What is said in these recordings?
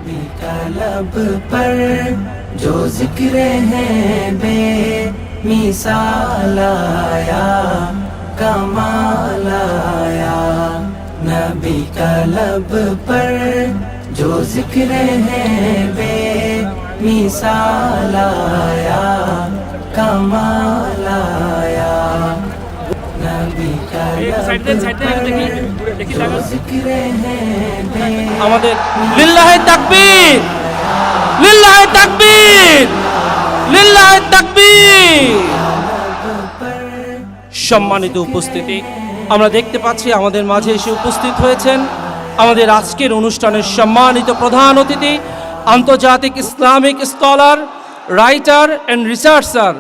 नबी का लब पर जो जिक्र है बे मिसाल आया, कमाल आया। नबी का लब पर जो जिक्र है बे मिसाल आया, कमाल आया। नबी का लब पर जो जिक्र है बे আমাদের লিল্লাহে তাকবীর, লিল্লাহে তাকবীর, লিল্লাহে তাকবীর। সম্মানিত উপস্থিতি, আমরা দেখতে পাচ্ছি আমাদের মাঝে এসে উপস্থিত হয়েছেন আমাদের আজকের অনুষ্ঠানের সম্মানিত প্রধান অতিথি, আন্তর্জাতিক Islamic scholar, writer and researcher,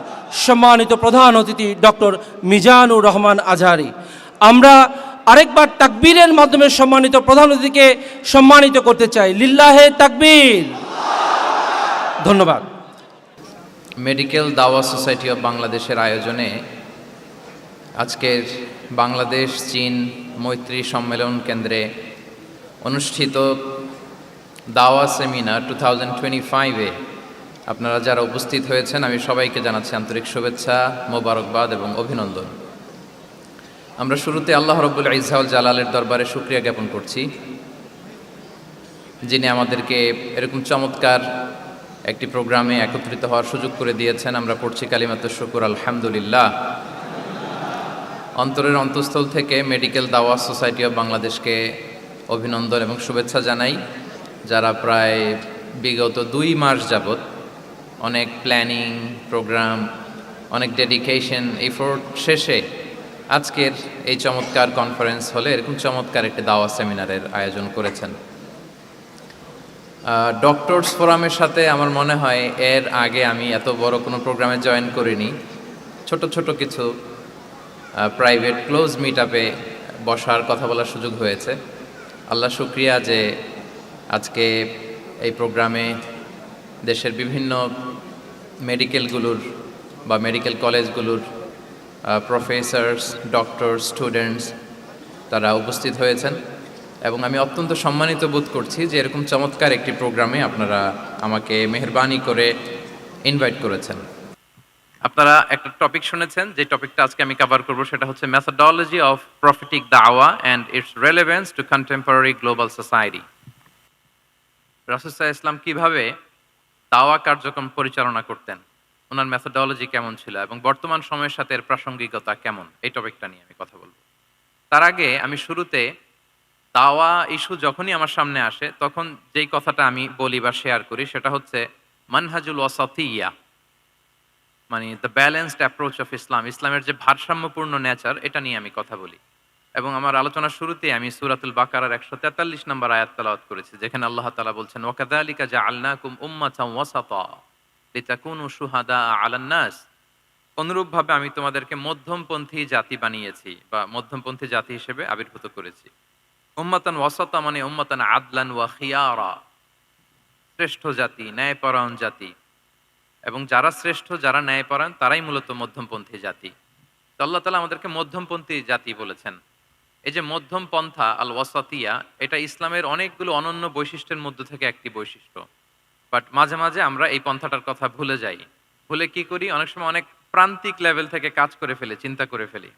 সম্মানিত প্রধান অতিথি ডক্টর মিজানুর রহমান আজহারী। আমরা আরেকবার তাকবীরের মাধ্যমে সম্মানিত প্রধান অতিথিকে সম্মানিত করতে চাই। লিল্লাহে তাকবীর। ধন্যবাদ। মেডিকেল দাওয়া সোসাইটি অব বাংলাদেশের আয়োজনে আজকের বাংলাদেশ চীন মৈত্রী সম্মেলন কেন্দ্রে অনুষ্ঠিত দাওয়া সেমিনার 2025-এ আপনারা যারা উপস্থিত হয়েছেন, আমি সবাইকে জানাচ্ছি আন্তরিক শুভেচ্ছা, মোবারকবাদ এবং অভিনন্দন। আমরা শুরুতে আল্লাহ রব্বুল ইজ্জা ওয়াল জালালের দরবারে শুকরিয়া জ্ঞাপন করছি, যিনি আমাদেরকে এরকম চমৎকার একটি প্রোগ্রামে একত্রিত হওয়ার সুযোগ করে দিয়েছেন। আমরা পড়ছি কালিমাতুশ শুকুর, আলহামদুলিল্লাহ। অন্তরের অন্তঃস্থল থেকে মেডিকেল দাওয়া সোসাইটি অব বাংলাদেশকে অভিনন্দন এবং শুভেচ্ছা জানাই, যারা প্রায় বিগত 2 মাস যাবৎ অনেক প্ল্যানিং, প্রোগ্রাম, অনেক ডেডিকেশন, এফোর্ট শেষে আজকের এই চমৎকার কনফারেন্স হলে এরকম চমৎকার একটি দাওয়া সেমিনারের আয়োজন করেছেন। ডক্টরস ফোরামের সাথে আমার মনে হয় এর আগে আমি এত বড় কোনো প্রোগ্রামে জয়েন করিনি। ছোট ছোট কিছু প্রাইভেট ক্লোজ মিট আপে বসার কথা বলার সুযোগ হয়েছে। আল্লাহ শুক্রিয়া যে আজকে এই প্রোগ্রামে দেশের বিভিন্ন মেডিকেলগুলোর বা মেডিকেল কলেজগুলোর প্রফেসরস, ডক্টর, স্টুডেন্টস তারা উপস্থিত হয়েছেন এবং আমি অত্যন্ত সম্মানিত বোধ করছি যে এরকম চমৎকার একটি প্রোগ্রামে আপনারা আমাকে মেহেরবানি করে ইনভাইট করেছেন। আপনারা একটা টপিক শুনেছেন, যে টপিকটা আজকে আমি কভার করব সেটা হচ্ছে মেথডোলজি অফ প্রফিটিক দাওয়া and its relevance to contemporary global society. রাসূল সাল্লাল্লাহু আলাইহি ওয়াসাল্লাম কিভাবে দাওয়া কার্যক্রম পরিচালনা করতেন, ওনার মেথডোলজি কেমন ছিল এবং বর্তমান সময়ের সাথে এর প্রাসঙ্গিকতা কেমন, এই টপিকটা নিয়ে আমি কথা বলবো। তার আগে আমি শুরুতে দাওয়া ইস্যু যখনই আমার সামনে আসে তখন যেই কথাটা আমি বলি বা শেয়ার করি সেটা হচ্ছে মানহাজুল ওয়াসাতিয়্যা, মানে the balanced approach of Islam, ইসলামের যে ভারসাম্যপূর্ণ নেচার, এটা নিয়ে আমি কথা বলি। এবং আমার আলোচনার শুরুতে আমি সূরাতুল বাকারার 143 নম্বর আয়াত তেলাওয়াত করেছি, যেখানে আল্লাহ তাআলা বলছেন ওয়াকাযালিকা জাআলনাকুম উম্মাতান ওয়াসাতা লিতাকুনু শুহাদা আলান নাস। অনুরূপভাবে আমি তোমাদেরকে মধ্যমপন্থী জাতি বানিয়েছি বা মধ্যমপন্থী জাতি হিসেবে আবির্ভূত করেছি। উম্মাতান ওয়াসাতা মানে উম্মাতান আদলান ওয়া খিয়ারা, শ্রেষ্ঠ জাতি, ন্যায়পরায়ণ জাতি, এবং যারা শ্রেষ্ঠ, যারা ন্যায়পরায়ণ তারাই মূলত মধ্যমপন্থী জাতি। তো আল্লাহ তাআলা আমাদেরকে মধ্যমপন্থী জাতি বলেছেন। এই যে মধ্যম পন্থা আল ওয়াসাতিয়া, এটা ইসলামের অনেকগুলো অনন্য বৈশিষ্ট্যের মধ্য থেকে একটি বৈশিষ্ট্য। বাট মাঝে মাঝে আমরা এই পন্থাটার কথা ভুলে যাই। ভুলে কি করি, অনেক সময় অনেক প্রান্তিক লেভেল থেকে কাজ করে ফেলি, চিন্তা করে ফেলি,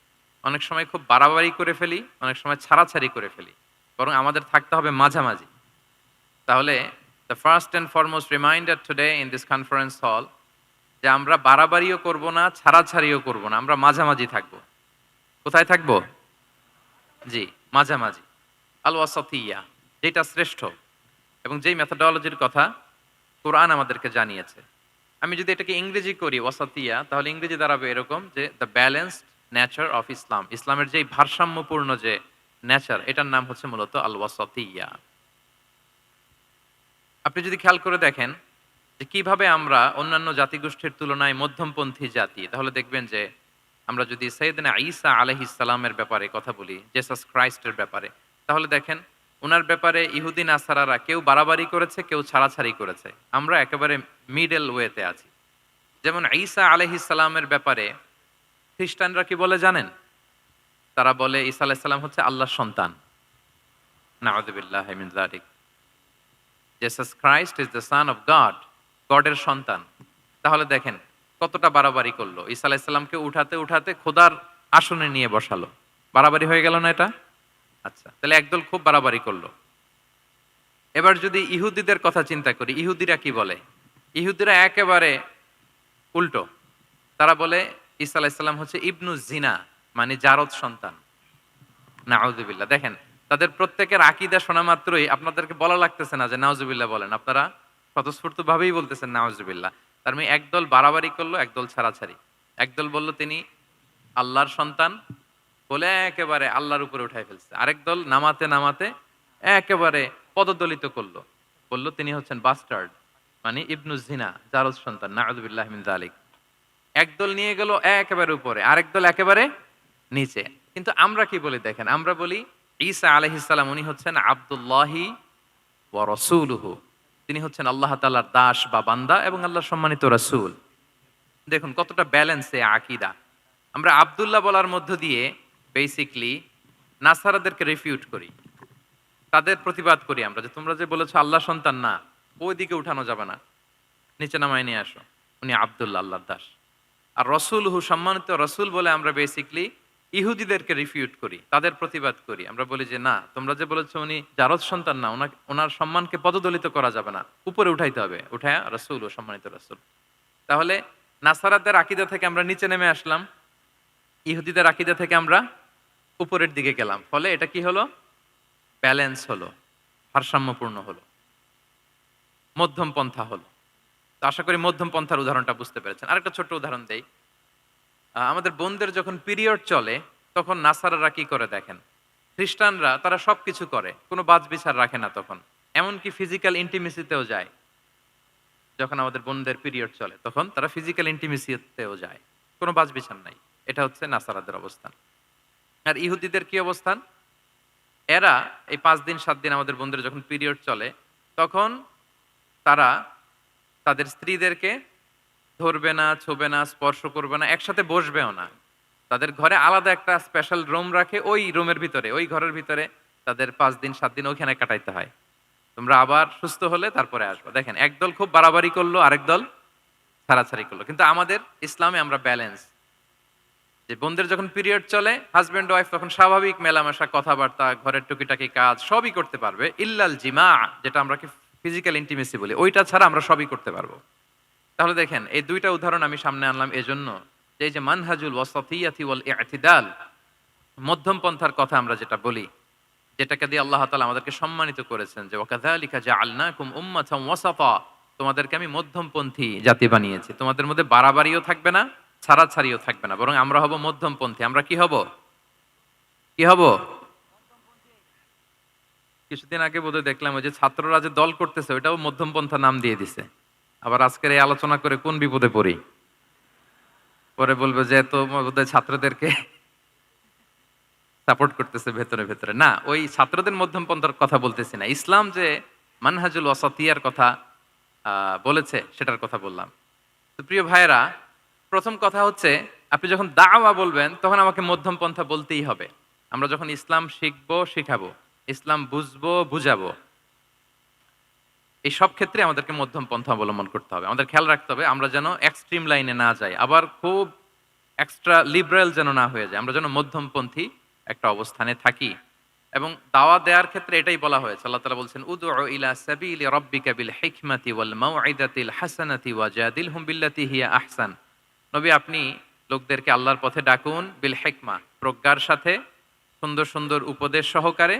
অনেক সময় খুব বাড়াবাড়ি করে ফেলি, অনেক সময় ছাড়াছাড়ি করে ফেলি। বরং আমাদের থাকতে হবে মাঝামাঝি। তাহলে the first and foremost reminder today in this conference hall, যে আমরা বাড়াবাড়িও করব না, ছাড়াছাড়িও করব না, আমরা মাঝামাঝি থাকব। কোথায় থাকব? জি, মাঝামাঝি, আল ওয়াসাতিয়্যা, যেটা শ্রেষ্ঠ এবং যেই মেথডোলজির কথা কোরআন আমাদেরকে জানিয়েছে। আমি যদি এটাকে ইংরেজি করি ওয়াসাতিয়্যা, তাহলে ইংরেজি দাঁড়াবে এরকম যে the balanced nature of Islam, ইসলামের যেই ভারসাম্যপূর্ণ যে নেচার, এটার নাম হচ্ছে মূলত আল ওয়াসাতিয়্যা। আপনি যদি খেয়াল করে দেখেন যে কিভাবে আমরা অন্যান্য জাতিগোষ্ঠীর তুলনায় মধ্যমপন্থী জাতি, তাহলে দেখবেন যে আমরা যদি সাইয়েদনা ঈসা আলাইহিস সালামের ব্যাপারে কথা বলি, জেসাস ক্রাইস্টের ব্যাপারে, তাহলে দেখেন ওনার ব্যাপারে ইহুদি নাসারারা কেউ বাড়াবাড়ি করেছে, কেউ ছাড়াছাড়ি করেছে, আমরা একেবারে মিডল ওয়েতে আছি। যেমন ঈসা আলাইহিস সালামের ব্যাপারে খ্রিস্টানরা কি বলে জানেন? তারা বলে ঈসা আলাইহিস সালাম হচ্ছে আল্লাহর সন্তান, নাউযুবিল্লাহি মিন যালিক। যে Jesus Christ is the son of God, গডের সন্তান। তাহলে দেখেন কতটা বাড়াবাড়ি করলো, ঈসা আলাইহিসসালামকে উঠাতে উঠাতে খোদার আসনে নিয়ে বসালো। বাড়াবাড়ি হয়ে গেল না এটা? আচ্ছা, তাহলে একদল খুব বাড়াবাড়ি করলো। এবার যদি ইহুদিদের কথা চিন্তা করি, ইহুদিরা কি বলে? ইহুদিরা একেবারে উল্টো। তারা বলে ঈসা আলাইহিসসালাম হচ্ছে ইবনু জিনা, মানে জারদ সন্তান। নাউজুবিল্লাহ। দেখেন তাদের প্রত্যেকের আকীদা শোনা মাত্রই আপনাদেরকে বলা লাগতেছে না যে নাউজুবিল্লাহ বলেন, আপনারা স্বতঃস্ফূর্ত ভাবেই বলতেছেন নাউজুবিল্লাহ। তার মানে একদল বাড়াবাড়ি করলো, একদল ছাড়াছাড়ি। একদল বলল তিনি আল্লাহর সন্তান বলে একেবারে আল্লাহর উপরে উঠাই ফেলছে। আরেক দল নামাতে নামাতে একেবারে পদদলিত করলো, বলল তিনি হচ্ছেন বাস্টার্ড, মানে ইবনু জিনা, জারদ সন্তান। নাউজুবিল্লাহ মিন যালিক। একদল নিয়ে গেল একেবারে উপরে, আরেক দল একেবারে নিচে। কিন্তু আমরা কি বলি দেখেন, আমরা বলি ঈসা আলাইহিস সালাম উনি হচ্ছেন আব্দুল্লাহি ওয়া রাসূলুহু, তিনি হচ্ছেন আল্লাহ তাআলার দাস বা বান্দা এবং আল্লাহর সম্মানিত রাসূল। দেখুন কতটা ব্যালেন্স এই আকীদা। আমরা আব্দুল্লাহ বলার মধ্য দিয়ে বেসিক্যালি নাসারাদেরকে রিফিউট করি, তাদের প্রতিবাদ করি আমরা যে তোমরা যে বলেছো আল্লাহ সন্তান না, ওইদিকে উঠানো যাবে না, নিচে নামায় নিয়ে আসো, উনি আব্দুল্লাহ আল্লাহর দাস। আর রসুলহু সম্মানিত রসুল বলে আমরা বেসিক্যালি ইহুদিদেরকে রিফিউট করি, তাদের প্রতিবাদ করি। আমরা বলি যে না, তোমরা যে বলেছো উনি জারদ সন্তান না, ওনার সম্মানকে পদদলিত করা যাবে না, উপরে উঠাইতে হবে, উঠায় রসুল ও সম্মানিত রসুল। তাহলে নাসারাদের আকীদা থেকে আমরা নিচে নেমে আসলাম, ইহুদিদের আকীদা থেকে আমরা উপরের দিকে গেলাম। ফলে এটা কি হলো? ব্যালেন্স হলো, ভারসাম্যপূর্ণ হলো, মধ্যম পন্থা হলো। তো আশা করি মধ্যম পন্থার উদাহরণটা বুঝতে পেরেছেন। আরেকটা ছোট্ট উদাহরণ দেই। আমাদের বোনদের যখন পিরিয়ড চলে তখন নাসারারা কি করে দেখেন, খ্রিস্টানরা তারা সবকিছু করে, কোনো বাজ বিচার রাখে না তখন, এমনকি ফিজিক্যাল ইন্টিমেসিতেও যায়। যখন আমাদের বোনদের পিরিয়ড চলে তখন তারা ফিজিক্যাল ইন্টিমেসিতেও যায়, কোনো বাজ বিচার নাই। এটা হচ্ছে নাসারাদের অবস্থান। আর ইহুদিদের কি অবস্থান? এরা এই 5 দিন 7 দিন আমাদের বোনদের যখন পিরিয়ড চলে তখন তারা তাদের স্ত্রীদেরকে ধরবে না, ছোবে না, স্পর্শ করবে না, একসাথে বসবেও না। তাদের ঘরে আলাদা একটা স্পেশাল রুম রাখে, ওই রুমের ভিতরে, ওই ঘরের ভিতরে তাদের 5 দিন 7 দিন ওইখানে কাটাইতে হয়। তোমরা আবার সুস্থ হলে তারপরে আসবে। দেখেন একদল খুব বাড়াবাড়ি করলো, আরেক দল ছাড়াছাড়ি করলো। কিন্তু আমাদের ইসলামে আমরা ব্যালেন্স, যে বোনদের যখন পিরিয়ড চলে হাজব্যান্ড ওয়াইফ তখন স্বাভাবিক মেলামেশা, কথাবার্তা, ঘরের টুকিটাকি কাজ সবই করতে পারবে, ইল্লাল জিমা, যেটা আমরা কি ফিজিক্যাল ইন্টিমেসি বলি, ওইটা ছাড়া আমরা সবই করতে পারবো। তাহলে দেখেন এই দুইটা উদাহরণ আমি সামনে আনলাম এজন্য যে এই যে মানহাজুল ওয়াসাতিয়াতি ওয়াল ইতিদাল, মধ্যম পন্থার কথা আমরা যেটা বলি, যেটাকে দিয়ে আল্লাহ তাআলা আমাদেরকে সম্মানিত করেছেন যে ওয়াকাযালিকা জাআলনাকুম উম্মাতান ওয়াসাতা, তোমাদেরকে আমি মধ্যমপন্থী জাতি বানিয়েছি, তোমাদের মধ্যে বাড়াবাড়িও থাকবে না, ছাড়াছাড়িও থাকবে না, বরং আমরা হব মধ্যমপন্থী। আমরা কি হব? কি হব? কিছুদিন আগে বোধহয় দেখলাম ওই যে ছাত্ররা যে দল করতেছে ওইটাও মধ্যমপন্থা নাম দিয়ে দিছে। আবার আজকের এই আলোচনা করে কোন বিপদে পড়ি, পরে বলবে যে তো বোধহয় ছাত্রদেরকে সাপোর্ট করতেছে ভেতরে ভেতরে। না, ওই ছাত্রদের মধ্যমপন্থার কথা বলতেছি না, ইসলাম যে মানহাজুল ওয়াসাতিয়ার কথা বলেছে সেটার কথা বললাম। তো প্রিয় ভাইয়েরা, প্রথম কথা হচ্ছে আপনি যখন দাওয়া বলবেন তখন আমাকে মধ্যম পন্থা বলতেই হবে। আমরা যখন ইসলাম শিখবো, শিখাবো, ইসলাম বুঝবো, বুঝাবো, এই সব ক্ষেত্রে আমাদেরকে মধ্যম পন্থা অবলম্বন করতে হবে। আমাদের খেয়াল রাখতে হবে আমরা যেন এক্সট্রিম লাইনে না যাই, আবার খুব এক্সট্রা লিবারেল যেন না হয়ে যায়, আমরা যেন মধ্যমপন্থী একটা অবস্থানে থাকি। এবং দাওয়া দেওয়ার ক্ষেত্রে এটাই বলা হয়েছে, আল্লাহ তাআলা বলছেন উদউ ইলা সাবিলি রাব্বিকা বিল হিকমাতি ওয়াল মাউইদাতিল হাসানাতি ওয়াজাদিলহুম বিল্লাতি হিয়া আহসান। নবী আপনি লোকদেরকে আল্লাহর পথে ডাকুন, বিল হিকমা, প্রজ্ঞার সাথে, সুন্দর সুন্দর উপদেশ সহকারে,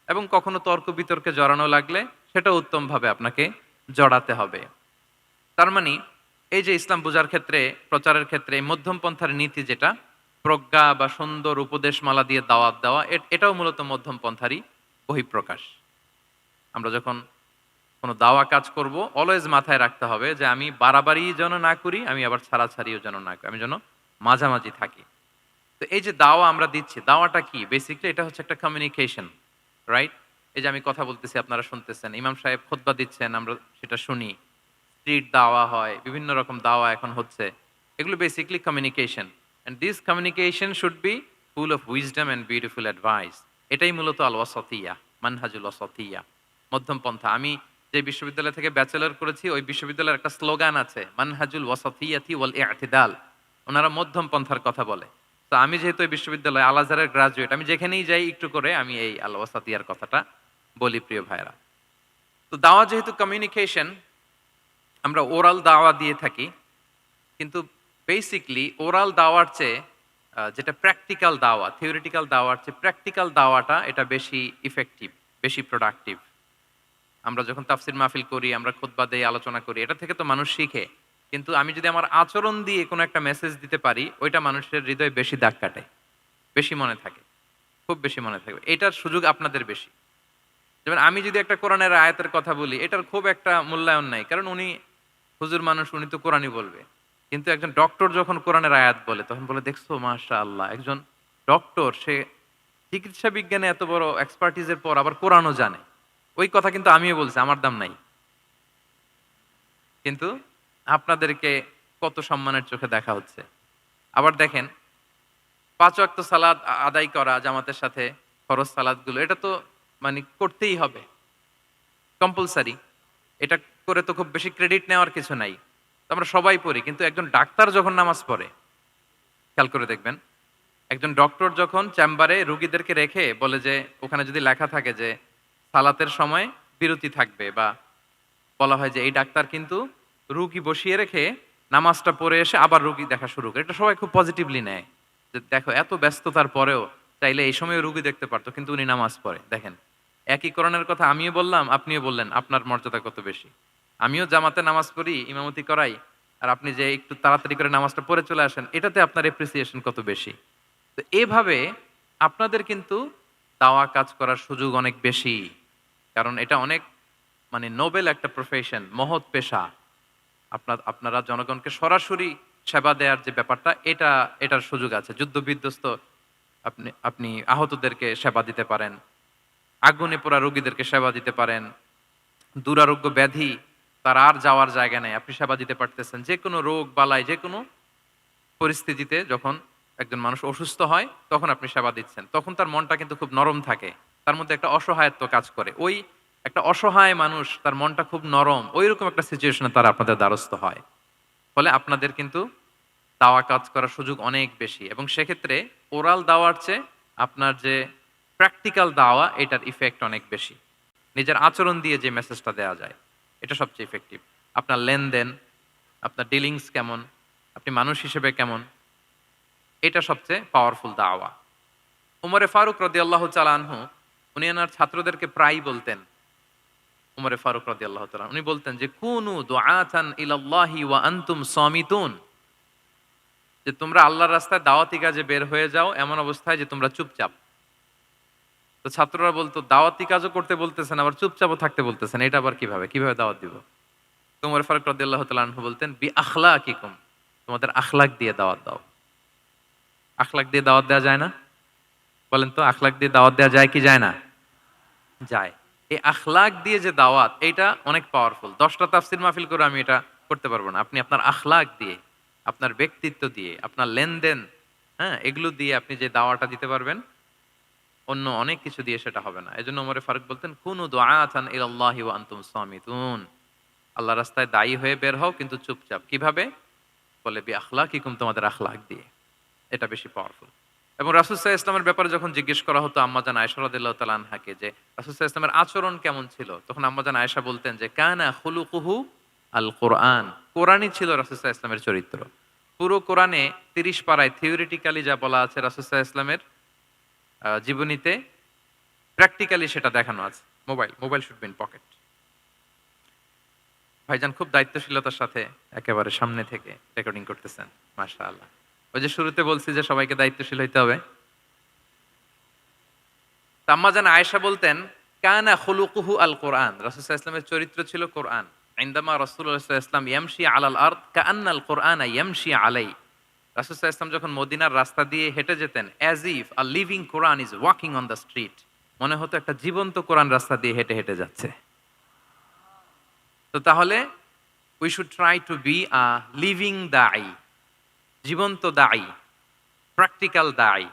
এবং কখনো তর্ক বিতর্কে জড়ানো লাগলে সেটা উত্তমভাবে আপনাকে জড়াতে হবে। তার মানে এই যে ইসলাম বোঝার ক্ষেত্রে, প্রচারের ক্ষেত্রে এই মধ্যম পন্থার নীতি যেটা, প্রজ্ঞা বা সুন্দর উপদেশমালা দিয়ে দাওয়াত দেওয়া, এটাও মূলত মধ্যম পন্থারই বহিঃপ্রকাশ। আমরা যখন কোনো দাওয়া কাজ করব অলওয়েজ মাথায় রাখতে হবে যে আমি বাড়াবাড়ি যেন না করি, আমি আবার ছাড়াছাড়িও যেন না করি, আমি যেন মাঝামাঝি থাকি। তো এই যে দাওয়া আমরা দিচ্ছি, দাওয়াটা কি? বেসিক্যালি এটা হচ্ছে একটা কমিউনিকেশন, রাইট? এই যে আমি কথা বলতেছি, আপনারা শুনতেছেন, ইমাম সাহেব খুতবা দিচ্ছেন, আমরা সেটা শুনি, স্ট্রিট দাওয়া হয়, বিভিন্ন রকম দাওয়া এখন হচ্ছে, এগুলো basically communication. And this communication should be full of wisdom and beautiful advice. এটাই মূলত আল ওয়াসাতিয়া, মানহাজুল ওয়াসাতিয়া, মধ্যম পন্থা। আমি যে বিশ্ববিদ্যালয় থেকে ব্যাচেলর করেছি ওই বিশ্ববিদ্যালয়ের একটা স্লোগান আছে, মানহাজুল ওয়াসাতিয়াতি ওয়াল ইআতিদাল। ওনারা মধ্যম পন্থার কথা বলে। তো আমি যেহেতু এই বিশ্ববিদ্যালয় আল আজহারের গ্রাজুয়েট, আমি যেখানেই যাই একটু করে আমি এই আল ওয়াসাতিয়ার কথাটা বলি প্রিয় ভাইরা। তো দাওয়া যেহেতু কমিউনিকেশন, আমরা ওরাল দাওয়া দিয়ে থাকি, কিন্তু বেসিকলি ওরাল দাওয়ার চেয়ে যেটা প্র্যাকটিক্যাল দাওয়া, থিওরিটিক্যাল দাওয়ার চেয়ে প্র্যাকটিক্যাল দাওয়াটা এটা বেশি ইফেক্টিভ, বেশি প্রোডাক্টিভ। আমরা যখন তাফসির মাহফিল করি, আমরা খুতবা দেই, আলোচনা করি, এটা থেকে তো মানুষ শিখে। কিন্তু আমি যদি আমার আচরণ দিয়ে কোনো একটা মেসেজ দিতে পারি, ওইটা মানুষের হৃদয়ে বেশি দাগ কাটে, বেশি মনে থাকে, খুব বেশি মনে থাকবে। এটার সুযোগ আপনাদের বেশি। যেমন আমি যদি একটা কোরআনের আয়াতের কথা বলি, এটার খুব একটা মূল্যায়ন নাই, কারণ উনি হুজুর মানুষ, উনি তো কোরআনই বলবে। কিন্তু একজন ডক্টর যখন কোরআনের আয়াত বলে, তখন বলে দেখছো মাশাআল্লাহ, একজন ডক্টর, সে চিকিৎসা বিজ্ঞানে এত বড় এক্সপার্টিজের পর আবার কোরআনও জানে। ওই কথা কিন্তু আমিও বলছি, আমার দাম নাই। কিন্তু আপনাদেরকে কত সম্মানের চোখে দেখা হচ্ছে। আবার দেখেন, ৫ ওয়াক্ত সালাত আদায় করা জামাতের সাথে, ফরজ সালাতগুলো, এটা তো মানে করতেই হবে, কম্পালসারি। এটা করে তো খুব বেশি ক্রেডিট নেওয়ার কিছু নাই, তো আমরা সবাই পড়ি। কিন্তু একজন ডাক্তার যখন নামাজ পড়ে, খেয়াল করে দেখবেন, একজন ডক্টর যখন চেম্বারে রুগীদেরকে রেখে বলে যে, ওখানে যদি লেখা থাকে যে সালাতের সময় বিরতি থাকবে, বা বলা হয় যে এই ডাক্তার কিন্তু রুগী বসিয়ে রেখে নামাজটা পড়ে এসে আবার রুগী দেখা শুরু করে, এটা সবাই খুব পজিটিভলি নেয়। যে দেখো, এত ব্যস্ততার পরেও চাইলে এই সময় রুগী দেখতে পারতো, কিন্তু উনি নামাজ পড়ে। দেখেন, একই কোরআনের কথা আমিও বললাম, আপনিও বললেন, আপনার মর্যাদা কত বেশি। আমিও জামাতে নামাজ পড়ি, ইমামতি করাই, আর আপনি যে একটু তাড়াতাড়ি করে নামাজটা পড়ে চলে আসেন, এটাতে আপনার এপ্রিসিয়েশন কত বেশি। তো এভাবে আপনাদের কিন্তু দাওয়া কাজ করার সুযোগ অনেক বেশি, কারণ এটা অনেক মানে নোবেল একটা প্রফেশন, মহৎ পেশা। আপনারা জনগণকে সরাসরি সেবা দেওয়ার যে ব্যাপারটা, এটার সুযোগ আছে। যুদ্ধ বিধ্বস্ত আপনি আহতদেরকে সেবা দিতে পারেন, আগুনে পোড়া রোগীদেরকে সেবা দিতে পারেন, দুরারোগ্য ব্যাধি, তার আর যাওয়ার জায়গা নেই, আপনি সেবা দিতে পারতেছেন। যে কোনো রোগ বালাই, যে কোনো পরিস্থিতিতে যখন একজন মানুষ অসুস্থ হয়, তখন আপনি সেবা দিচ্ছেন, তখন তার মনটা কিন্তু খুব নরম থাকে, তার মধ্যে একটা অসহায়ত্ব কাজ করে। ওই একটা অসহায় মানুষ, তার মনটা খুব নরম, ওই রকম একটা সিচুয়েশনে তারা আপনাদের দ্বারস্থ হয়। ফলে আপনাদের কিন্তু দাওয়া কাজ করার সুযোগ অনেক বেশি, এবং সেক্ষেত্রে ওরাল দাওয়ার চেয়ে আপনার যে প্র্যাকটিক্যাল দাওয়া, এটার ইফেক্ট অনেক বেশি। নিজের আচরণ দিয়ে যে মেসেজটা দেওয়া যায়, এটা সবচেয়ে ইফেক্টিভ। আপনার লেনদেন, আপনার ডিলিংস কেমন, আপনি মানুষ হিসেবে কেমন, এটা সবচেয়ে পাওয়ারফুল দাওয়া। উমরে ফারুক রাদিয়াল্লাহু তাআলা আনহু, উনি ওনার ছাত্রদেরকে প্রায়ই বলতেন, উমরে ফারুক রাদিয়াল্লাহু তাআলা, উনি বলতেন যে কুনু দুআতান ইলাল্লাহি ওয়া আনতুম সামিতুন, যে তোমরা আল্লাহর রাস্তায় দাওয়াতি কাজে বের হয়ে যাও এমন অবস্থায় যে তোমরা চুপচাপ। তো ছাত্ররা বলতো, দাওয়াতি কাজও করতে বলতেছেন, আবার চুপচাপও থাকতে বলতেছেন, এটা আবার কিভাবে দাওয়াত দিব? তো উমর ফারুক রাদিয়াল্লাহু তাআলা আনহু বলতেন, বি আখলাকিকুম, তোমাদের আখলাক দিয়ে দাওয়াত দাও। আখলাক দিয়ে দাওয়াত দেওয়া যায় না? বলেন তো, আখলাক দিয়ে দাওয়াত দেওয়া যায় কি যায় না? যায়। এই আখলাক দিয়ে যে দাওয়াত, এটা অনেক পাওয়ারফুল। 10টা তাফসির মাহফিল করে আমি এটা করতে পারবো না। আপনি আপনার আখলাক দিয়ে, আপনার ব্যক্তিত্ব দিয়ে, আপনার লেনদেন, হ্যাঁ, এগুলো দিয়ে আপনি যে দাওয়াটা দিতে পারবেন, অন্য অনেক কিছু দিয়ে সেটা হবে না। এজন্য ওমর ফারুক বলতেন, কুনু দুআতান ইলাল্লাহি ওয়া আনতুম সামিতুন, আল্লাহর রাস্তায় দায়ী হয়ে বের হও, কিন্তু চুপচাপ। কিভাবে? বলে বি আখলাকিকুম, তোমাদের আখলাক দিয়ে। এটা বেশি পাওয়ারফুল। এবং রাসূল সাল্লাল্লাহু আলাইহি ওয়াসাল্লামের ব্যাপারে যখন জিজ্ঞেস করা হতো আম্মাজান আয়েশা রাদিয়াল্লাহু তাআলা আনহাকে, যে রাসূল সাল্লাল্লাহু আলাইহি ওয়াসাল্লামের আচরণ কেমন ছিল, তখন আম্মাজান আয়েশা বলতেন যে কানা খুলুকুহু আল কোরআন, কোরআনই ছিল রাসূল সাল্লাল্লাহু আলাইহি ওয়াসাল্লামের চরিত্র। পুরো কোরআনে 30 পারায় থিওরিটিক্যালি যা বলা আছে রাসূল সাল্লাল্লাহু আলাইহি ওয়াসাল্লামের জীবনীতে, প্র্যাকটিক্যালি সেটা দেখানো আছে। Mobile should be in pocket. ভাইজান খুব দায়িত্বশীলতার সাথে একেবারে সামনে থেকে রেকর্ডিং করতেছেন, মাশাআল্লাহ। ওই যে শুরুতে বলছি যে সবাইকে দায়িত্বশীল হইতে হবে। আম্মাজান আয়েশা বলতেন, কানা খুলুকুহু আল কোরআন, রাসূল সাল্লাল্লাহু আলাইহি ওয়াসাল্লামের চরিত্র ছিল কোরআন। ইনদামা রাসূলুল্লাহ সাল্লাল্লাহু আলাইহি ওয়াসাল্লাম ইয়ামশি আলাল আরদ কাআন্নাল কোরআনা ইয়ামশি আলাই, রাসূল সাল্লাল্লাহু আলাইহি ওয়াসাল্লাম যখন মদিনার রাস্তা দিয়ে হেঁটে যেতেন, as if a living Quran is walking on the street, মনে হতো একটা জীবন্ত কোরআন রাস্তা দিয়ে হেঁটে হেঁটে যাচ্ছে। তো তাহলে we should try to be a living দাঈ, জীবন্ত দাঈ, প্র্যাকটিক্যাল দাঈ।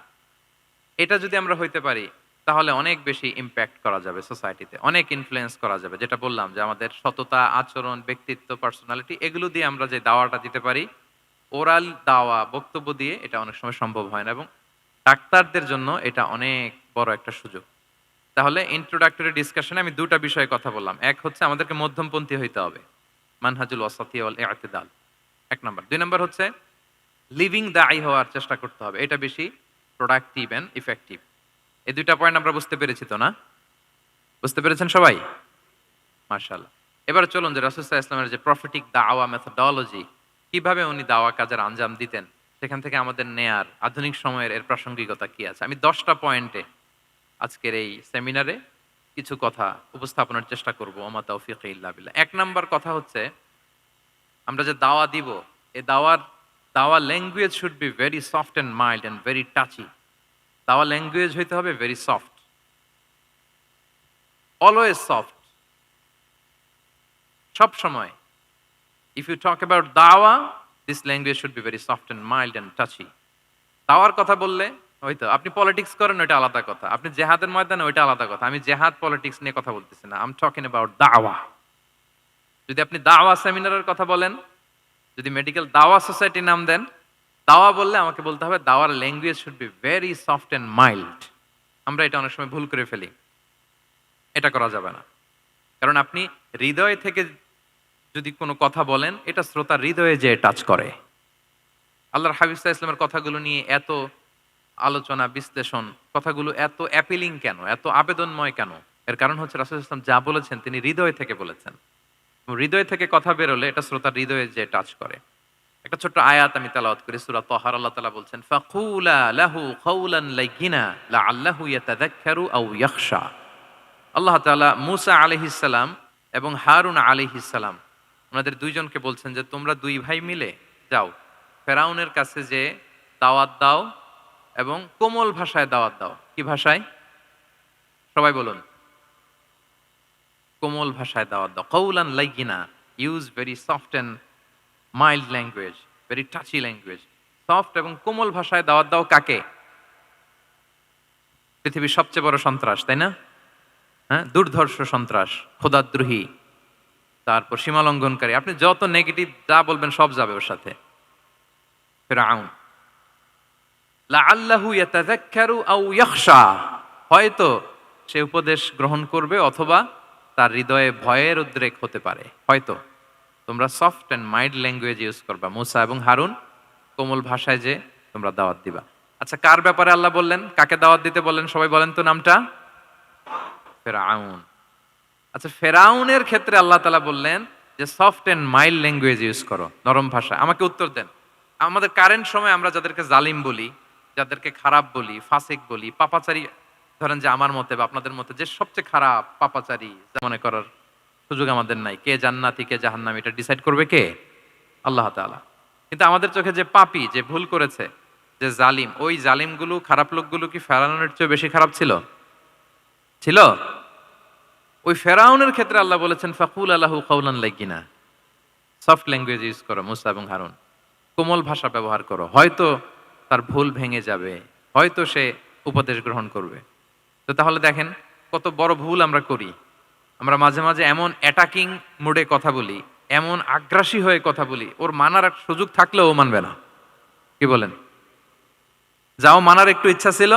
এটা যদি আমরা হইতে পারি, তাহলে অনেক বেশি ইম্প্যাক্ট করা যাবে সোসাইটিতে, অনেক ইনফ্লুয়েন্স করা যাবে। যেটা বললাম যে আমাদের সততা, আচরণ, ব্যক্তিত্ব, পার্সোনালিটি এগুলো দিয়ে আমরা যে দাওয়াটা দিতে পারি, ওরাল দাওয়া, বক্তব্য দিয়ে এটা অনেক সময় সম্ভব হয় না, এবং ডাক্তারদের জন্য এটা অনেক বড় একটা সুযোগ। তাহলে ইন্ট্রোডাক্টরি ডিসকাশনে আমি দুটা বিষয়ে কথা বললাম। এক হচ্ছে আমাদেরকে মধ্যমপন্থী হইতে হবে, মানহাজুল ওয়াসাতি ওয়াল ইআতিদাল, এক নাম্বার। দুই নাম্বার হচ্ছে লিভিং দায়ী হওয়ার চেষ্টা করতে হবে, এটা বেশি প্রোডাক্টিভ অ্যান্ড ইফেক্টিভ। এই দুইটা পয়েন্ট আমরা বুঝতে পেরেছি তো না? বুঝতে পেরেছেন সবাই? মাশাআল্লাহ। এবার চলুন যে রাসূল সাল্লাল্লাহু আলাইহি ওয়াসাল্লামের যে প্রফেটিক দাওয়া মেথোডোলজি, কিভাবে উনি দাওয়া কাজের আঞ্জাম দিতেন, সেখান থেকে আমাদের নেয়ার আধুনিক সময়ের এর প্রাসঙ্গিকতা কি আছে। আমি 10টা পয়েন্টে আজকের এই সেমিনারে কিছু কথা উপস্থাপনের চেষ্টা করব। ওমা তাওফীকি ইল্লা বিল্লাহ। এক নাম্বার কথা হচ্ছে, আমরা যে দাওয়া দিব, এই দাওয়া language should be very soft and mild and very touchy. দাওয়া ল্যাঙ্গুয়েজ হইতে হবে ভেরি সফট, অলওয়েজ সফট, সব সময়। ইফ ইউ টক অ্যাবাউট দাওয়া, this language should be very soft and mild and touchy. দাওয়ার কথা বললে হয়তো আপনি পলিটিক্স করেন, ওইটা আলাদা কথা। আপনি জেহাদের ময়দানে, ওইটা আলাদা কথা। আমি জেহাদ পলিটিক্স নিয়ে কথা বলতেছি না, আই এম টকিং অ্যাবাউট দাওয়া। যদি আপনি দাওয়া সেমিনারের কথা বলেন, যদি মেডিকেল দাওয়া সোসাইটি নাম দেন, দাওয়া বললে আমাকে বলতে হবে দাওয়ার language should be very soft and mild. আমরা এটা অনেক সময় ভুল করে ফেলি, এটা করা যাবে না। কারণ আপনি হৃদয় থেকে যদি কোনো কথা বলেন, এটা শ্রোতার হৃদয়ে যে টাচ করে। আল্লাহর হাবিব সাল্লাল্লাহু আলাইহি ওয়াসাল্লামের কথাগুলো নিয়ে এত আলোচনা, বিশ্লেষণ, কথাগুলো এত অ্যাপিলিং কেন, এত আবেদনময় কেন? এর কারণ হচ্ছে রাসূল সাল্লাল্লাহু আলাইহি ওয়াসাল্লাম যা বলেছেন তিনি হৃদয় থেকে বলেছেন। হৃদয় থেকে কথা বেরোলে এটা শ্রোতার হৃদয়ে যে টাচ করে। একটা ছোট্ট আয়াত আমি তেলাওয়াত করি, সূরা তাহার। আল্লাহ তাআলা বলছেন, ফাকুলা লাহু কাওলান লাইয়িনা লাআল্লাহু ইয়াতাযাক্কারু আও ইয়াখশা। আল্লাহ তাআলা মূসা আলাইহিস সালাম এবং হারুন আলাইহিস সালাম, ওনাদের দুইজনকে বলছেন যে তোমরা দুই ভাই মিলে যাও, ফেরাউনের কাছে যে দাওয়াত দাও এবং কোমল ভাষায় দাওয়াত দাও। কি ভাষায়? সবাই বলুন। কোমল ভাষায় দাওয়াত দাও। কাওলান লাইয়িনা, use very soft and mild language, very touchy language. Soft এবং কোমল ভাষায় দাওয়াত দাও কাকে? পৃথিবীর সবচেয়ে বড় সন্ত্রাস, তাই না? হ্যাঁ, দুর্ধর্ষ সন্ত্রাস, খোদাদ্রোহী, তারপর সীমালঙ্ঘনকারী। আপনি যত নেগেটিভ যা বলবেন সব যাবে ওর সাথে। ফিরআউন, লাআল্লাহু ইয়াতাযাক্কারু আও ইয়াখশা, হয়তো সে উপদেশ গ্রহণ করবে অথবা তার হৃদয়ে ভয়ের উদ্রেক হতে পারে। হয়তো তোমরা soft and mild language use করবা। মূসা এবং হারুন কোমল ভাষায় যে তোমরা দাওয়াত দিবা। আচ্ছা, কার ব্যাপারে আল্লাহ বললেন, কাকে দাওয়াত দিতে বললেন? সবাই বলেন তো নামটা। ফেরাউন। আচ্ছা, ফেরাউনের ক্ষেত্রে আল্লাহ তাআলা বললেন যে soft and mild language use করো, নরম ভাষা। আমাকে উত্তর দেন, আমাদের কারেন্ট সময় আমরা যাদেরকে জালিম বলি, যাদেরকে খারাপ বলি, ফাসিক বলি, পাপাচারী, ধরেন যে আমার মতে বা আপনাদের মতে যে সবচেয়ে খারাপ পাপাচারী মনে করার সুযোগ আমাদের নাই। কে জান্নাতি কে জাহান্নামী এটা ডিসাইড করবে কে? আল্লাহ তাআলা। কিন্তু আমাদের চোখে যে পাপী, যে ভুল করেছে, যে জালিম, ওই জালিমগুলো, খারাপ লোকগুলো কি ফেরাউনের চেয়ে বেশি খারাপ ছিল? ছিল? ওই ফেরাউনের ক্ষেত্রে আল্লাহ বলেছেন ফাকুল লাহু কাওলান লাইয়িনা, সফট ল্যাঙ্গুয়েজ ইউজ করো মূসা এবং হারুন, কোমল ভাষা ব্যবহার করো। হয়তো তার ভুল ভেঙে যাবে, হয়তো সে উপদেশ গ্রহণ করবে। তো তাহলে দেখেন কত বড় ভুল আমরা করি। আমরা মাঝে মাঝে এমন অ্যাটাকিং মুডে কথা বলি, এমন আগ্রাসী হয়ে কথা বলি, ওর মানার এক সুযোগ থাকলেও ও মানবে না। কি বলেন? যাও মানার একটু ইচ্ছা ছিল,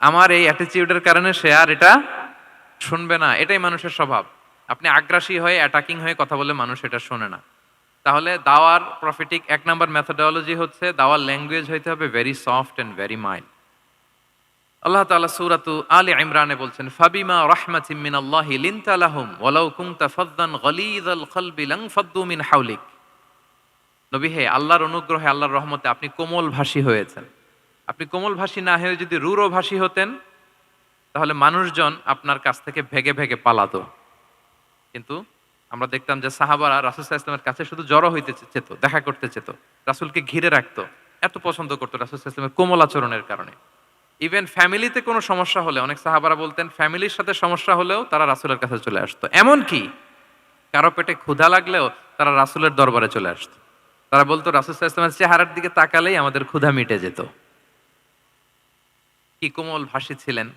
আমার এই অ্যাটিটিউডের কারণে সে আর এটা শুনবে না। এটাই মানুষের স্বভাব। আপনি আগ্রাসী হয়ে অ্যাটাকিং হয়ে কথা বলে মানুষ এটা শোনে না। তাহলে দাওয়ার প্রফেটিক 1 নাম্বার মেথোডোলজি হচ্ছে দাওয়ার ল্যাঙ্গুয়েজ হইতে হবে very soft and very mild. Allah তাআলা সূরাতু আলে ইমরানে বলছেন, ফাবিমা রাহমাতিম মিনাল্লাহি লিনতা লাহুম ওয়ালাউ কুনতা ফাযযান গালিযাল কলবি লানফাদ্দু মিন হাওলিক। নবী হে, আল্লাহর অনুগ্রহে, আল্লাহর রহমতে আপনি কোমল ভাষী হয়েছেন। আপনি কোমল ভাষী না হয়ে যদি রূঢ় ভাষী হতেন, তাহলে মানুষজন আপনার কাছ থেকে ভেগে ভেগে পালাতো। কিন্তু আমরা দেখতাম যে সাহাবারা রাসূল সাল্লাল্লাহু আলাইহি ওয়াসাল্লামের কাছে শুধু জড়ো হইতে চেত, দেখা করতে চেত, রাসূলকে ঘিরে রাখতো, এত পছন্দ করতো রাসূল সাল্লাল্লাহু আলাইহি ওয়াসাল্লামের কোমল আচরণের কারণে। ইভেন ফ্যামিলিতে কোনো সমস্যা হলে, অনেক সাহাবারা বলতেন ফ্যামিলির সাথে সমস্যা হলেও তারা রাসূলের কাছে চলে আসতো। এমনকি কারো পেটে ক্ষুধা লাগলেও তারা রাসূলের দরবারে চলে আসতো। তারা বলতো রাসূল সাল্লাল্লাহু আলাইহি ওয়াসাল্লামের চেহারার দিকে তাকালেই আমাদের ক্ষুধা মিটে যেত। কি কোমল ভাষী ছিলেন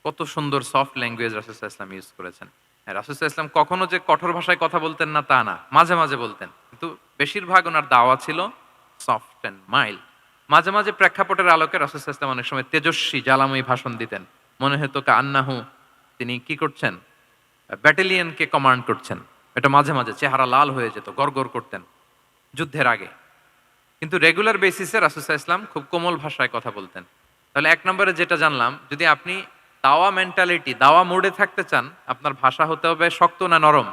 কত সুন্দর সফট ল্যাঙ্গুয়েজ রাসূল সাল্লাল্লাহু আলাইহি ওয়াসাল্লাম ইউজ করেছেন। হ্যাঁ, রাসূল সাল্লাল্লাহু আলাইহি ওয়াসাল্লাম কখনো যে কঠোর ভাষায় কথা বলতেন না তা না, মাঝে মাঝে বলতেন। কিন্তু বেশিরভাগ ওনার দাওয়া ছিল সফট অ্যান্ড মাইল্ড। মাঝে মাঝে প্রেক্ষাপটের আলোকে রাসূল সাল্লাল্লাহু আলাইহি ওয়াসাল্লাম অনেক সময় তেজস্বী জ্বালাময়ী ভাষণ দিতেন। মনে হতো কান্নাহু তিনি কি করছেন, ব্যাটালিয়নকে কমান্ড করছেন। এটা মাঝে মাঝে চেহারা লাল হয়ে যেত, গড়গড় করতেন যুদ্ধের আগে। কিন্তু রেগুলার বেসিসে রাসূল সাল্লাল্লাহু আলাইহি ওয়াসাল্লাম খুব কোমল ভাষায় কথা বলতেন। তাহলে এক নম্বরে যেটা জানলাম, যদি আপনি দাওয়া মেন্টালিটি, দাওয়া মোডে থাকতে চান, আপনার ভাষা হতে হবে শক্ত না নরম?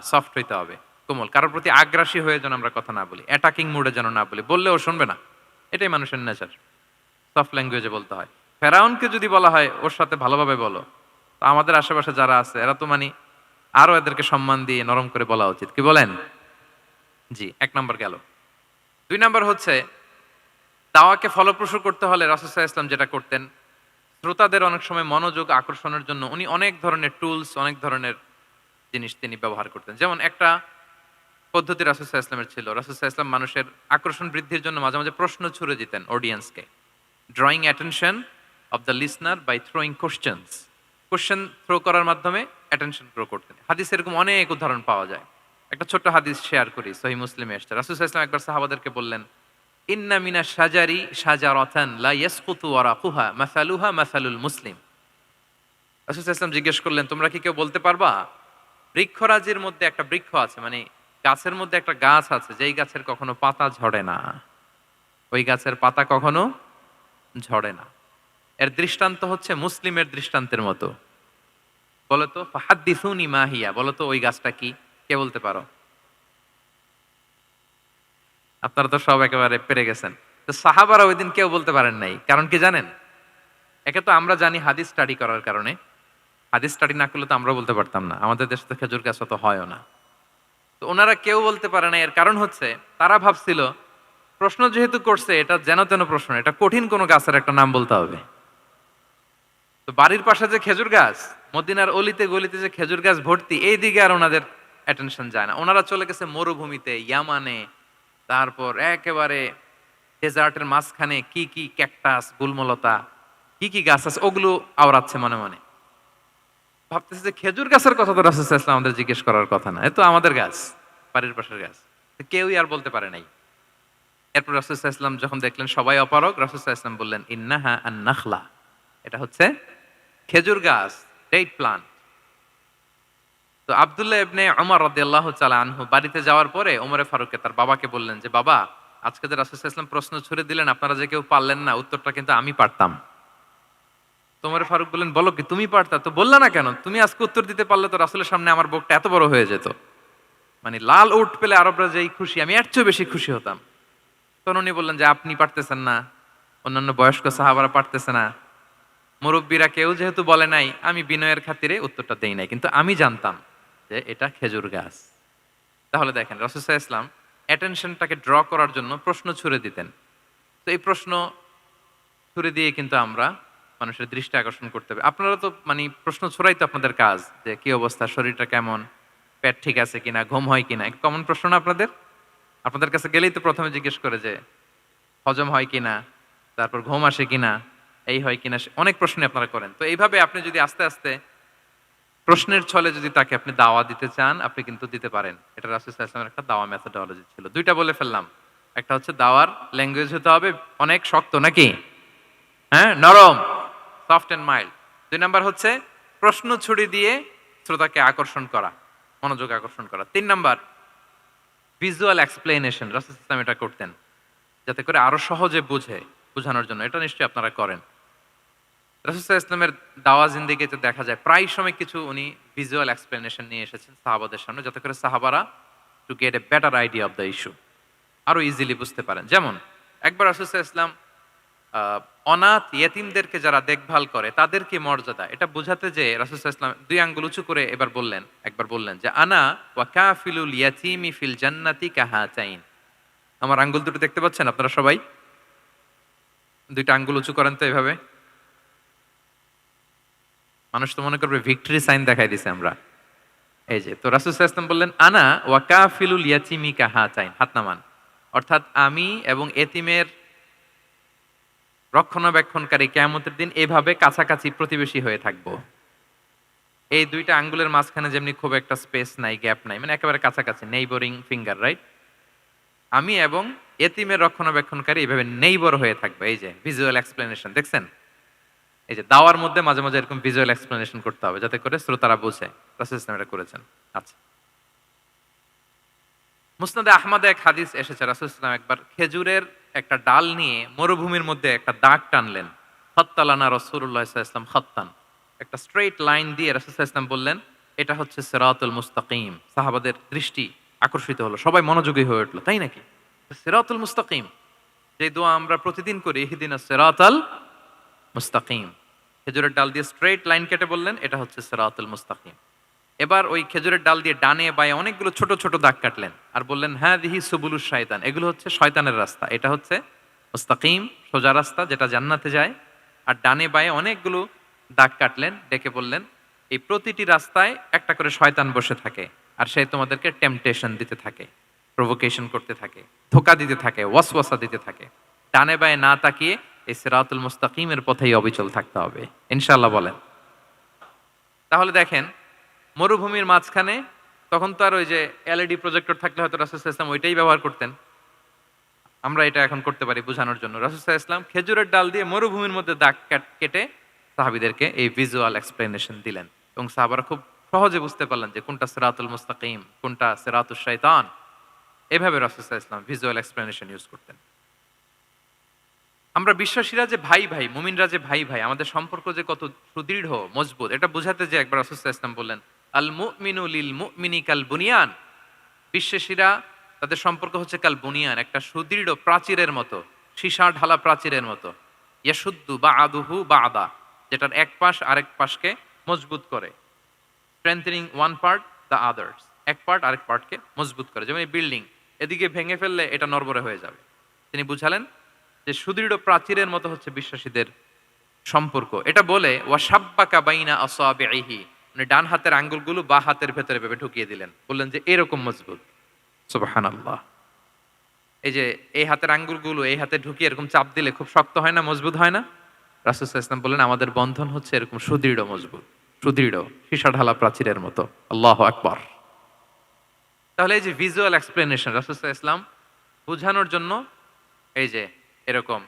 সফট হইতে হবে, কোমল। কারোর প্রতি আগ্রাসী হয়ে যেন আমরা কথা না বলি, অ্যাটাকিং মুডে যেন না বলি, বললেও শুনবে না। এটাই মানুষের নেচার, সফট ল্যাঙ্গুয়েজে বলতে হয়। ফেরাউনকে যদি বলা হয় ওর সাথে ভালোভাবে বলো, তো আমাদের আশেপাশে যারা আছে এরা তো মানে আরো এদেরকে সম্মান দিয়ে নরম করে বলা উচিত, কি বলেন? জি, এক নম্বর গেল। দুই নম্বর হচ্ছে, দাওয়াকে ফলপ্রসূ করতে হলে রাসূল সাল্লাল্লাহু আলাইহি ওয়াসাল্লাম যেটা করতেন, শ্রোতাদের অনেক সময় মনোযোগ আকর্ষণের জন্য উনি অনেক ধরনের টুলস, অনেক ধরনের জিনিস তিনি ব্যবহার করতেন। যেমন একটা পদ্ধতি রাসূল সাল্লাল্লাহু আলাইহি ওয়াসাল্লামের ছিল, রাসূল সাল্লাল্লাহু আলাইহি ওয়াসাল্লাম মানুষের আকর্ষণ বৃদ্ধির জন্য মাঝে মাঝে প্রশ্ন ছুড়ে দিতেন অডিয়েন্সকে। Drawing attention of the listener by throwing questions. Question throw করার মাধ্যমে অ্যাটেনশন গ্রো করতেন। হাদিসে এরকম অনেক উদাহরণ পাওয়া যায়। একটা ছোট্ট হাদিস শেয়ার করি, সহিহ মুসলিমে এসেছে। রাসূল সাল্লাল্লাহু আলাইহি ওয়াসাল্লাম একবার সাহাবাদেরকে বললেন, ইন্না মিনা শাজারি শাজারাতান লা ইয়াসকুতু ওয়ারাকুহা মাসালুহা মাসালুল মুসলিম। রাসূল সাল্লাল্লাহু আলাইহি ওয়াসাল্লাম জিজ্ঞেস করলেন, তোমরা কি কেউ বলতে পারবা বৃক্ষরাজির মধ্যে একটা বৃক্ষ আছে, মানে গাছের মধ্যে একটা গাছ আছে যেই গাছের কখনো পাতা ঝরে না, ওই গাছের পাতা কখনো ঝরে না। এর দৃষ্টান্ত হচ্ছে মুসলিমের দৃষ্টান্তের মতো। বলতো ফাহাদ্দিসুনি মা হিয়া, বলতো ওই গাছটা কি? কে বলতে পারো? আপনারা তো সব একেবারে পেরে গেছেন। তো সাহাবারা ওই দিন কেউ বলতে পারেন নাই, কারণ কি জানেন? একে তো আমরা জানি হাদিস স্টাডি করার কারণে, হাদিস স্টাডি না করলে তো আমরা বলতে পারতাম না, আমাদের দেশে তো খেজুর গাছ অত হয়ও না। তো ওনারা কেউ বলতে পারে না, এর কারণ হচ্ছে তারা ভাবছিল প্রশ্ন যেহেতু করছে এটা যেন তেন প্রশ্ন, এটা কঠিন কোনো গাছের একটা নাম বলতে হবে। তো বাড়ির পাশে যে খেজুর গাছ, মদিনার অলিতে গলিতে যে খেজুর গাছ ভর্তি, এই দিকে আর ওনাদের অ্যাটেনশন যায় না। ওনারা চলে গেছে মরুভূমিতে, ইয়ামানে, তারপর একেবারে ডেজার্টের মাঝখানে কি কি ক্যাকটাস, গুলমলতা, কি কি গাছ আছে ওগুলো আওড়াচ্ছে মনে মনে। ভাবতেছে যে খেজুর গাছের কথা তো রাসূল সাল্লাল্লাহু আলাইহি ওয়াসাল্লাম আমাদের জিজ্ঞেস করার কথা না, এ তো আমাদের গাছ, বাড়ির পাশের গাছ। তো কেউই আর বলতে পারে নাই। এরপর রাসূল সাল্লাল্লাহু আলাইহি ওয়াসাল্লাম যখন দেখলেন সবাই অপারগ, রাসূল সাল্লাল্লাহু আলাইহি ওয়াসাল্লাম বললেন, ইন্নাহা আন-নাখলা, এটা হচ্ছে খেজুর গাছ, ডেট প্লান্ট। তো আব্দুল্লাহ ইবনে উমর রাদিয়াল্লাহু তাআলা আনহু বাড়িতে যাওয়ার পরে ওমরে ফারুককে তার বাবাকে বললেন যে, বাবা, আজকে যে রাসূল সাল্লাল্লাহু আলাইহি ওয়াসাল্লাম প্রশ্ন ছুড়ে দিলেন, আপনারা যে কেউ পারলেন না, উত্তরটা কিন্তু আমি পারতাম। তো ওমরে ফারুক বললেন, বলো কি তুমি পারতা? তো বললা না কেন? তুমি আজকে উত্তর দিতে পারলে তো রাসূলের সামনে আমার বুকটা এত বড় হয়ে যেত, মানে লাল উট পেলে আরবরা যেই খুশি, আমি এর চেয়ে বেশি খুশি হতাম। তখন উনি বললেন যে, আপনি পারতেছেন না, অন্যান্য বয়স্ক সাহাবারা পারতেছে না, মুরব্বীরা কেউ যেহেতু বলে নাই, আমি বিনয়ের খাতিরে উত্তরটা দেই নাই, কিন্তু আমি জানতাম যে এটা খেজুর গাছ। তাহলে দেখেন রাসূল সাল্লাল্লাহু আলাইহি ওয়াসাল্লাম অ্যাটেনশনটাকে ড্র করার জন্য প্রশ্ন ছুড়ে দিতেন। তো এই প্রশ্ন ছুড়ে দিয়ে কিন্তু আমরা মানুষের দৃষ্টি আকর্ষণ করতে হবে। আপনারা তো মানে প্রশ্ন ছড়াই তো আপনাদের কাজ, যে কি অবস্থা, শরীরটা কেমন, পেট ঠিক আছে কিনা, ঘুম হয় কিনা, কমন প্রশ্ন না আপনাদের? আপনাদের কাছে গেলেই তো প্রথমে জিজ্ঞেস করে যে হজম হয় কিনা, তারপর ঘুম আসে কিনা, এই হয় কিনা, অনেক প্রশ্ন আপনারা করেন। তো এইভাবে আপনি যদি আস্তে আস্তে প্রশ্নের ছলে যদি তাকে আপনি দাওয়া দিতে চান, আপনি কিন্তু দিতে পারেন। এটা রাসূল সাল্লাল্লাহু আলাইহি ওয়াসাল্লামের একটা দাওয়া মেথোডোলজি ছিল। দুইটা বলে ফেললাম, একটা হচ্ছে দাওয়ার ল্যাঙ্গুয়েজ হতে হবে অনেক শক্ত, নাকি? হ্যাঁ, নরম, সফট এন্ড মাইল্ড। দুই নাম্বার হচ্ছে প্রশ্ন ছুড়ে দিয়ে শ্রোতাকে আকর্ষণ করা, মনোযোগ আকর্ষণ করা। তিন নাম্বার ভিজুয়াল এক্সপ্লেনেশন, রাসূল সাল্লাল্লাহু আলাইহি ওয়াসাল্লাম এটা করতেন যাতে করে আরো সহজে বোঝানোর জন্য। এটা নিশ্চয়ই আপনারা করেন। রাসূল সাল্লাল্লাহু আলাইহি ওয়াসাল্লামের দাওয়া জিন্দেগিতে দেখা যায় প্রায় সময় কিছু উনি ভিজুয়াল এক্সপ্লেনেশন নিয়ে এসেছেন সাহাবাদের সামনে, যাতে করে সাহাবারা to get a better idea of the issue, আরো ইজিলি বুঝতে পারেন। যেমন একবার রাসূল সাল্লাল্লাহু আলাইহি ওয়াসাল্লাম অনাথ ইয়েতিমদেরকে যারা দেখভাল করে তাদের কি মর্যাদা, এটা বোঝাতে যে রাসূল সাল্লাল্লাহু আলাইহি ওয়াসাল্লাম দুই আঙ্গুল উঁচু করে একবার বললেন যে, আনা ওয়া কাফিলুল ইয়াতীমি ফিল জান্নাতি কাহাতাইন। আমার আঙ্গুল দুটো দেখতে পাচ্ছেন আপনারা সবাই? দুইটা আঙ্গুল উঁচু করেন তো এভাবে। মানুষ তো মনে করবে ভিক্টরি সাইন দেখাই দিছে আমরা। এই যে, তো রাসূল সাল্লাল্লাহু আলাইহি ওয়াসাল্লাম বললেন, আনা ওয়া কাফিলুল ইয়াতীমি কাহাতাইন, হাত নামান। অর্থাৎ আমি এবং এতিমের রক্ষণাবেক্ষণকারী কিয়ামতের দিন এভাবে কাছাকাছি প্রতিবেশী হয়ে থাকবো। এই দুইটা আঙ্গুলের মাঝখানে যেমনি খুব একটা স্পেস নাই, গ্যাপ নাই, মানে একেবারে কাছাকাছি, নেইবরিং ফিঙ্গার, রাইট? আমি এবং এতিমের রক্ষণাবেক্ষণকারী এইভাবে নেইবর হয়ে থাকবে। এই যে ভিজুয়াল এক্সপ্লেনেশন দেখছেন, এই যে দাওয়ার মধ্যে মাঝে মাঝে এরকম ভিজুয়াল এক্সপ্লেনেশন করতে হবে যাতে করে শ্রোতারা বুঝে রাসূল সাল্লাল্লাহু আলাইহি ওয়াসাল্লাম এটা করেছেন। আচ্ছা, মুসনাদে আহমদে এক হাদিস এসেছে, রাসূল সাল্লাল্লাহু আলাইহি ওয়াসাল্লাম একবার খেজুরের একটা ডাল নিয়ে মরুভূমির মধ্যে একটা দাগ টানলেন। খাত্তালানা রাসূলুল্লাহ সাল্লাল্লাহু আলাইহি ওয়াসাল্লাম খাত্তান, একটা স্ট্রেইট লাইন দিয়ে রাসূল সাল্লাল্লাহু আলাইহি ওয়াসাল্লাম বললেন, এটা হচ্ছে সিরাতুল মুস্তাকিম। সাহাবাদের দৃষ্টি আকর্ষিত হলো, সবাই মনোযোগী হয়ে উঠলো, তাই নাকি? সিরাতুল মুস্তাকিম, যে দোয়া আমরা প্রতিদিন করি, ইহদিনাস সিরাতাল মুস্তাকিম, খেজুরের ডাল দিয়ে স্ট্রেইট লাইন কেটে বললেন এটা হচ্ছে সিরাতুল মুস্তাকিম। এবার ওই খেজুরের ডাল দিয়ে ডানে বায়ে অনেকগুলো ছোট ছোট দাগ কাটলেন আর বললেন, হ্যাঁ দিহি সুবুলুশ শয়তান, এগুলো হচ্ছে শয়তানের রাস্তা, এটা হচ্ছে মুস্তাকিম সোজা রাস্তা যেটা জান্নাতে যায়। আর ডানে বায়ে অনেকগুলো দাগ কাটলেন, ডেকে বললেন, এই প্রতিটি রাস্তায় একটা করে শয়তান বসে থাকে আর সে তোমাদেরকে টেম্পটেশন দিতে থাকে, প্রভোকেশন করতে থাকে, ধোকা দিতে থাকে, ওয়াসওয়াসা দিতে থাকে। ডানে বায়ে না তাকিয়ে এই সিরাতুল মুস্তাকিমের পথেই অবিচল থাকতে হবে, ইনশাআল্লাহ বলেন। তাহলে দেখেন, মরুভূমির মাঝখানে, তখন তো আর ওই যে এলইডি প্রজেক্টর থাকলে হয়তো রাসূল সাল্লাল্লাহু আলাইহি ওয়াসাল্লাম ওইটাই ব্যবহার করতেন, আমরা এটা এখন করতে পারি বোঝানোর জন্য। রাসূল সাল্লাল্লাহু আলাইহি ওয়াসাল্লাম খেজুরের ডাল দিয়ে মরুভূমির মধ্যে দাগ কেটে সাহাবীদেরকে এই ভিজুয়াল এক্সপ্লেনেশন দিলেন এবং সাহাবারা খুব সহজে বুঝতে পারলেন যে কোনটা সিরাতুল মুস্তাকিম, কোনটা সিরাতুশ শয়তান। এভাবে রাসূল সাল্লাল্লাহু আলাইহি ওয়াসাল্লাম ভিজুয়াল এক্সপ্লেনেশন ইউজ করতেন। আমরা বিশ্বাসীরা যে ভাই ভাই, মুমিনরা যে ভাই ভাই, আমাদের সম্পর্ক যে কত সুদৃঢ় মজবুত, এটা বোঝাতে যে একবার রাসূল সাল্লাল্লাহু আলাইহি ওয়াসাল্লাম বললেন, আল মুমিনু লিল মুমিনি কাল বুনিয়ান, বিশ্বাসীরা তাদের সম্পর্ক হচ্ছে কাল বুনিয়ান, একটা সুদৃঢ় প্রাচীরের মতো, সীসা ঢালা প্রাচীরের মতো। ইয়াশুদ্দু বা'দুহু বা'দা, যেটার এক পাশ আরেক পাশকে মজবুত করে। Strengthening one part the others, এক পার্ট আরেক পার্টকে মজবুত করে। যেমন এই বিল্ডিং, এদিকে ভেঙে ফেললে এটা নড়বড়ে হয়ে যাবে। তিনি বুঝালেন যে সুদৃঢ় প্রাচীরের মতো হচ্ছে বিশ্বাসীদের সম্পর্ক। এটা বলে ওয়াসাব্বাকা বাইনা আসাবিহি, মানে ডান হাতের আঙ্গুলগুলো বা হাতের ভেতরে ভেবে ঢুকিয়ে দিলেন, বললেন যে এরকম মজবুত। সুবহানাল্লাহ। এই যে এই হাতের আঙ্গুলগুলো এই হাতে ঢুকিয়ে এরকম চাপ দিলে খুব শক্ত হয় না, মজবুত হয় না? রাসূল সাল্লাল্লাহু আলাইহি ওয়াসাল্লাম বললেন আমাদের বন্ধন হচ্ছে এরকম সুদৃঢ় মজবুত, সুদৃঢ় সীসা ঢালা প্রাচীরের মতো। আল্লাহু আকবার। তাহলে এই যে ভিজুয়াল এক্সপ্লেনেশন, রাসূল সাল্লাল্লাহু আলাইহি ওয়াসাল্লাম বোঝানোর জন্য এই যে এরকম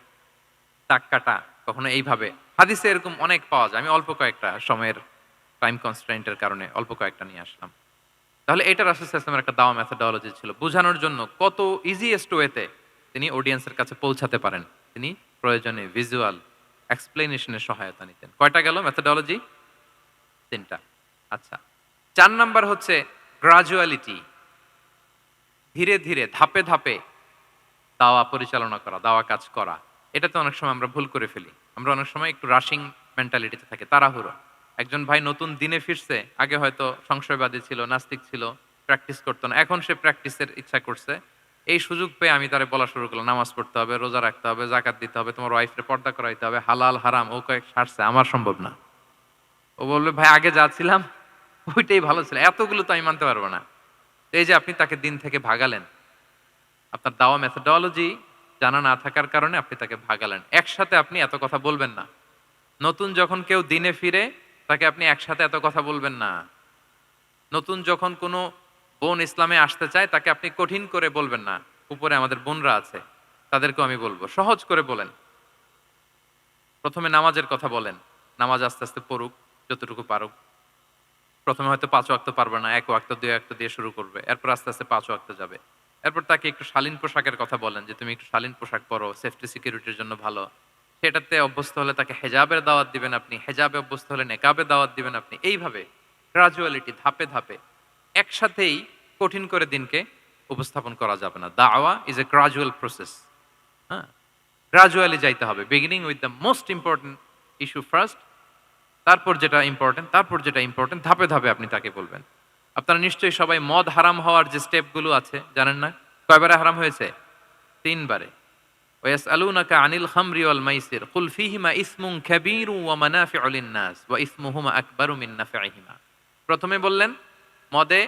দাগ কাটা, কখনো এইভাবে, হাদিসে এরকম অনেক পাওয়া যায়। আমি অল্প কয়েকটা, সময়ের টাইম কনস্ট্রেন্টের কারণে অল্প কয়েকটা নিয়ে আসলাম। তাহলে এটা রাসূল সাল্লাল্লাহু আলাইহি ওয়াসাল্লামের একটা দাওয়া মেথোডোলজি ছিল, বোঝানোর জন্য কত ইজিয়েস্ট ওয়েতে তিনি অডিয়েন্সের কাছে পৌঁছাতে পারেন। তিনি প্রয়োজনে ভিজুয়াল এক্সপ্লেনেশনের সহায়তা নিতেন। কয়টা গেল মেথোডোলজি? 3টা। আচ্ছা, 4 নাম্বার হচ্ছে গ্রাজুয়ালিটি, ধীরে ধীরে ধাপে ধাপে দাওয়া পরিচালনা করা, দাওয়া কাজ করা। এটাতে অনেক সময় আমরা ভুল করে ফেলি। আমরা অনেক সময় একটু রাশিং মেন্টালিটিতে থাকি, তাড়াহুড়ো। একজন ভাই নতুন দিনে ফিরছে, আগে হয়তো সংশয়বাদী ছিল, নাস্তিক ছিল, প্র্যাকটিস করতো না, এখন সে প্র্যাকটিসের ইচ্ছা করছে। এই সুযোগ পেয়ে আমি তারে বলা শুরু করলাম, নামাজ পড়তে হবে, রোজা রাখতে হবে, যাকাত দিতে হবে, তোমার ওয়াইফরে পর্দা করাইতে হবে, হালাল হারাম ও কয়েক সারছে, আমার সম্ভব না। ও বলবে ভাই আগে যা ছিলাম ওইটাই ভালো ছিল, এতগুলো তো আমি মানতে পারবো না। এই যে আপনি তাকে দিন থেকে ভাগালেন, আপনার দাওয়া মেথোডোলজি জানা না থাকার কারণে আপনি তাকে ভাগালেন। একসাথে আপনি এত কথা বলবেন না। নতুন যখন কেউ দিনে ফিরে তাকে আপনি একসাথে এত কথা বলবেন না। নতুন যখন কোনো বোন ইসলামে আসতে চায় তাকে আপনি কঠিন করে বলবেন না। উপরে আমাদের বোনরা আছে, তাদেরকেও আমি বলবো সহজ করে বলেন। প্রথমে নামাজের কথা বলেন, নামাজ আস্তে আস্তে পড়ুক যতটুকু পারুক। প্রথমে হয়তো 5 ওয়াক্ত পারবে না, 1 ওয়াক্ত 2 ওয়াক্ত দিয়ে শুরু করবে, এরপর আস্তে আস্তে 5 ওয়াক্ত যাবে। এরপর তাকে একটু শালীন পোশাকের কথা বলেন যে তুমি একটু শালীন পোশাক পরো, সেফটি সিকিউরিটির জন্য ভালো। সেটাতে অভ্যস্ত হলে তাকে হেজাবের দাওয়াত দিবেন আপনি, হেজাবে অভ্যস্ত হলে নেকাবের দাওয়াত দিবেন আপনি। এইভাবে গ্রাজুয়ালিটি, ধাপে ধাপে, একসাথেই কঠিন করে দিনকে উপস্থাপন করা যাবে না। দাওয়া ইজ এ গ্রাজুয়াল প্রসেস। হ্যাঁ, গ্রাজুয়ালি যাইতে হবে। Beginning with the most important issue first, তারপর যেটা ইম্পর্টেন্ট, তারপর যেটা ইম্পর্টেন্ট, ধাপে ধাপে আপনি তাকে বলবেন। আপনারা নিশ্চয়ই সবাই মদ হারাম হওয়ার যে স্টেপগুলো আছে জানেন না? কয়বারে হারাম হয়েছে? 3 বারে। ওয়াসআলুনাকা আনিল খামরি ওয়াল মাইসির কুল ফীহিমা ইসমুন কাবীরু ওয়া মানাফিউ লিন-নাস ওয়া ইসমুহুমা আকবারু মিন নাফঈহিমা। প্রথমে বললেন মদে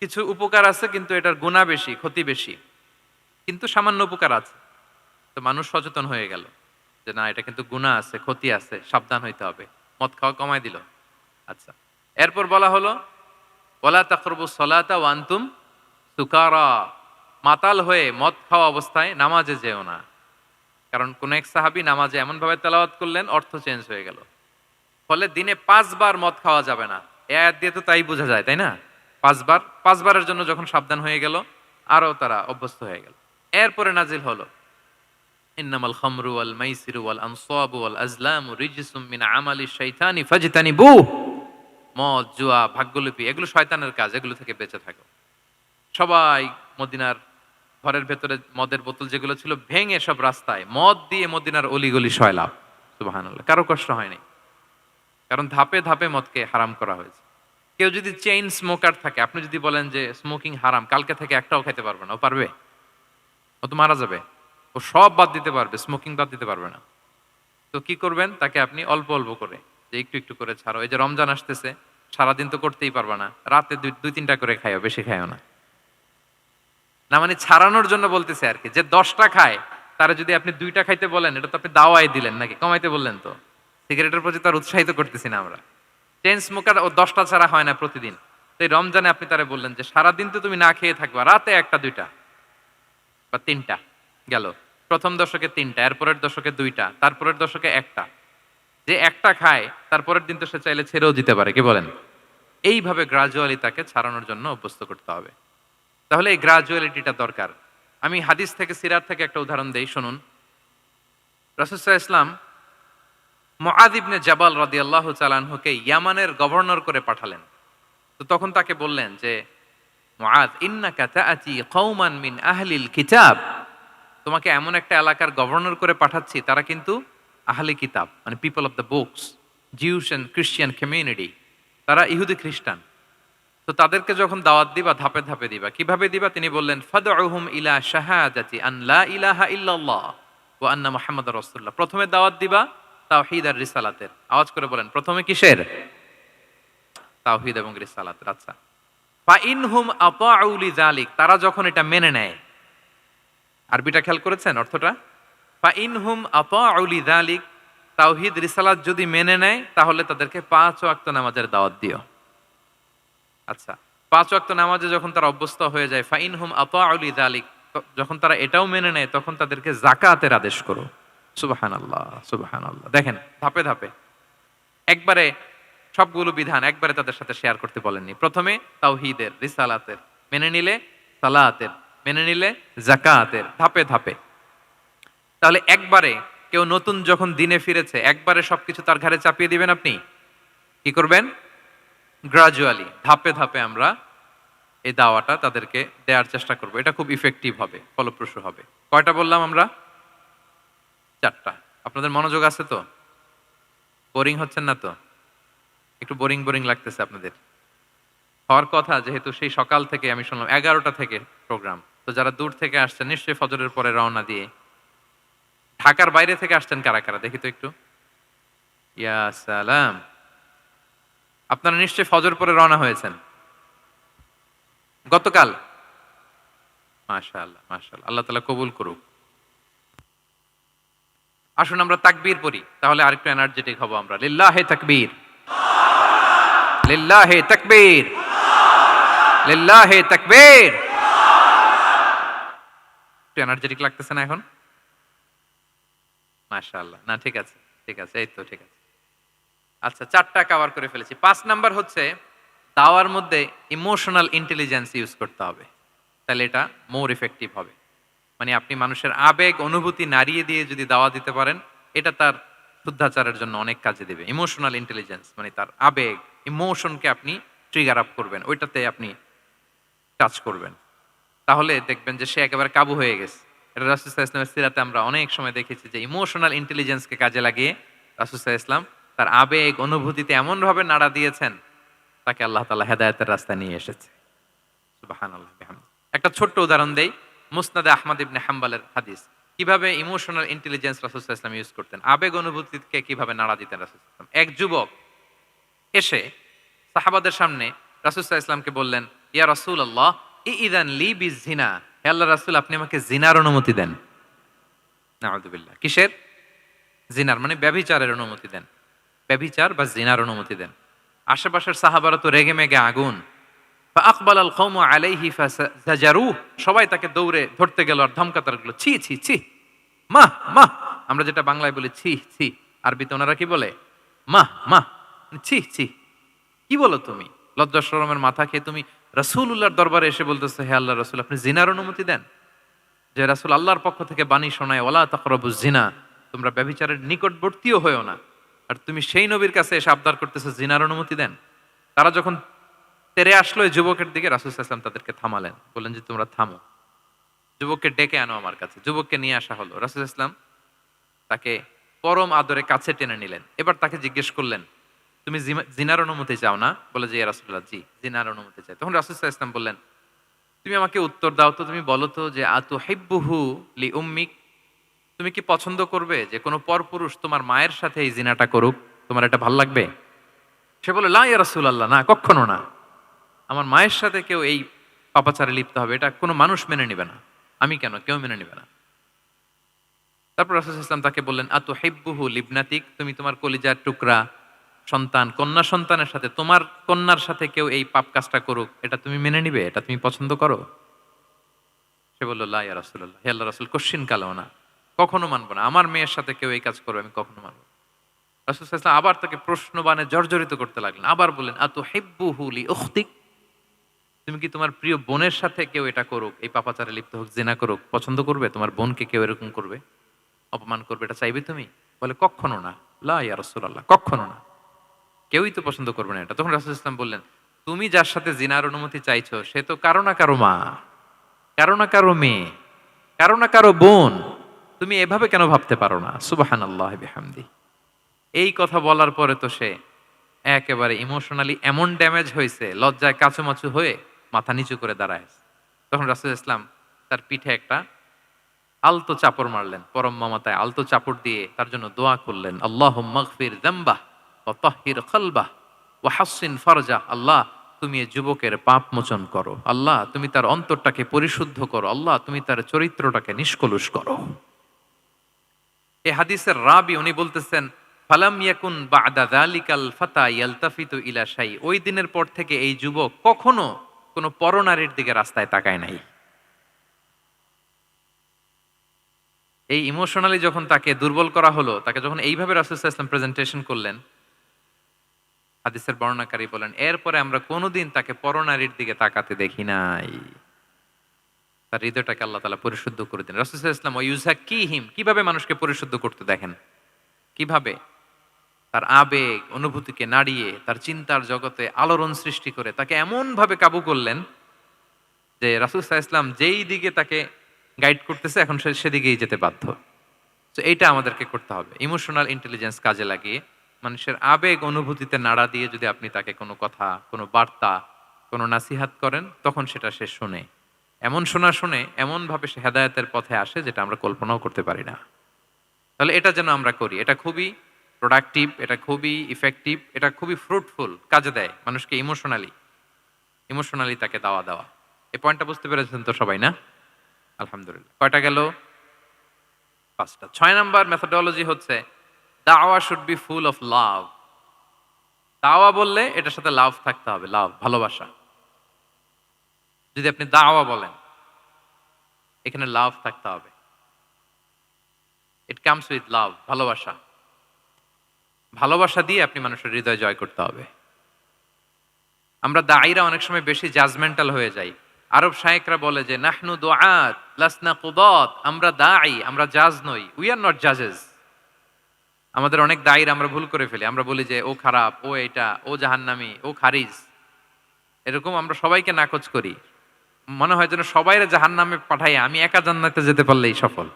কিছু উপকার আছে কিন্তু এটার গুনাহ বেশি, ক্ষতি বেশি, কিন্তু সামান্য উপকার আছে। তো মানুষ সচেতন হয়ে গেল। যে না এটা কিন্তু গুনাহ আছে, ক্ষতি আছে, সাবধান হইতে হবে, মদ খাওয়া কমায় দিল। আচ্ছা, এরপর বলা হলো ওয়ালা তাকরাবুস সালাতা ওয়া আনতুম সুকারা, মাতাল হয়ে মদ খাওয়া অবস্থায় নামাজে যেও না। কারণ কোন এক সাহাবী নামাজে এমন ভাবে তেলাওয়াত করলেন অর্থ চেঞ্জ হয়ে গেল। ফলে দিনে 5 বার মদ খাওয়া যাবে না। এই আয়াত দিয়ে তো তাই বোঝা যায়, তাই না? 5 বারের জন্য যখন সাবধান হয়ে গেল, আরো তারা অভ্যস্ত হয়ে গেল। এরপরে নাজিল হলো ইন্নামাল খামরু ওয়াল মাইসিরু ওয়াল আনসাবু ওয়াল আজলামু রিজসুম মিন আমালিশ শাইতানি ফাজতানিবু। মদ, জুয়া, ভাগ্যলিপি এগুলো শয়তানের কাজ, এগুলো থেকে বেঁচে থাকো। সবাই মদিনার ঘরের ভেতরে মদের বোতল যেগুলো ছিল ভেঙে সব রাস্তায় মদ দিয়ে মদিনার অলিগলি সয়লাভ। সুবহানাল্লাহ, কারো কষ্ট হয়নি, কারণ ধাপে ধাপে মদকে হারাম করা হয়েছে। কেউ যদি চেইন স্মোকার থাকে, আপনি যদি বলেন যে স্মোকিং হারাম, কালকে থেকে একটাও খেতে পারবে না, ও পারবে? ও তো মারা যাবে। ও সব বাদ দিতে পারবে, স্মোকিং বাদ দিতে পারবে না। তো কি করবেন? তাকে আপনি অল্প অল্প করে, যে একটু একটু করে ছাড়ো। এই যে রমজান আসতেছে, সারাদিন তো করতেই পারবা না, রাতে দুই তিনটা করে খাইও, বেশি খাইও না। না মানে ছাড়ানোর জন্য বলতেছে আর কি, যে 10টা খায় তারা যদি আপনি 2টা খাইতে বলেন, এটা তো আপনি দাওয়াই দিলেন নাকি, কমাইতে বললেন তো। সিগারেটের প্রতি তার উৎসাহিত করতেছি না আমরা। চেইন স্মোকার ও 10টা ছাড়া হয় না প্রতিদিন। তো এই রমজানে আপনি তারা বললেন যে সারাদিন তো তুমি না খেয়ে থাকবা, রাতে 1টা 2টা বা 3টা গেল। প্রথম দশকে 3টা, এরপরের দশকে 2টা, তারপরের দশকে 1টা। যে 1টা খায় তারপরের দিন তো সে চাইলে ছেড়েও দিতে পারে, কি বলেন? এইভাবে গ্রাজুয়ালি তাকে ছাড়ানোর জন্য অভ্যস্ত করতে হবে। তাহলে এই গ্রাজুয়ালিটিটা দরকার। আমি হাদিস থেকে, সিরাত থেকে একটা উদাহরণ দেই, শুনুন। রাসূল সাল্লাল্লাহু আলাইহি ওয়াসাল্লাম মুআয ইবনে জাবাল রাদিয়াল্লাহু তাআলা আনহুকে ইয়ামানের গভর্নর করে পাঠালেন। তো তখন তাকে বললেন যে মুআয, ইন্নাকা তাআতি কওমান মিন আহলিল কিতাব, তোমাকে এমন একটা এলাকার গভর্নর করে পাঠাচ্ছি, তারা কিন্তু আহলি কিতাব, মানে people of the books, Jews and Christian community, তারা ইহুদি খ্রিস্টান। তো তাদেরকে যখন দাওয়াত দিবা, ধাপে ধাপে দিবা। কিভাবে দিবা? তিনি বললেন ফাদউহুম ইলা শাহাদাতি আন লা ইলাহা ইল্লাল্লাহ ওয়া আন্না মুহাম্মাদুর রাসূলুল্লাহ। প্রথমে দাওয়াত দিবা তাওহীদ আর রিসালাতের। আওয়াজ করে বলেন, প্রথমে কিসের? তাওহীদ এবং রিসালাতের। আচ্ছা, ফা ইনহুম আতাউ লিযালিক, তারা যখন এটা মেনে নেয়। আরবিটা খেয়াল করেছেন অর্থটা? ফা ইনহুম আতাউ লিযালিক, তাওহীদ রিসালাত যদি মেনে নেয় তাহলে তাদেরকে 5 ওয়াক্ত নামাজের দাওয়াত দিও। আচ্ছা, 5 ওয়াক্ত নামাজে যখন তারা অভ্যস্ত হয়ে যায়, ফা ইনহুম আতাউ লিযালিক, যখন তারা এটাও মেনে নেয় তখন তাদেরকে যাকাতের আদেশ করো। সুবহানাল্লাহ, সুবহানাল্লাহ। দেখেন ধাপে ধাপে, একবারে সবগুলো বিধান একবারে তাদের সাথে শেয়ার করতে বলেননি। প্রথমে তাওহীদের, রিসালাতের, মেনে নিলে সালাতের, মেনে নিলে যাকাতের, ধাপে ধাপে। তাহলে একবারে কেউ নতুন যখন দিনে ফিরেছে, একবারে সবকিছু তার ঘাড়ে চাপিয়ে দিবেন আপনি? কি করবেন? গ্রাজুয়ালি, ধাপে ধাপে আমরা এই দাওয়াটা তাদেরকে দেওয়ার চেষ্টা করব। এটা খুব ইফেক্টিভ হবে, ফলপ্রসূ হবে। কয়টা বললাম আমরা? 4টা। আপনাদের মনোযোগ আছে তো? বোরিং হচ্ছেন না তো? একটু বোরিং বোরিং লাগতেছে আপনাদের? হওয়ার কথা, যেহেতু সেই সকাল থেকে আমি শুনলাম 11টা থেকে প্রোগ্রাম। তো যারা দূর থেকে আসছেন নিশ্চয়ই ফজরের পরে রওনা দিয়ে। ঢাকার বাইরে থেকে আসছেন কারা কারা দেখি তো একটু। ইয়া সালাম, আপনারা নিশ্চয়ই ফজর পরে রওনা হয়েছেন গতকাল। মাশাআল্লাহ, মাশাআল্লাহ, আল্লাহ তাআলা কবুল করুক। আসুন আমরা তাকবীর পড়ি, তাহলে আরেকটু এনার্জেটিক হব আমরা। লিল্লাহি তাকবীর, লিল্লাহি তাকবীর, লিল্লাহি তাকবীর। একটু এনার্জেটিক লাগতেছে না এখন? মাশাআল্লাহ। না ঠিক আছে, ঠিক আছে, এই তো ঠিক আছে। আচ্ছা, 4টা কভার করে ফেলেছি। 5 নাম্বার হচ্ছে দাওয়ার মধ্যে ইমোশনাল ইন্টেলিজেন্স ইউজ করতে হবে, তাহলে এটা মোর ইফেক্টিভ হবে। মানে আপনি মানুষের আবেগ অনুভূতি নাড়িয়ে দিয়ে যদি দাওয়া দিতে পারেন, এটা তার শুদ্ধাচারের জন্য অনেক কাজে দেবে। ইমোশনাল ইন্টেলিজেন্স মানে তার আবেগ, ইমোশনকে আপনি ট্রিগার আপ করবেন, ওইটাতে আপনি টাচ করবেন, তাহলে দেখবেন যে সে একেবারে কাবু হয়ে গেছে। এটা রাসূল সাল্লাল্লাহু আলাইহি ওয়াসাল্লামের সিরাতে আমরা অনেক সময় দেখেছি যে ইমোশনাল ইন্টেলিজেন্সকে কাজে লাগিয়ে রাসূল সাল্লাল্লাহু আলাইহি ওয়াসাল্লাম তার আবেগ অনুভূতিতে এমন ভাবে নাড়া দিয়েছেন, তাকে আল্লাহ তাআলা হেদায়েতের রাস্তায় নিয়ে এসেছে। সুবহানাল্লাহ বিহামদিহি। একটা ছোট্ট উদাহরণ দেই, মুসনাদে আহমদ ইবনে হাম্বলের হাদিস। কিভাবে ইমোশনাল ইন্টেলিজেন্স রাসূল সাল্লাল্লাহু আলাইহি ওয়াসাল্লাম ইউজ করতেন, আবেগ অনুভূতিকে কিভাবে নাড়া দিতেন রাসূল সাল্লাল্লাহু আলাইহি ওয়াসাল্লাম। এক যুবক এসে সাহাবাদের সামনে রাসূল সাল্লাল্লাহু আলাইহি ওয়াসাল্লামকে বললেন, ইয়া রাসূলুল্লাহ ইযান লি বিজিনা, হে আল্লাহর রাসূল আপনি আমাকে জিনার অনুমতি দেন। নাউযুবিল্লাহ। কিসের? জিনার মানে ব্যভিচারের অনুমতি দেন, ব্যভিচার বা জিনার অনুমতি দেন। আশেপাশের সাহাবারা তো রেগে মেগে আগুন। আকবাল আল কওমু আলাইহি ফাজারু, সবাই তাকে দৌড়ে ধরতে গেল আর ধমকাতে লাগলো, ছি ছি ছি, মা মা। আমরা যেটা বাংলায় বলি ছি ছি, আরবিতে ওনারা কি বলে? মা মা, ছি ছি, কি বলো তুমি? লজ্জা শরমের মাথা খেয়ে তুমি রাসূলুল্লাহর দরবারে এসে বলতেছো, হে আল্লাহ রাসূল, আপনি জিনার অনুমতি দেন? যে রাসূল আল্লাহর পক্ষ থেকে বাণী শোনায়, ওয়ালা তাকরাবুজ জিনা, তোমরা ব্যভিচারের নিকটবর্তীও হয়ো না, আর তুমি সেই নবীর কাছে এসে আবদার করতেছো জিনার অনুমতি দেন? তারা যখন তেরে আসলো এই যুবকের দিকে, রাসূল সাল্লাল্লাহু আলাইহি ওয়াসাল্লাম তাদেরকে থামালেন, বললেন যে তোমরা থামো, যুবককে ডেকে আনো আমার কাছে। যুবককে নিয়ে আসা হলো। রাসূল সাল্লাল্লাহু আলাইহি ওয়াসাল্লাম তাকে পরম আদরে কাছে টেনে নিলেন। এবার তাকে জিজ্ঞেস করলেন, তুমি জিনার অনুমতি চাও না? বলে যে ইয়া রাসূলুল্লাহ, জি জিনার অনুমতি চাই। তখন রাসূল সাল্লাল্লাহু আলাইহি ওয়াসাল্লাম বললেন, তুমি আমাকে উত্তর দাও তো, তুমি বলো তো যে আতুহিব্বুহু লি উম্মিক, তুমি কি পছন্দ করবে যে কোনো পরপুরুষ তোমার মায়ের সাথে এই জিনাটা করুক? তোমার এটা ভাল লাগবে? সে বলে, লা ইয়া রাসূলুল্লাহ, না, কখনো না। আমার মায়ের সাথে কেউ এই পাপাচারে লিপ্ত হবে, এটা কোনো মানুষ মেনে নেবে না। আমি কেন, কেউ মেনে নেবে না। তারপর রাসূল সাল্লাল্লাহু আলাইহি ওয়াসাল্লাম তাকে বললেন, আতুহিব্বুহু লিবনাতিক, তুমি তোমার কলিজার টুকরা সন্তান, কন্যা সন্তানের সাথে, তোমার কন্যার সাথে কেউ এই পাপ কাজটা করুক, এটা তুমি মেনে নিবে? এটা তুমি পছন্দ করো? সে বলল, লা ইয়া রাসূলুল্লাহ, হে আল্লাহর রাসূল, কশিন কালেও না, কখনো মানবো না। আমার মেয়ের সাথে কেউ এই কাজ করবে, আমি কখনো মানবো না। রাসূল সাল্লাল্লাহু আলাইহি ওয়াসাল্লাম আবার তাকে প্রশ্নবাণে জর্জরিত করতে লাগলেন। আবার বললেন, আতুহিব্বুহু লি উখতিক, তুমি কি তোমার প্রিয় বোনের সাথে কেউ এটা করুক, এই পাপাচারে লিপ্ত হোক, জিনা করুক, পছন্দ করবে? তোমার বোনকে কেউ এরকম করবে, অপমান করবে, এটা চাইবে তুমি? বলে, কখনো না, লা ইয়া রাসূলুল্লাহ, কখনো না, কেউই তো পছন্দ করবে না এটা। তখন রাসূল ইসলাম বললেন, তুমি যার সাথে জিনার অনুমতি চাইছো সে তো কারো না কারো মা, কারো না কারো মেয়ে, কারো না কারো বোন, তুমি এভাবে কেন ভাবতে পারো না? সুবহানাল্লাহ বিহামদি। এই কথা বলার পরে তো সে একেবারে ইমোশনালি এমন ড্যামেজ হয়েছে, লজ্জায় কাচুমাচু হয়ে মাথা নিচু করে দাঁড়ায়। তখন রাসূল ইসলাম তার পিঠে একটা আলতো চাপড় মারলেন, পরম মমতায় আলতো চাপড় দিয়ে তার জন্য দোয়া করলেন, আল্লাহুম্মা গফির যামবাহ ওয়া তাহহির কলবাহ ওয়া হাসসিন ফারজাহ, আল্লাহ তুমি এই যুবকের পাপ মোচন করো, আল্লাহ তুমি তার অন্তরটাকে পরিশুদ্ধ করো, আল্লাহ তুমি তার চরিত্রটাকে নিষ্কলুষ করো। এই হাদিসের রাবি উনি বলতেছেন, ফালাম ইয়াকুন বা'দা যালিকাল ফাতা ইয়ালতাফিতু ইলা শাই, ওই দিনের পর থেকে এই যুবক কখনো কোনো পরনারীর দিকে রাস্তায় তাকায় নাই। এই ইমোশনালি যখন তাকে দুর্বল করা হলো, তাকে যখন এইভাবে রাসূল সাল্লাল্লাহু আলাইহি ওয়াসাল্লাম প্রেজেন্টেশন করলেন, হাদিসের বর্ণনাকারী বলেন, এরপরে আমরা কোনোদিন তাকে পরনারীর দিকে তাকাতে দেখি নাই। তার হৃদয়টাকে আল্লাহ তাআলা পরিশুদ্ধ করে দেন। রাসূল সাল্লাল্লাহু আলাইহি ওয়াসাল্লাম ওয়া ইউযাক্কিহিম, কিভাবে মানুষকে পরিশুদ্ধ করতে দেখেন, কিভাবে তার আবেগ অনুভূতিকে নাড়িয়ে তার চিন্তার জগতে আলোড়ন সৃষ্টি করে তাকে এমন ভাবে কাবু করলেন যে রাসূল সাল্লাল্লাহু আলাইহি ওয়াসাল্লাম যেই দিকে তাকে গাইড করতেছে এখন সে সেদিকেই যেতে বাধ্য। তো এইটা আমাদেরকে করতে হবে, ইমোশনাল ইন্টেলিজেন্স কাজে লাগিয়ে মানুষের আবেগ অনুভূতিতে নাড়া দিয়ে যদি আপনি তাকে কোনো কথা, কোনো বার্তা, কোনো নাসিহাত করেন, তখন সেটা সে শুনে, এমন শোনা শুনে এমনভাবে সে হেদায়েতের পথে আসে যেটা আমরা কল্পনাও করতে পারি না। তাহলে এটা যেন আমরা করি, এটা খুবই প্রোডাক্টিভ, এটা খুবই ইফেক্টিভ, এটা খুবই ফ্রুটফুল, কাজে দেয় মানুষকে ইমোশনালি তাকে দাওয়া দেওয়া। এই পয়েন্টটা বুঝতে পেরেছেন তো সবাই, না? আলহামদুলিল্লাহ। কয়টা গেল? 5টা। 6 নাম্বার মেথোডোলজি হচ্ছে দাওয়া should be full of love. দাওয়া বললে এটার সাথে লাভ থাকতে হবে, লাভ, ভালোবাসা। যদি আপনি দাওয়া বলেন, এখানে লাভ থাকতে হবে। ইট কামস উইথ লাভ, ভালোবাসা। ভালোবাসা দিয়ে আপনি মানুষের হৃদয় জয় করতে হবে। আমরা দায়ীরা অনেক সময় বেশি জাজমেন্টাল হয়ে যাই। আরব শায়েখরা বলে যে নাহনু দুআত লাসনা কুদাত, আমরা দায়ী, আমরা জাজ নই, উই আর নট জাজেস। আমাদের অনেক দায়ীরা আমরা ভুল করে ফেলি, আমরা বলি যে ও খারাপ, ও এটা, ও জাহান্নামী, ও খারিজ, এরকম আমরা সবাইকে নাকচ করি। মনে হয় যেন সবাইরে জাহান্নামে পাঠাই, আমি একা জান্নাতে যেতে পারলেই সফল।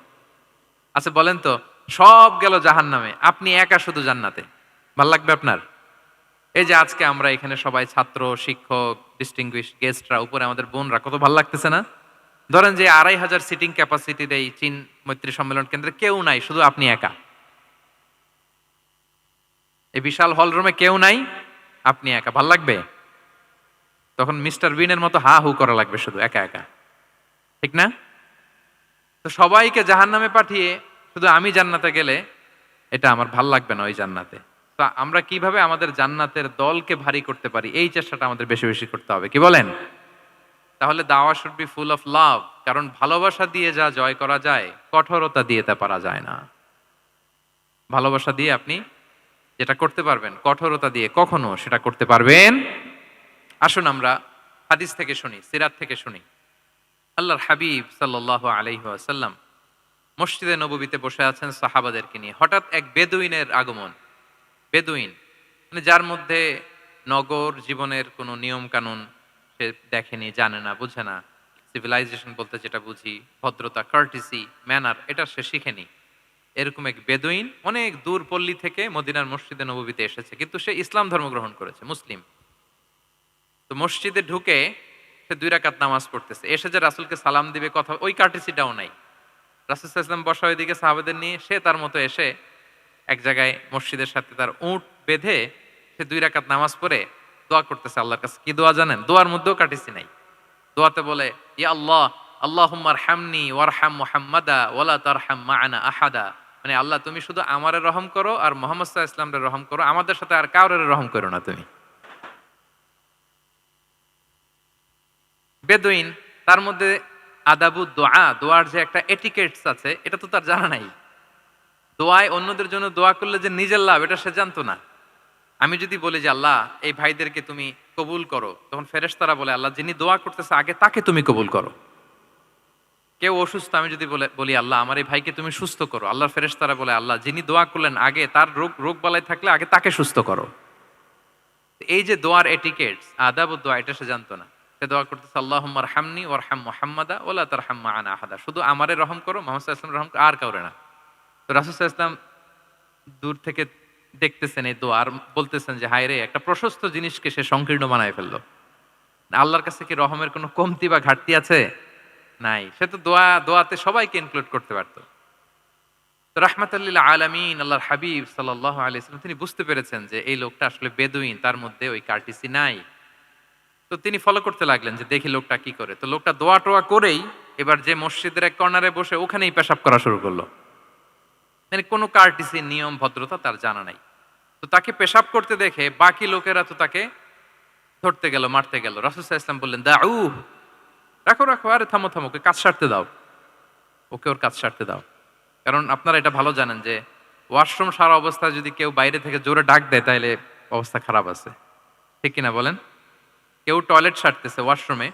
আচ্ছা বলেন তো, সব গেল জাহান্নামে, আপনি একা শুধু জান্নাতে, ভাল লাগবে আপনার? এই যে আজকে আমরা এখানে সবাই ছাত্র, শিক্ষক, ডিস্টিংগুইশ গেস্টরা, উপরে আমাদের বোনরা, কত ভাল লাগতেছে না? ধরেন যে 2500 সিটিং ক্যাপাসিটির এই চীন মৈত্রী সম্মেলন কেন্দ্রে কেউ নাই, শুধু আপনি একা। এই বিশাল হল রুমে কেউ নাই, আপনি একা, ভাল লাগবে? তখন মিস্টার বিনের মতো হা হু করা লাগবে, শুধু একা একা, ঠিক না? তো সবাইকে জাহান্নামে পাঠিয়ে শুধু আমি জান্নাতে গেলে এটা আমার ভাল লাগবে না ওই জান্নাতে। তো আমরা কিভাবে আমাদের জান্নাতের দলকে ভারী করতে পারি, এই চেষ্টাটা আমাদের বেশি বেশি করতে হবে, কি বলেন? তাহলে দাওয়া should be full of love, কারণ ভালোবাসা দিয়ে যা জয় করা যায়, কঠোরতা দিয়ে তা পারা যায় না। ভালোবাসা দিয়ে আপনি যেটা করতে পারবেন, কঠোরতা দিয়ে কখনো সেটা করতে পারবেন। আসুন আমরা হাদিস থেকে শুনি, সিরাত থেকে শুনি। আল্লাহর হাবিব সাল্লাল্লাহু আলাইহি ওয়াসাল্লাম মসজিদে নববীতে বসে আছেন সাহাবাদেরকে নিয়ে। হঠাৎ এক বেদুইনের আগমন। বেদুইন মানে যার মধ্যে নগর জীবনের কোনো নিয়ম কানুন সে দেখেনি, জানে না, বুঝে না। সিভিলাইজেশন বলতে যেটা বুঝি, ভদ্রতা, কার্টিসি, ম্যানার, এটা সে শিখেনি। এরকম এক বেদুইন অনেক দূর পল্লী থেকে মদিনার মসজিদে নববীতে এসেছে, কিন্তু সে ইসলাম ধর্ম গ্রহণ করেছে, মুসলিম। তো মসজিদে ঢুকে সে 2 রাকাত নামাজ পড়তেছে। এসে যে রাসূলকে সালাম দিবে, কথা, ওই কার্টিসিটাও নাই। রাসূল সাল্লাল্লাহু আলাইহি ওয়াসাল্লাম বসা ওইদিকে সাহাবাদের নিয়ে, সে তার মতো এসে এক জায়গায় মসজিদের সাথে তার উট বেঁধে সে 2 রাকাত নামাজ পড়ে দোয়া করতেছে আল্লাহর কাছে। কি দোয়া জানেন? দোয়ার মধ্যেও কাটিসি নাই। দোয়াতে বলে, ইয়া আল্লাহ, আল্লাহুম্মা আরহামনি ওয়ারহাম মুহাম্মাদা ওয়ালা তারহাম মা'ানা আহাদা। মানে আল্লাহ, তুমি শুধু আমারে রহম করো আর মুহাম্মদ সাল্লাল্লাহু আলাইহি ওয়াসাল্লামরে রহম করো, আমাদের সাথে আর কাউরে রহম করো না তুমি। বেদুইন, তার মধ্যে আদাবু দোয়া, দোয়ার যে একটা এটিকেটস আছে, এটা তো তার জানা নাই। দোয়ায় অন্যদের জন্য দোয়া করলে যে নিজের লাভ, এটা সে জানতো না। আমি যদি বলি যে আল্লাহ এই ভাইদেরকে তুমি কবুল করো, তখন ফেরেশতারা বলে আল্লাহ যিনি দোয়া করতেছে আগে তাকে তুমি কবুল করো। কেউ অসুস্থ, আমি যদি বলি আল্লাহ আমার এই ভাইকে তুমি সুস্থ করো, আল্লাহর ফেরেশতারা বলে আল্লাহ যিনি দোয়া করলেন আগে তার রোগ বালাই থাকলে আগে তাকে সুস্থ করো। এই যে দোয়ার এটিকেটস, আদাব দোয়া, এটা সে জানতো না। সে দোয়া করতেছে আল্লাহুম্মা আরহামনি ওয়ারহাম মুহাম্মাদা ওয়ালা তারহাম মা'ানা আহাদা, শুধু আমারে রহম করো, মুহাম্মদ সাল্লাল্লাহু আলাইহি ওয়াসাল্লাম রহম করো, আর কাউরে না। তো রাসূল সাল্লাল্লাহু আলাইহি ওয়াসাল্লাম দূর থেকে দেখতেছেন এই দোয়া, আর বলতেছেন যে হায় রে, একটা প্রশস্ত জিনিসকে সে সংকীর্ণ বানায় ফেললো। আল্লাহর কাছে কি রহমের কোনো কমতি বা ঘাটতি আছে? নাই। সে তো দোয়াতে সবাইকে ইনক্লুড করতে পারতো। তো রাহমাতাল লিল আলামিন আল্লাহর হাবিব সাল্লাল্লাহু আলাইহি ওয়াসাল্লাম তিনি বুঝতে পেরেছেন যে এই লোকটা আসলে বেদুইন, তার মধ্যে ওই কার্টিসি নাই। তো তিনি ফলো করতে লাগলেন যে দেখি লোকটা কি করে। তো লোকটা দোয়া টোয়া করেই এবার যে মসজিদের এক কর্নারে বসে ওখানেই পেশাব করা শুরু করলো। মানে কোনো কার্টিসি, নিয়ম, ভদ্রতা তার জানা নাই। তো তাকে পেশাব করতে দেখে বাকি লোকেরা তো তাকে ধরতে গেল, মারতে গেল। রাসূল সাল্লাল্লাহু আলাইহি ওয়াসাল্লাম বললেন দাউ, রাখো রাখো, আরে থামো থামো, ওকে কাজ সারতে দাও, ওকে ওর কাজ সারতে দাও। কারণ আপনারা এটা ভালো জানেন যে ওয়াশরুম সারা অবস্থায় যদি কেউ বাইরে থেকে জোরে ডাক দেয় তাহলে অবস্থা খারাপ আছে, ঠিক কিনা বলেন? কেউ টয়লেট সারতেছে ওয়াশরুমে,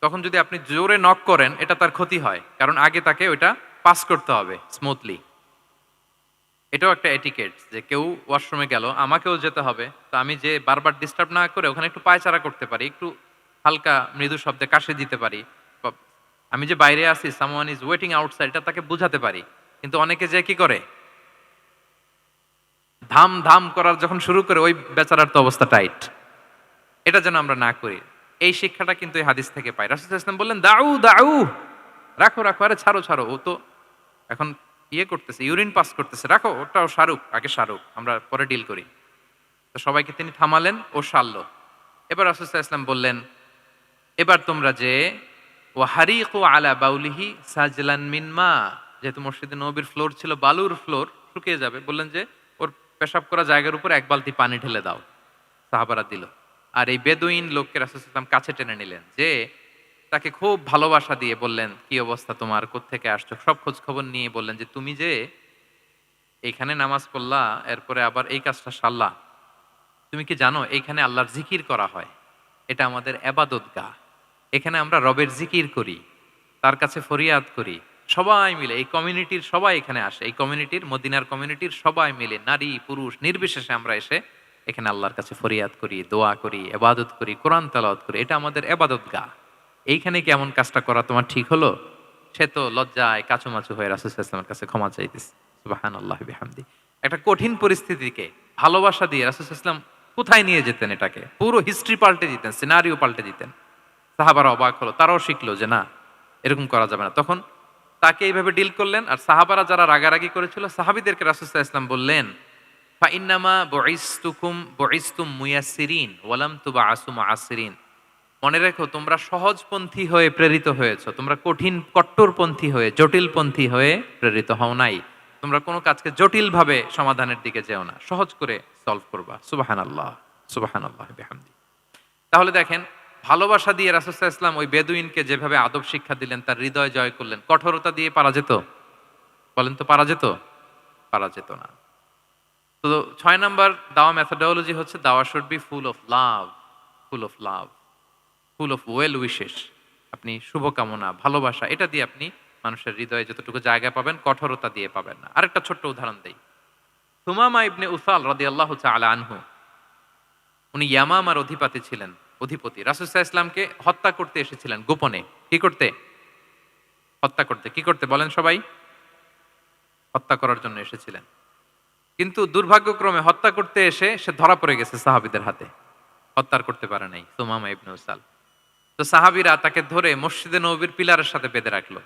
তখন যদি আপনি জোরে নক করেন এটা তার ক্ষতি হয়, কারণ আগে তাকে ওইটা পাস করতে হবে স্মুথলি। এটাও একটা এটিকেট যে কেউ ওয়াশরুমে গেল, আমাকেও যেতে হবে, তো আমি যে বারবার ডিস্টার্ব না করে ওখানে একটু পায়চারা করতে পারি, একটু হালকা মৃদু শব্দে কাশি দিতে পারি, বা আমি যে বাইরে আছি, সামওয়ান ইজ ওয়েটিং আউটসাইড, এটা তাকে বুঝাতে পারি। কিন্তু অনেকে যে কি করে, ধাম ধাম করার যখন শুরু করে, ওই বেচারার তো অবস্থা টাইট। এটা যেন আমরা না করি, এই শিক্ষাটা কিন্তু এই হাদিস থেকে পাই। রাসূল সাল্লাল্লাহু আলাইহি ওয়াসাল্লাম বললেন দাউ দাউ, রাখো রাখো, আরে ছাড়ো ছাড়ো, ও তো এখন ইয়ে করতেছে, ইউরিন পাস করতেছে, রাখো, ওটাও সারুক, আগে সারুক, আমরা পরে ডিল করি। তো সবাইকে তিনি থামালেন, ও সারলো। এবার রাসূল সাল্লাল্লাহু আলাইহি ওয়াসাল্লাম বললেন এবার তোমরা যে ওয়াহারিকু আলা বাউলিহি সাজলান মিন মা, যেহেতু মসজিদে নববীর ফ্লোর ছিল বালুর ফ্লোর, শুকিয়ে যাবে, বললেন যে ওর পেশাব করা জায়গার উপর 1 বালতি পানি ঢেলে দাও। সাহাবারা দিল। আর এই বেদুইন লোককে রাসূল সাল্লাল্লাহু আলাইহি ওয়াসাল্লাম কাছে টেনে নিলেন, যে তাকে খুব ভালোবাসা দিয়ে বললেন কি অবস্থা তোমার, কোত্থেকে আসছো, সব খোঁজ খবর নিয়ে বললেন যে তুমি যে এইখানে নামাজ পড়লা, এরপরে আবার এই কাজটা সারলা, তুমি কি জানো এইখানে আল্লাহর জিকির করা হয়, এটা আমাদের ইবাদতগাহ, এখানে আমরা রবের জিকির করি, তার কাছে ফরিয়াদ করি, সবাই মিলে এই কমিউনিটির সবাই এখানে আসে, এই কমিউনিটির, মদিনার কমিউনিটির সবাই মিলে, নারী পুরুষ নির্বিশেষে আমরা এসে এখানে আল্লাহর কাছে ফরিয়াদ করি, দোয়া করি, ইবাদত করি, কোরআন তেলাওয়াত করি, এটা আমাদের ইবাদতগাহ। এইখানে কি এমন কাজটা করা তোমার ঠিক হলো? সে তো লজ্জায় কাচুমাচু হয়ে রাসূল সাল্লাল্লাহু আলাইহি ওয়াসাল্লামের কাছে ক্ষমা চাইতেছে। সুবহানাল্লাহি বিহামদি। একটা কঠিন পরিস্থিতিকে ভালোবাসা দিয়ে রাসূল সাল্লাল্লাহু আলাইহি ওয়াসাল্লাম কোথায় নিয়ে যেতেন, এটাকে পুরো হিস্ট্রি পাল্টে দিতেন, সিনারিও পাল্টে দিতেন। সাহাবারা অবাক হলো, তারাও শিখলো যে না, এরকম করা যাবে না। তখন তাকে এইভাবে ডিল করলেন। আর সাহাবারা যারা রাগারাগি করেছিল, সাহাবীদেরকে রাসূল সাল্লাল্লাহু আলাইহি ওয়াসাল্লাম বললেন ফা ইন্নামা বুইসতুম মুয়াসসিরিন ওয়া লাম তুবআসু মুআসসিরিন, মনে রেখো তোমরা সহজপন্থী হয়ে প্রেরিত হয়েছো, তোমরা কঠিন কট্টরপন্থী হয়ে, জটিলপন্থী হয়ে প্রেরিত হও নাই। তোমরা কোনো কাজকে জটিলভাবে সমাধানের দিকে যেও না, সহজ করে সলভ করবা। সুবহানাল্লাহ, সুবহানাল্লাহ বিহামদি। তাহলে দেখেন, ভালোবাসা দিয়ে রাসূল সাল্লাল্লাহু আলাইহি ওয়াসাল্লাম ওই বেদুইনকে যেভাবে আদব শিক্ষা দিলেন, তার হৃদয় জয় করলেন, কঠোরতা দিয়ে পারা যেত? বলেন তো, পারা যেত? পারা যেত না। তো 6 নাম্বার দাওয়া মেথোডোলজি হচ্ছে দাওয়া should be full of love, full of love, full of well wishes. আপনি শুভকামনা, ভালোবাসা, এটা দিয়ে আপনি মানুষের হৃদয়ে যতটুকু জায়গা পাবেন, কঠোরতা দিয়ে পাবেন না। আরেকটা ছোট্ট উদাহরণ দেই। সুমামা ইবনে উসাল রাদিয়াল্লাহু তাআলা আনহু, উনি ইয়ামামার অধিপতি ছিলেন, অধিপতি। রাসূল সাল্লাল্লাহু আলাইহি ওয়াসাল্লামকে হত্যা করতে এসেছিলেন গোপনে। কি করতে? হত্যা করতে। কি করতে বলেন সবাই? হত্যা করার জন্য এসেছিলেন। কিন্তু দুর্ভাগ্যক্রমে হত্যা করতে এসে সে ধরা পড়ে গেছে সাহাবীদের হাতে, হত্যা করতে পারে নাই সুমামা ইবনে উসাল। তো সাহাবীরা তাকে ধরে মসজিদে নববীর পিলারের সাথে বেঁধে রাখলো,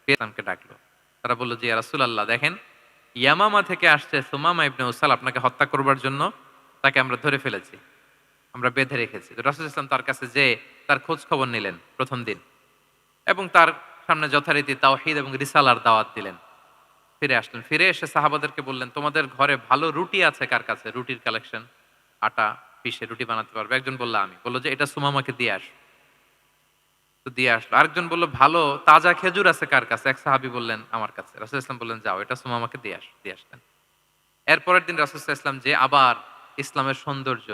ইসলামকে ডাকলো। তারা বলল যে ইয়া রাসূলুল্লাহ, দেখেন ইয়ামামা থেকে আসছে সুমামা ইবনে উসাল আপনাকে হত্যা করবার জন্য, তাকে আমরা ধরে ফেলেছি, আমরা বেঁধে রেখেছি। তো রাসূল ইসলাম তার কাছে যে তার খোঁজ খবর নিলেন প্রথম দিন, এবং তার সামনে যথারীতি তাওহীদ এবং রিসালার দাওয়াত দিলেন। ফিরে আসলেন, ফিরে এসে সাহাবাদেরকে বললেন, তোমাদের ঘরে ভালো রুটি আছে কার কাছে? রুটির কালেকশন, আটা পিষে রুটি বানাতে পারবে। একজন বলল আমি। বললো যে এটা সুমামাকে দিয়ে আস। তো দিয়ে আসলো। আরেকজন বললো ভালো তাজা খেজুর আছে কার কাছে? এক সাহাবী বললেন আমার কাছে। রাসূল ইসলাম বললেন যাও, এটা সুমামাকে দিয়ে আস। দিয়ে আসলেন। এরপরের দিন রাসূল ইসলাম যে আবার ইসলামের সৌন্দর্য,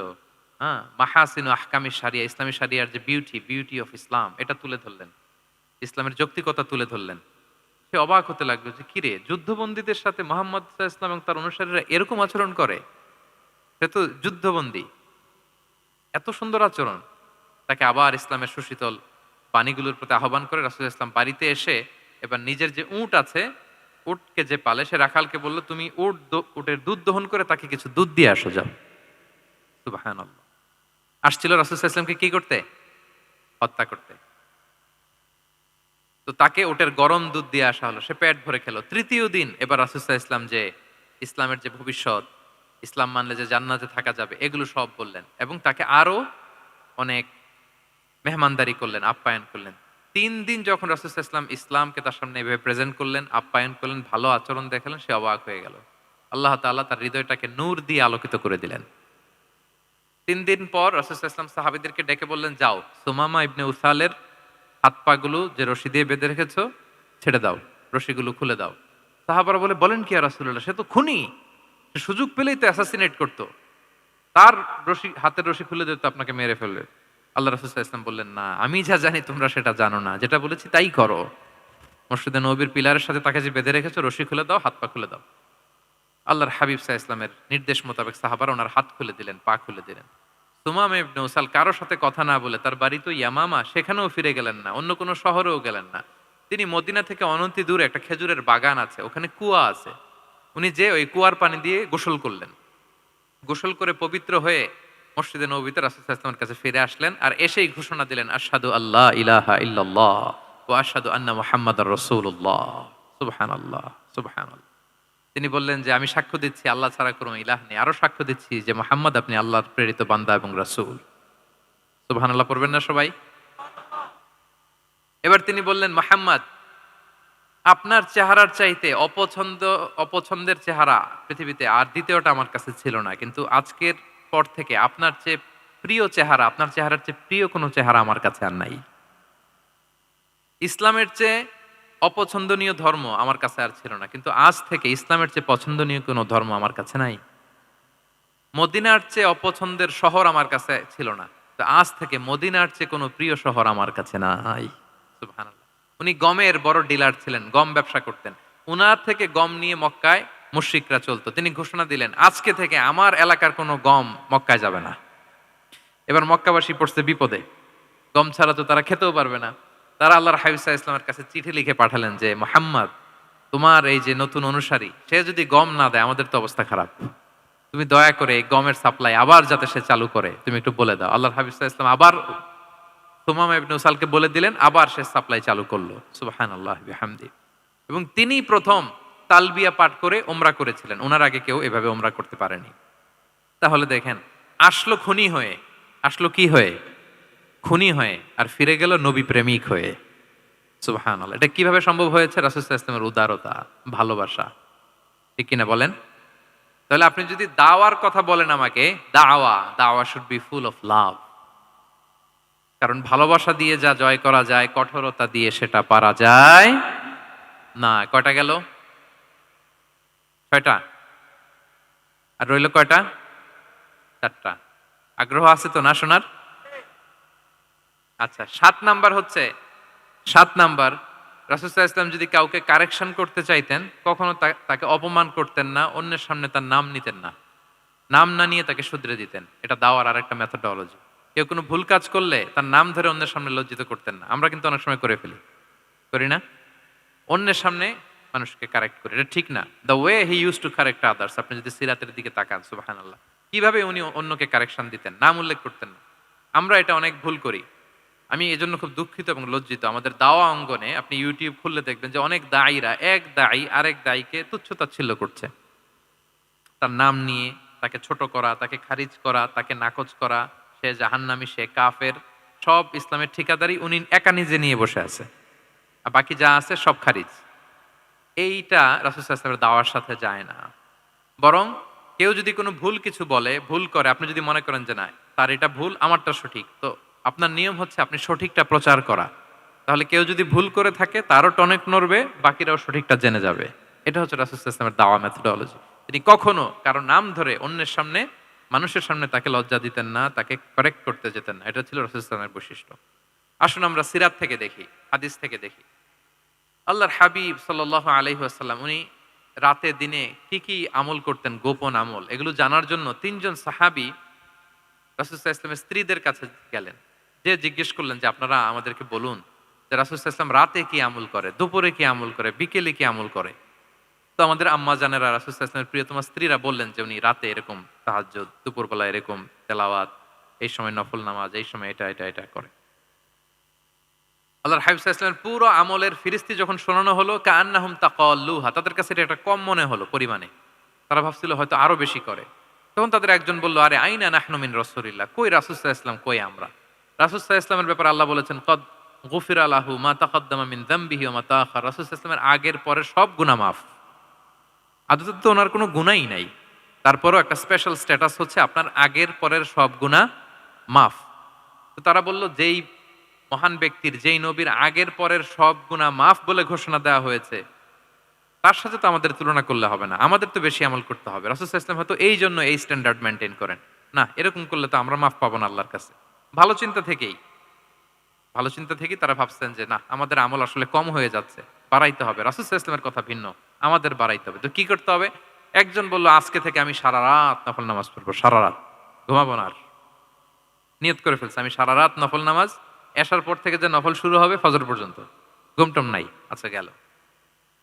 হ্যাঁ, মাহাসিনু আহকামি শারিয়া, ইসলামী শারিয়ার যে বিউটি, বিউটি অফ ইসলাম, এটা তুলে ধরলেন, ইসলামের যৌক্তিকতা তুলে ধরলেন। সে অবাক হতে লাগলো যে কিরে, যুদ্ধবন্দীদের সাথে মুহাম্মদ সাল্লাল্লাহু আলাইহি ওয়াসাল্লাম এবং তার অনুসারীরা এরকম আচরণ করে? সে তো যুদ্ধবন্দী, এত সুন্দর আচরণ। তাকে আবার ইসলামের সুশীতল পানিগুলোর প্রতি আহ্বান করে রাসূল ইসলাম বাড়িতে এসে এবার নিজের যে উট আছে, উটকে যে পালে, সে রাখালকে বলল তুমি উটের দুধ দহন করে তাকে কিছু দুধ দিয়ে আসো, যাও। সুবহানাল্লাহ। আসছিল রাসূল সাল্লাল্লাহু আলাইহি ওয়াসাল্লামকে কি করতে? হত্যা করতে। তো তাকে ওটের গরম দুধ দিয়ে আসা হলো, সে পেট ভরে খেলো। তৃতীয় দিন এবার রাসূল সাল্লাল্লাহু আলাইহি ওয়াসাল্লাম যে ইসলামের যে ভবিষ্যৎ, ইসলাম মানলে যে জান্নাতে থাকা যাবে, এগুলো সব বললেন, এবং তাকে আরো অনেক মেহমানদারি করলেন, আপ্যায়ন করলেন। 3 দিন যখন রাসূল সাল্লাল্লাহু আলাইহি ওয়াসাল্লাম ইসলামকে তার সামনে এভাবে প্রেজেন্ট করলেন, আপ্যায়ন করলেন, ভালো আচরণ দেখালেন, সে অবাক হয়ে গেল। আল্লাহ তাআলা তার হৃদয়টাকে নূর দিয়ে আলোকিত করে দিলেন। 3 দিন পর রাসূল সাল্লাল্লাহু আলাইহি ওয়াসাল্লাম সাহাবীদেরকে ডেকে বললেন, যাও সুমামা ইবনে উসালের হাত পাগুলো যে রশি দিয়ে বেঁধে রেখেছো ছেড়ে দাও, রশিগুলো খুলে দাও। সাহাবারা বলেন কি ইয়া রাসূলুল্লাহ, সে তো খুনি, সে সুযোগ পেলেই তো অ্যাসাসিনেট করতো, তার রশি, হাতের রশি খুলে দিতে আপনাকে মেরে ফেলবে। আল্লাহ রাসূল সাল্লাল্লাহু আলাইহি ওয়াসাল্লাম বললেন, না, আমি যা জানি তোমরা সেটা জানো না, যেটা বলেছি তাই করো। মসজিদে নববীর পিলারের সাথে তাকে যে বেঁধে রেখেছো, রশি খুলে দাও, হাত পা খুলে দাও। আল্লাহর হাবিব সাল্লাল্লাহু আলাইহি ওয়াসাল্লামের নির্দেশ মোতাবেক সাহাবারা ওনার হাত খুলে দিলেন, পা খুলে দিলেন। সুমামা ইবনে উসাল কারোর সাথে কথা না বলে, তার বাড়ি তো ইয়ামামা, সেখানেও ফিরে গেলেন না, অন্য কোনো শহরেও গেলেন না। তিনি মদিনা থেকে অনতি দূরে একটা খেজুরের বাগান আছে, ওখানে কুয়া আছে, উনি যে ওই কুয়ার পানি দিয়ে গোসল করলেন। গোসল করে পবিত্র হয়ে মসজিদে নববীতে রাসূল সাল্লাল্লাহু আলাইহি ওয়াসাল্লামের কাছে ফিরে আসলেন, আর এসেই ঘোষণা দিলেন, আশহাদু আল্লা ইলাহা ইল্লাল্লাহ ওয়া আশহাদু আন্না মুহাম্মাদার রাসূলুল্লাহ। সুবহানাল্লাহ, সুবহানাল্লাহ। তিনি বললেন যে আমি সাক্ষ্য দিচ্ছি আল্লাহ ছাড়া কোনো ইলাহ নেই, আরো সাক্ষ্য দিচ্ছি যে মুহাম্মদ আপনি আল্লাহর প্রেরিত বান্দা এবং রাসূল। সুবহানাল্লাহ পড়বেন না সবাই? এবার তিনি বললেন, মুহাম্মদ, আপনার চেহারার চাইতে অপছন্দের চেহারা পৃথিবীতে আর দ্বিতীয়টা আমার কাছে ছিল না, কিন্তু আজকের পর থেকে আপনার চেয়ে প্রিয় চেহারা, আপনার চেহারার চেয়ে প্রিয় কোনো চেহারা আমার কাছে আর নাই। ইসলামের চেয়ে অপছন্দনীয় ধর্ম আমার কাছে আর ছিল না, কিন্তু আজ থেকে ইসলামের চেয়ে পছন্দনীয় কোনো ধর্ম আমার কাছে নাই। মদিনার চেয়ে অপছন্দের শহর আমার কাছে ছিল না, তো আজ থেকে মদিনার চেয়ে কোনো প্রিয় শহর আমার কাছে নাই। সুবহানাল্লাহ। উনি গমের বড় ডিলার ছিলেন, গম ব্যবসা করতেন। উনার থেকে গম নিয়ে মক্কায় মুশরিকরা চলতো। তিনি ঘোষণা দিলেন, আজকে থেকে আমার এলাকার কোনো গম মক্কায় যাবে না। এবার মক্কাবাসী পড়ছে বিপদে, গম ছাড়া তো তারা খেতেও পারবে না। তারা আল্লাহর হাবিব সাল্লাল্লাহু আলাইহি ওয়াসাল্লামের কাছে চিঠি লিখে পাঠালেন যে, মুহাম্মদ, তোমার এই যে নতুন অনুসারী, সে যদি গম না দেয় আমাদের তো অবস্থা খারাপ, তুমি দয়া করে এই গমের সাপ্লাই আবার যাতে সে চালু করে তুমি একটু বলে দাও। আল্লাহর হাবিব সাল্লাল্লাহু আলাইহি ওয়াসাল্লাম আবার সুমামা ইবনে উসালকে বলে দিলেন, আবার সে সাপ্লাই চালু করলো। সুবহানাল্লাহ বিহামদি। এবং তিনি প্রথম তালবিয়া পাঠ করে ওমরা করেছিলেন, ওনার আগে কেউ এভাবে ওমরা করতে পারেনি। তাহলে দেখেন, আসলো খুনি হয়ে, আসলো কি হয়ে? খুনি হয়ে, আর ফিরে গেল নবী প্রেমিক হয়ে। সুবহানাল্লাহ। এটা কিভাবে সম্ভব হয়েছে? রাসূল সাল্লাল্লাহু আলাইহি ওয়াসাল্লামের উদারতা, ভালোবাসা। ঠিক কিনা বলেন? তাহলে আপনি যদি দাওয়ার কথা বলেন আমাকে, দাওয়া should be full of love. কারণ ভালোবাসা দিয়ে যা জয় করা যায়, কঠোরতা দিয়ে সেটা পারা যায় না। কয়টা গেল? 6টা। আর রইল কয়টা? 4টা। আগ্রহ আছে তো না শোনার? আচ্ছা, 7 নাম্বার হচ্ছে, 7 নাম্বার, রাসূল সাল্লাল্লাহু আলাইহি ওয়াসাল্লাম যদি কাউকে কারেকশন করতে চাইতেন, কখনো তাকে অপমান করতেন না, অন্যের সামনে তার নাম নিতেন না। নাম না নিয়ে তাকে শুধরে দিতেন। এটা দাওয়ার আরেকটা মেথোডোলজি। কেউ কোনো ভুল কাজ করলে তার নাম ধরে অন্যের সামনে লজ্জিত করতেন না। আমরা কিন্তু অনেক সময় করে ফেলি, করি না? অন্যের সামনে মানুষকে কারেক্ট করি, এটা ঠিক না। The way he use to correct others, আপনি যদি সিরাতের দিকে তাকান, সুবহানাল্লাহ, কিভাবে উনি অন্যকে কারেকশন দিতেন, নাম উল্লেখ করতেন না। আমরা এটা অনেক ভুল করি। আমি এজন্য খুব দুঃখিত এবং লজ্জিত। আমাদের দাওয়া অঙ্গনে আপনি ইউটিউব খুললে দেখবেন যে অনেক দায়ীরা, এক দায়ী আরেক দায়ীকে তুচ্ছ-তাচ্ছিল্য করছে, তার নাম নিয়ে তাকে ছোট করা, তাকে খারিজ করা, তাকে নাকচ করা, সে জাহান্নামী, সে কাফের, সব ইসলামের ঠিকাদারি উনি একা নিজে নিয়ে বসে আছে, আর বাকি যা আছে সব খারিজ। এইটা রাসূল সাল্লাল্লাহু আলাইহি ওয়াসাল্লামের দাওয়ার সাথে যায় না। বরং কেউ যদি কোনো ভুল কিছু বলে, ভুল করে, আপনি যদি মনে করেন যে না তার এটা ভুল, আমারটা সঠিক, তো আপনার নিয়ম হচ্ছে আপনি সঠিকটা প্রচার করা। তাহলে কেউ যদি ভুল করে থাকে তারও টনক নড়বে, বাকিরাও সঠিকটা জেনে যাবে। এটা হচ্ছে রাসূল সাল্লাল্লাহু আলাইহি ওয়াসাল্লামের দাওয়া মেথোডোলজি। তিনি কখনো কারো নাম ধরে অন্যের সামনে, মানুষের সামনে তাকে লজ্জা দিতেন না, তাকে কারেক্ট করতে যেতেন না। এটা ছিল রাসূল সাল্লাল্লাহু আলাইহি ওয়াসাল্লামের বৈশিষ্ট্য। আসুন আমরা সিরাত থেকে দেখি, হাদিস থেকে দেখি। আল্লাহর হাবিব সাল্লাল্লাহু আলাইহি ওয়াসাল্লাম উনি রাতে দিনে কি কি আমল করতেন, গোপন আমল, এগুলো জানার জন্য 3 জন সাহাবী রাসূল সাল্লাল্লাহু আলাইহি ওয়াসাল্লামের স্ত্রীদের কাছে গেলেন। যে জিজ্ঞেস করলেন যে আপনারা আমাদেরকে বলুন যে রাসূল সাল্লাল্লাহু আলাইহি ওয়াসাল্লাম রাতে কি আমল করে, দুপুরে কি আমল করে, বিকেলে কি আমল করে। তো আমাদের আম্মা জানেরা, রাসূল সাল্লাল্লাহু আলাইহি ওয়াসাল্লামের প্রিয়তমা স্ত্রীরা বললেন যে উনি রাতে এরকম তাহাজ্জুদ, দুপুরবেলা এরকম তেলাওয়াত, এই সময় নফল নামাজ, এই সময় এটা এটা এটা করে। আল্লাহর হাবিব সাল্লাল্লাহু আলাইহি ওয়াসাল্লামের পুরো আমলের ফিরিস্তি যখন শোনানো হলো, কাআন্নাহুম তাকাল্লুহা, তাদের কাছে এটা একটা কম মনে হলো পরিমাণে। তারা ভাবছিল হয়তো আরো বেশি করে। তখন তাদের একজন বলল, আরে আইনা নাহনু মিন রাসূলিল্লাহ, কই রাসূল সাল্লাল্লাহু আলাইহি ওয়াসাল্লাম, কই আমরা। রাসূল সাল্লাল্লাহু আলাইহি ওয়াসাল্লামের ব্যাপারে আল্লাহ বলেছেন, কদ গুফিরা লাহু মা তাকাদ্দামা মিন যামবিহি ওয়া মা তাআখার, রাসূল সাল্লাল্লাহু আলাইহি ওয়াসাল্লামের আগের পরের সব গুনাহ মাফ। আদতে তো ওনার কোনো গুনাহই নাই, তারপরও একটা স্পেশাল স্ট্যাটাস হচ্ছে আপনার আগের পরের সব গুনাহ মাফ। তো তারা বলল, যেই মহান ব্যক্তির, যেই নবীর আগের পরের সব গুনাহ মাফ বলে ঘোষণা দেওয়া হয়েছে, তার সাথে তো আমাদের তুলনা করলে হবে না, আমাদের তো বেশি আমল করতে হবে। রাসূল সাল্লাল্লাহু আলাইহি ওয়াসাল্লাম হয়তো এই জন্য এই স্ট্যান্ডার্ড মেনটেন করেন না, এরকম করলে তো আমরা মাফ পাবো না আল্লাহর কাছে। ভালো চিন্তা থেকেই তারা ভাবছেন যে না, আমাদের আমল আসলে কম হয়ে যাচ্ছে, বাড়াইতে হবে। রাসূল সাল্লাল্লাহু আলাইহি ওয়াসাল্লামের কথা ভিন্ন, আমাদের বাড়াইতে হবে। তো কি করতে হবে? একজন বলল, আজকে থেকে আমি সারা রাত নফল নামাজ পড়বো, সারা রাত ঘুমাবো না আর। নিয়ত করে ফেলছে আমি সারা রাত নফল নামাজ, এশার পর থেকে যে নফল শুরু হবে ফজর পর্যন্ত, ঘুমটম নাই। আচ্ছা, গেল।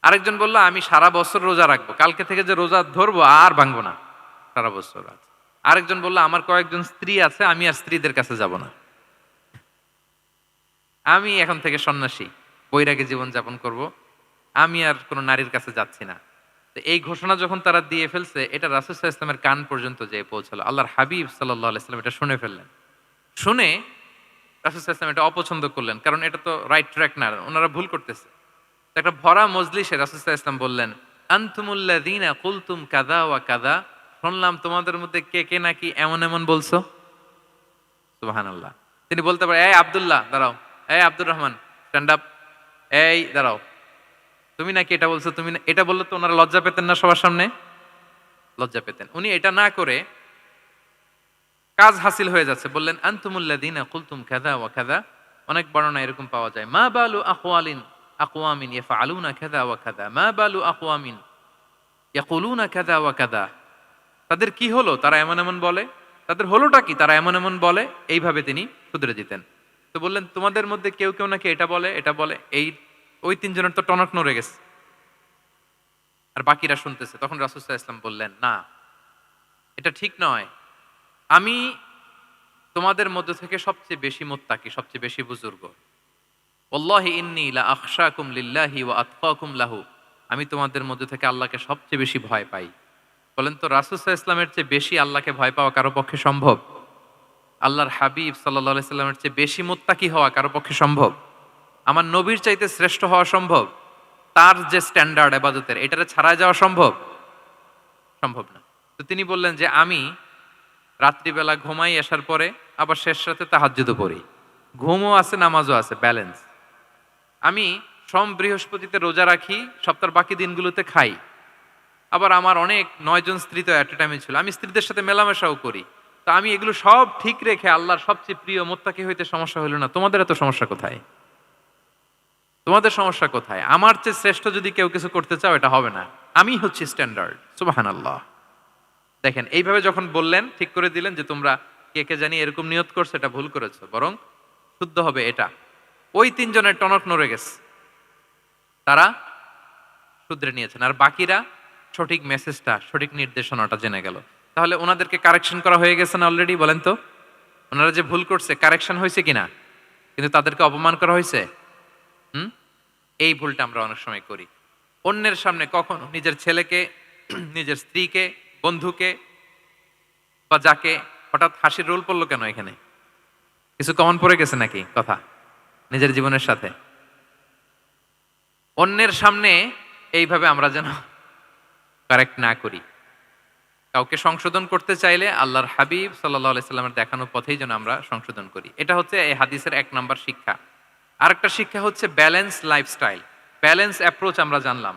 আরেকজন বলল, আমি সারা বছর রোজা রাখবো, কালকে থেকে যে রোজা ধরবো আর ভাঙবো না, সারা বছর। আরেকজন বলল, আমার কয়েকজন স্ত্রী আছে, আমি আর স্ত্রীদের কাছে যাব না, আমি এখন থেকে সন্ন্যাসী, বৈরাগী জীবন যাপন করব, আমি আর কোনো নারীর কাছে যাচ্ছি না। তো এই ঘোষণা যখন তারা দিয়ে ফেলছে, এটা রাসূল সাল্লাল্লাহু আলাইহি ওয়াসাল্লামের কান পর্যন্ত যেয়ে পৌঁছালো। আল্লাহর হাবিব সাল্লাল্লাহু আলাইহি ওয়াসাল্লাম এটা শুনে ফেললেন। শুনে রাসূল সাল্লাল্লাহু আলাইহি ওয়াসাল্লাম এটা অপছন্দ করলেন, কারণ এটা তো রাইট ট্র্যাক না, ওনারা ভুল করতেছে। তো একটা ভরা মজলিসে রাসূল সাল্লাল্লাহু আলাইহি ওয়াসাল্লাম বললেন, আনতুমুল্লাযীনা কুলতুম কাযা ওয়া কাযা, শুনলাম তোমাদের মধ্যে কে কে নাকি এমন এমন বলছো। সুবহানাল্লাহ। তিনি বলতে পারেন, এই আব্দুল্লাহ দাঁড়াও, এই আব্দুর রহমান স্ট্যান্ড আপ, এই দাঁড়াও, তুমি নাকি এটা বলছো, তুমি এটা বললে তো ওনারা লজ্জা পেতেন না, সবার সামনে লজ্জা পেতেন। উনি এটা না করে কাজ হাসিল হয়ে যাচ্ছে, বললেন আনতুমুল্লাযীনা কুলতুম কাযা ওয়া কাযা। অনেক বর্ণনা এরকম পাওয়া যায়, মা বালু আকওয়ামিন ইয়াফআলুনা কাযা ওয়া কাযা, মা বালু আকওয়ামিন ইয়াকুলুনা কাযা ওয়া কাযা। তাদের কি হলো, তারা এমন এমন বলে, তাদের হলোটা কি, তারা এমন এমন বলে। এইভাবে তিনি শুধরে দিতেন। তো বললেন, তোমাদের মধ্যে কেউ কেউ নাকি এটা বলে, এটা বলে, এই ওই 3 জনের তো টনক নড়ে গেছে, আর বাকিরা শুনতেছে। তখন রাসূল সাল্লাল্লাহু আলাইহি ওয়াসাল্লাম বললেন, না, এটা ঠিক নয়, আমি তোমাদের মধ্য থেকে সবচেয়ে বেশি মুত্তাকি, সবচেয়ে বেশি বুজুর্গ। ওয়াল্লাহি ইন্নী লা আখশাকুম লিল্লাহি ওয়া আতকাকুম লাহু, আমি তোমাদের মধ্য থেকে আল্লাহকে সবচেয়ে বেশি ভয় পাই। বলেন তো, রাসূল সাল্লাল্লাহু আলাইহি ওয়াসাল্লামের চেয়ে বেশি আল্লাহকে ভয় পাওয়া কারো পক্ষে সম্ভব? আল্লাহর হাবিব সাল্লাল্লাহু আলাইহি ওয়াসাল্লামের চেয়ে বেশি মুত্তাকি হওয়া কারো পক্ষে সম্ভব? আমার নবীর চাইতে শ্রেষ্ঠ হওয়া সম্ভব? তার যে স্ট্যান্ডার্ড ইবাদতের, এটারে ছাড়ায় যাওয়া সম্ভব? সম্ভব না। তো তিনি বললেন যে আমি রাত্রিবেলা ঘুমাই আসার পরে আবার শেষ রাতে তাহাজ্জুদও পড়ি, ঘুমও আছে নামাজও আছে, ব্যালেন্স। আমি সোম বৃহস্পতিতে রোজা রাখি, সপ্তাহের বাকি দিনগুলোতে খাই। আবার আমার অনেক 9 জন স্ত্রী তো অ্যাট এ টাইমে ছিল, আমি স্ত্রীদের সাথে মেলামেশাও করি। তো আমি এগুলো সব ঠিক রেখে আল্লাহর সবচেয়ে প্রিয় মুত্তাকি হইতে সমস্যা হইল না। তোমাদের এত সমস্যা কোথায়? তোমাদের সমস্যা কোথায়? আমার চেয়ে শ্রেষ্ঠ যদি কেউ কিছু করতে চাও, এটা হবে না। আমি হচ্ছি স্ট্যান্ডার্ড। সুবহানাল্লাহ। দেখেন, এইভাবে যখন বললেন, ঠিক করে দিলেন যে তোমরা কে কে জানি এরকম নিয়ত করছো, এটা ভুল করেছো, বরং শুদ্ধ হবে এটা। ওই 3 জনের টনক নড়ে গেছে, তারা শুধরে নিয়েছেন, আর বাকিরা সঠিক মেসেজটা, সঠিক নির্দেশনাটা জেনে গেল। তাহলে ওনাদেরকে কারেকশন করা হয়ে গেছে না অলরেডি? বলেন তো, ওনারা যে ভুল করছে কারেকশন হয়েছে কিনা? কিন্তু তাদেরকে অপমান করা হয়েছে। এই ভুলটা আমরা অনেক সময় করি। অন্যের সামনে কখনো নিজের ছেলেকে, নিজের স্ত্রীকে, বন্ধুকে বা যাকে, হঠাৎ হাসির রোল পড়লো কেন এখানে? কিছু কমন পড়ে গেছে নাকি কথা নিজের জীবনের সাথে? অন্যের সামনে এইভাবে আমরা যেন কারেক্ট না করি। কাউকে সংশোধন করতে চাইলে আল্লাহর হাবিব সাল্লাল্লাহু আলাইহি সাল্লামের দেখানো পথেই যেন আমরা সংশোধন করি। এটা হচ্ছে এই হাদিসের 1 নাম্বার শিক্ষা। আরেকটা শিক্ষা হচ্ছে ব্যালেন্স লাইফস্টাইল, ব্যালেন্স অ্যাপ্রোচ আমরা জানলাম।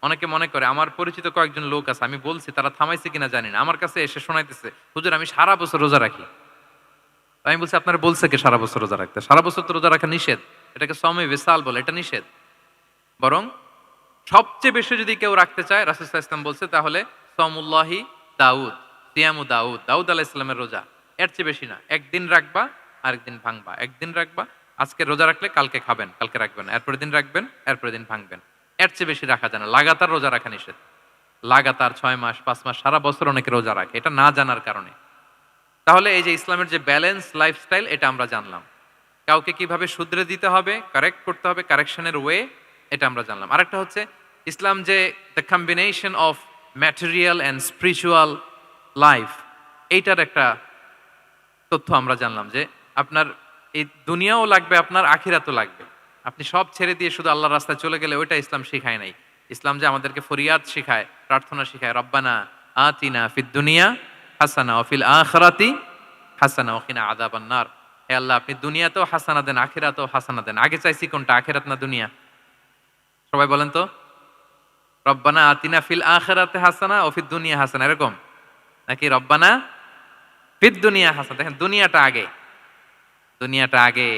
অনেকে মনে করে, আমার পরিচিত কয়েকজন লোক আছে, আমি বলছি তারা থামাইছে কিনা জানি না, আমার কাছে এসে শোনাইতেছে, হুজুর আমি সারা বছর রোজা রাখি। আমি বলছি আপনারা বলছে কে সারা বছর রোজা রাখতে? সারা বছর তো রোজা রাখা নিষেধ, এটাকে সমে বিসাল বলে, এটা নিষেধ। বরং সবচেয়ে বেশি যদি কেউ রাখতে চায়, রাসূল সাল্লাল্লাহু আলাইহি ওয়াসাল্লাম বলছে, তাহলে সাওমুল্লাহি দাউদ, সিয়ামু দাউদ, দাউদ আলাইহিস সালামের রোজা, এর চেয়ে বেশি না। একদিন রাখবা, আরেকদিন ভাঙবা, একদিন রাখবা, আজকে রোজা রাখলে কালকে খাবেন, কালকে রাখবেন, এরপরের দিন রাখবেন, এরপরের দিন ভাঙবেন। এর চেয়ে বেশি রাখা যায় না। লাগাতার রোজা রাখা নিষেধ। লাগাতার 6 মাস, 5 মাস, সারা বছর অনেকে রোজা রাখে, এটা না জানার কারণে। তাহলে এই যে ইসলামের যে ব্যালেন্স লাইফস্টাইল, এটা আমরা জানলাম। কাউকে কিভাবে শুধরে দিতে হবে, কারেক্ট করতে হবে, কারেকশনের ওয়ে, এটা আমরা জানলাম। আরেকটা হচ্ছে ইসলাম যে the combination of material and spiritual life, এইটার একটা তথ্য আমরা জানলাম যে আপনার এই দুনিয়াও লাগবে, আপনার আখিরাতও লাগবে। আপনি সব ছেড়ে দিয়ে শুধু আল্লাহর রাস্তায় চলে গেলে ওইটা ইসলাম শিখায় নাই। ইসলাম যে আমাদেরকে ফরিয়াদ শিখায়, প্রার্থনা শিখায়, রব্বানা আতিনা ফিদ দুনিয়া হাসানা ওয়া ফিল আখিরাতি হাসানা ওয়া কিনা আযাবান নার। হে আল্লাহ, আপনি দুনিয়াতেও হাসানা দেন, আখিরাতেও হাসানা দেন। আগে চাইছি কোনটা, আখিরাত না দুনিয়া? সবাই বলেন তো, রব্বানা আতিনা ফিল আখিরাতি হাসানা ওয়া ফিদ দুনিয়া হাসানা, এরকম নাকি রব্বানা ফিদ দুনিয়া হাসানা? দেখেন, দুনিয়াটা আগে, দুনিয়াটা আগে।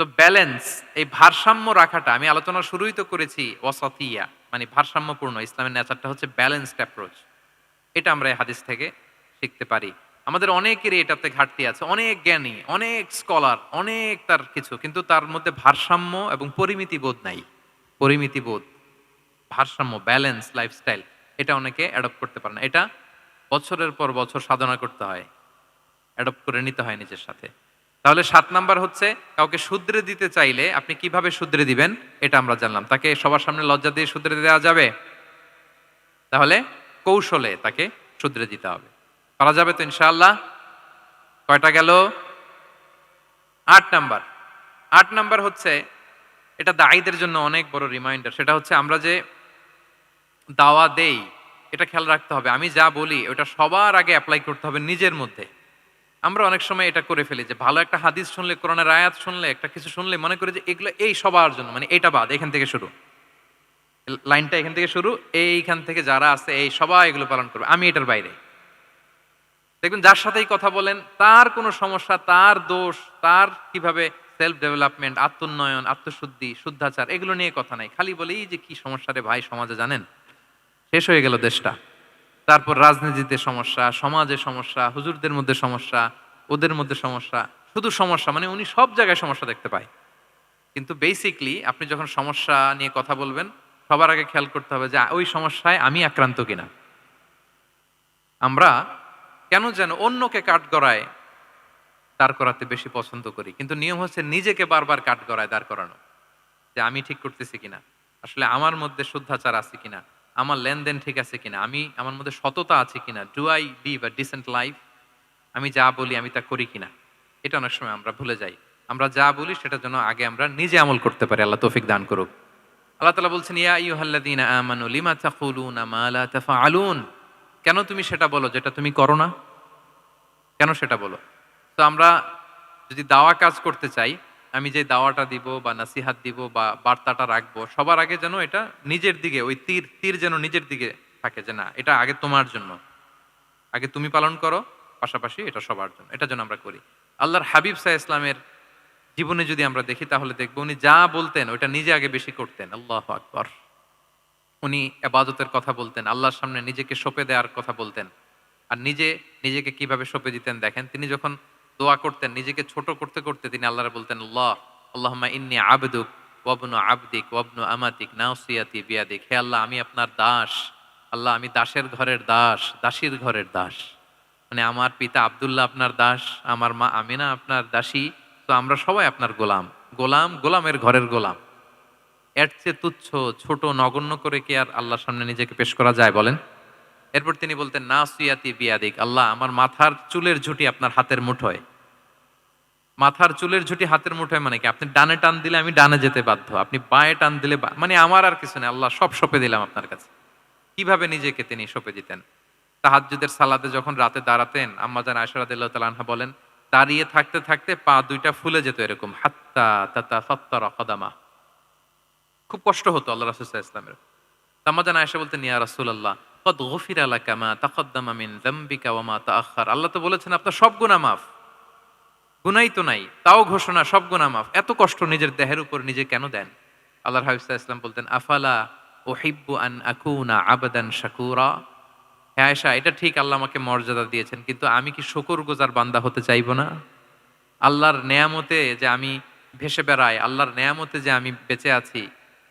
তো ব্যালেন্স, এই ভারসাম্য রাখাটা, আমি আলোচনা শুরুই তো করেছি ওয়াসাতিয়া, মানে ভারসাম্যপূর্ণ। ইসলামের নেচারটা হচ্ছে ব্যালেন্সড অ্যাপ্রোচ। এটা আমরা এই হাদিস থেকে শিখতে পারি। আমাদের অনেকেরই এটাতে ঘাটতি আছে, অনেক জ্ঞানী, অনেক স্কলার, অনেক তার কিছু, কিন্তু তার মধ্যে ভারসাম্য এবং পরিমিতি বোধ নাই। পরিমিতি বোধ, ভারসাম্য, ব্যালেন্স লাইফস্টাইল, এটা অনেকে অ্যাডপ্ট করতে পারে না। এটা বছরের পর বছর সাধনা করতে হয়, অ্যাডপ্ট করে নিতে হয় নিজের সাথে। তাহলে 7 নাম্বার হচ্ছে, কাউকে শুধরে দিতে চাইলে আপনি কিভাবে শুধরে দিবেন, এটা আমরা জানলাম। তাকে সবার সামনে লজ্জা দিয়ে শুধরে দেওয়া যাবে? তাহলে কৌশলে তাকে শুধরে দিতে হবে। পারা যাবে তো ইনশাআল্লাহ? কয়টা গেল? 8 নাম্বার। 8 নাম্বার হচ্ছে, এটা দায়ীদের জন্য অনেক বড় রিমাইন্ডার। সেটা হচ্ছে, আমরা যে দাওয়া দেই, এটা খেয়াল রাখতে হবে। আমি যা বলি ওটা সবার আগে অ্যাপ্লাই করতে হবে নিজের মধ্যে। আমরা অনেক সময় এটা করে ফেলি যে ভালো একটা হাদিস শুনলে, কোরআনের আয়াত শুনলে, একটা কিছু শুনলে মনে করি যে এগুলো এই সবার জন্য, মানে এটা বাদ, এখান থেকে শুরু, লাইনটা এখান থেকে শুরু, এইখান থেকে যারা আছে এই সবাই এগুলো পালন করবে, আমি এটার বাইরে। দেখবেন যার সাথেই কথা বলেন তার কোনো সমস্যা, তার দোষ, তার কিভাবে সেলফ ডেভেলপমেন্ট, আত্মোন্নয়ন, আত্মশুদ্ধি, শুদ্ধাচার, এগুলো নিয়ে কথা নাই। খালি বলেই যে কি সমস্যা রে ভাই সমাজে, জানেন শেষ হয়ে গেল দেশটা। তারপর রাজনীতিতে সমস্যা, সমাজে সমস্যা, হুজুরদের মধ্যে সমস্যা, ওদের মধ্যে সমস্যা, শুধু সমস্যা, মানে উনি সব জায়গায় সমস্যা দেখতে পায়। কিন্তু বেসিকলি আপনি যখন সমস্যা নিয়ে কথা বলবেন, সবার আগে খেয়াল করতে হবে যে ওই সমস্যায় আমি আক্রান্ত কিনা। আমরা কেন যেন অন্যকে কাঠগড়ায় দাঁড় করাতে বেশি পছন্দ করি, কিন্তু নিয়ম হচ্ছে নিজেকে বারবার কাঠগড়ায় দাঁড় করানো, যে আমি ঠিক করতেছি কিনা, আসলে আমার মধ্যে শুদ্ধাচার আছে কিনা, আমার লেনদেন ঠিক আছে কিনা, আমার মধ্যে সততা আছে কিনা, do I live a decent life, আমি যা বলি আমি তা করি কিনা। এটা অনেক সময় আমরা ভুলে যাই। আমরা যা বলি সেটার জন্য আগে আমরা নিজে আমল করতে পারি। আল্লাহ তৌফিক দান করুক। আল্লাহ তাআলা বলছেন, ইয়া আইয়ুহাল্লাযীনা আমানু লিমা তাকুলুনা মা লা তাফআলুন। কেন তুমি সেটা বলো যেটা তুমি করো না? কেন সেটা বলো? তো আমরা যদি দাওয়া কাজ করতে চাই, আমি যে দাওয়াটা দিব বা নাসিহাত দিব বা বার্তাটা রাখবো, সবার আগে যেন এটা নিজের দিকে, ওই তীর তীর যেন নিজের দিকে থাকে, যে না এটা আগে তোমার জন্য, আগে তুমি পালন করো, পাশাপাশি এটা সবার জন্য, এটা যেন আমরা করি। আল্লাহর হাবিব সাল্লাল্লাহু আলাইহি ইসলামের জীবনে যদি আমরা দেখি তাহলে দেখবো উনি যা বলতেন ওইটা নিজে আগে বেশি করতেন। আল্লাহু আকবার। উনি ইবাদতের কথা বলতেন, আল্লাহর সামনে নিজেকে সঁপে দেওয়ার কথা বলতেন। আর নিজেকে কিভাবে সঁপে দিতেন দেখেন, তিনি যখন দোয়া করতেন নিজেকে ছোট করতে করতে তিনি আল্লাহরে বলতেন, আল্লাহুম্মা ইন্নী আবদুক ওয়াবনু আবদিক ওয়াবনু আমাতিক নাসিয়াতি বিয়াদিক। হে আল্লাহ, আমি আপনার দাস। আল্লাহ, আমি দাসের ঘরের দাস, দাসীর ঘরের দাস। মানে আমার পিতা আব্দুল্লাহ আপনার দাস, আমার মা আমিনা আপনার দাসী, তো আমরা সবাই আপনার গোলাম। গোলামের ঘরের গোলাম। এর চেয়ে তুচ্ছ, ছোট, নগণ্য করে কি আর আল্লাহর সামনে নিজেকে পেশ করা যায় বলেন? এরপর তিনি বলতেন, নাসিয়াতি বিয়াদিক। আল্লাহ, আমার মাথার চুলের ঝুঁটি আপনার হাতের মুঠোয়। মাথার চুলের ঝুঁটি হাতের মুঠোয় মানে কি? আপনি ডানে টান দিলে আমি ডানে যেতে বাধ্য, আপনি বাঁয়ে টান দিলে মানে আমার আর কিছু নেই, আল্লাহ সব সঁপে দিলাম আপনার কাছে। কিভাবে নিজেকে তিনি সঁপে দিতেন? তাহাজ্জুদের সালাতে যখন রাতে দাঁড়াতেন, আম্মা জান আয়েশা রাদিয়াল্লাহু তাআলা আনহা বলেন, দাঁড়িয়ে থাকতে থাকতে পা দুইটা ফুলে যেত এরকম, হাত্তা তাতাফাত্তারা কদামা। খুব কষ্ট হতো আল্লাহ রাসূল সাল্লাল্লাহু আলাইহি ওয়াসাল্লামের। আম্মা জান আয়েশা বলতেন, ইয়া রাসূলুল্লাহ ক্বাদ গুফিরা লাকা মা তাকাদ্দামা মিন যামবিকা ওয়া মা তাআখার। আল্লাহ তো বলেছেন আপনার সব গুনাহ মাফ, গুনাই তো নাই, তাও ঘোষণা সব গুনাহ মাফ। এত কষ্ট নিজের দেহের উপর নিজে কেন দেন? আল্লাহর হাবিব সাল্লাল্লাহু আলাইহি ওয়াসাল্লাম বলতেন, আফালা উহিব্বু আন আকুনা আবদান শাকুরা। হ্যাঁ আয়েশা, এটা ঠিক আল্লাহ আমাকে মর্যাদা দিয়েছেন, কিন্তু আমি কি শুকরগুজার বান্দা হতে চাইবো না? আল্লাহর নেয়ামতে যে আমি ভেসে বেড়াই, আল্লাহর নেয়ামতে যে আমি বেঁচে আছি,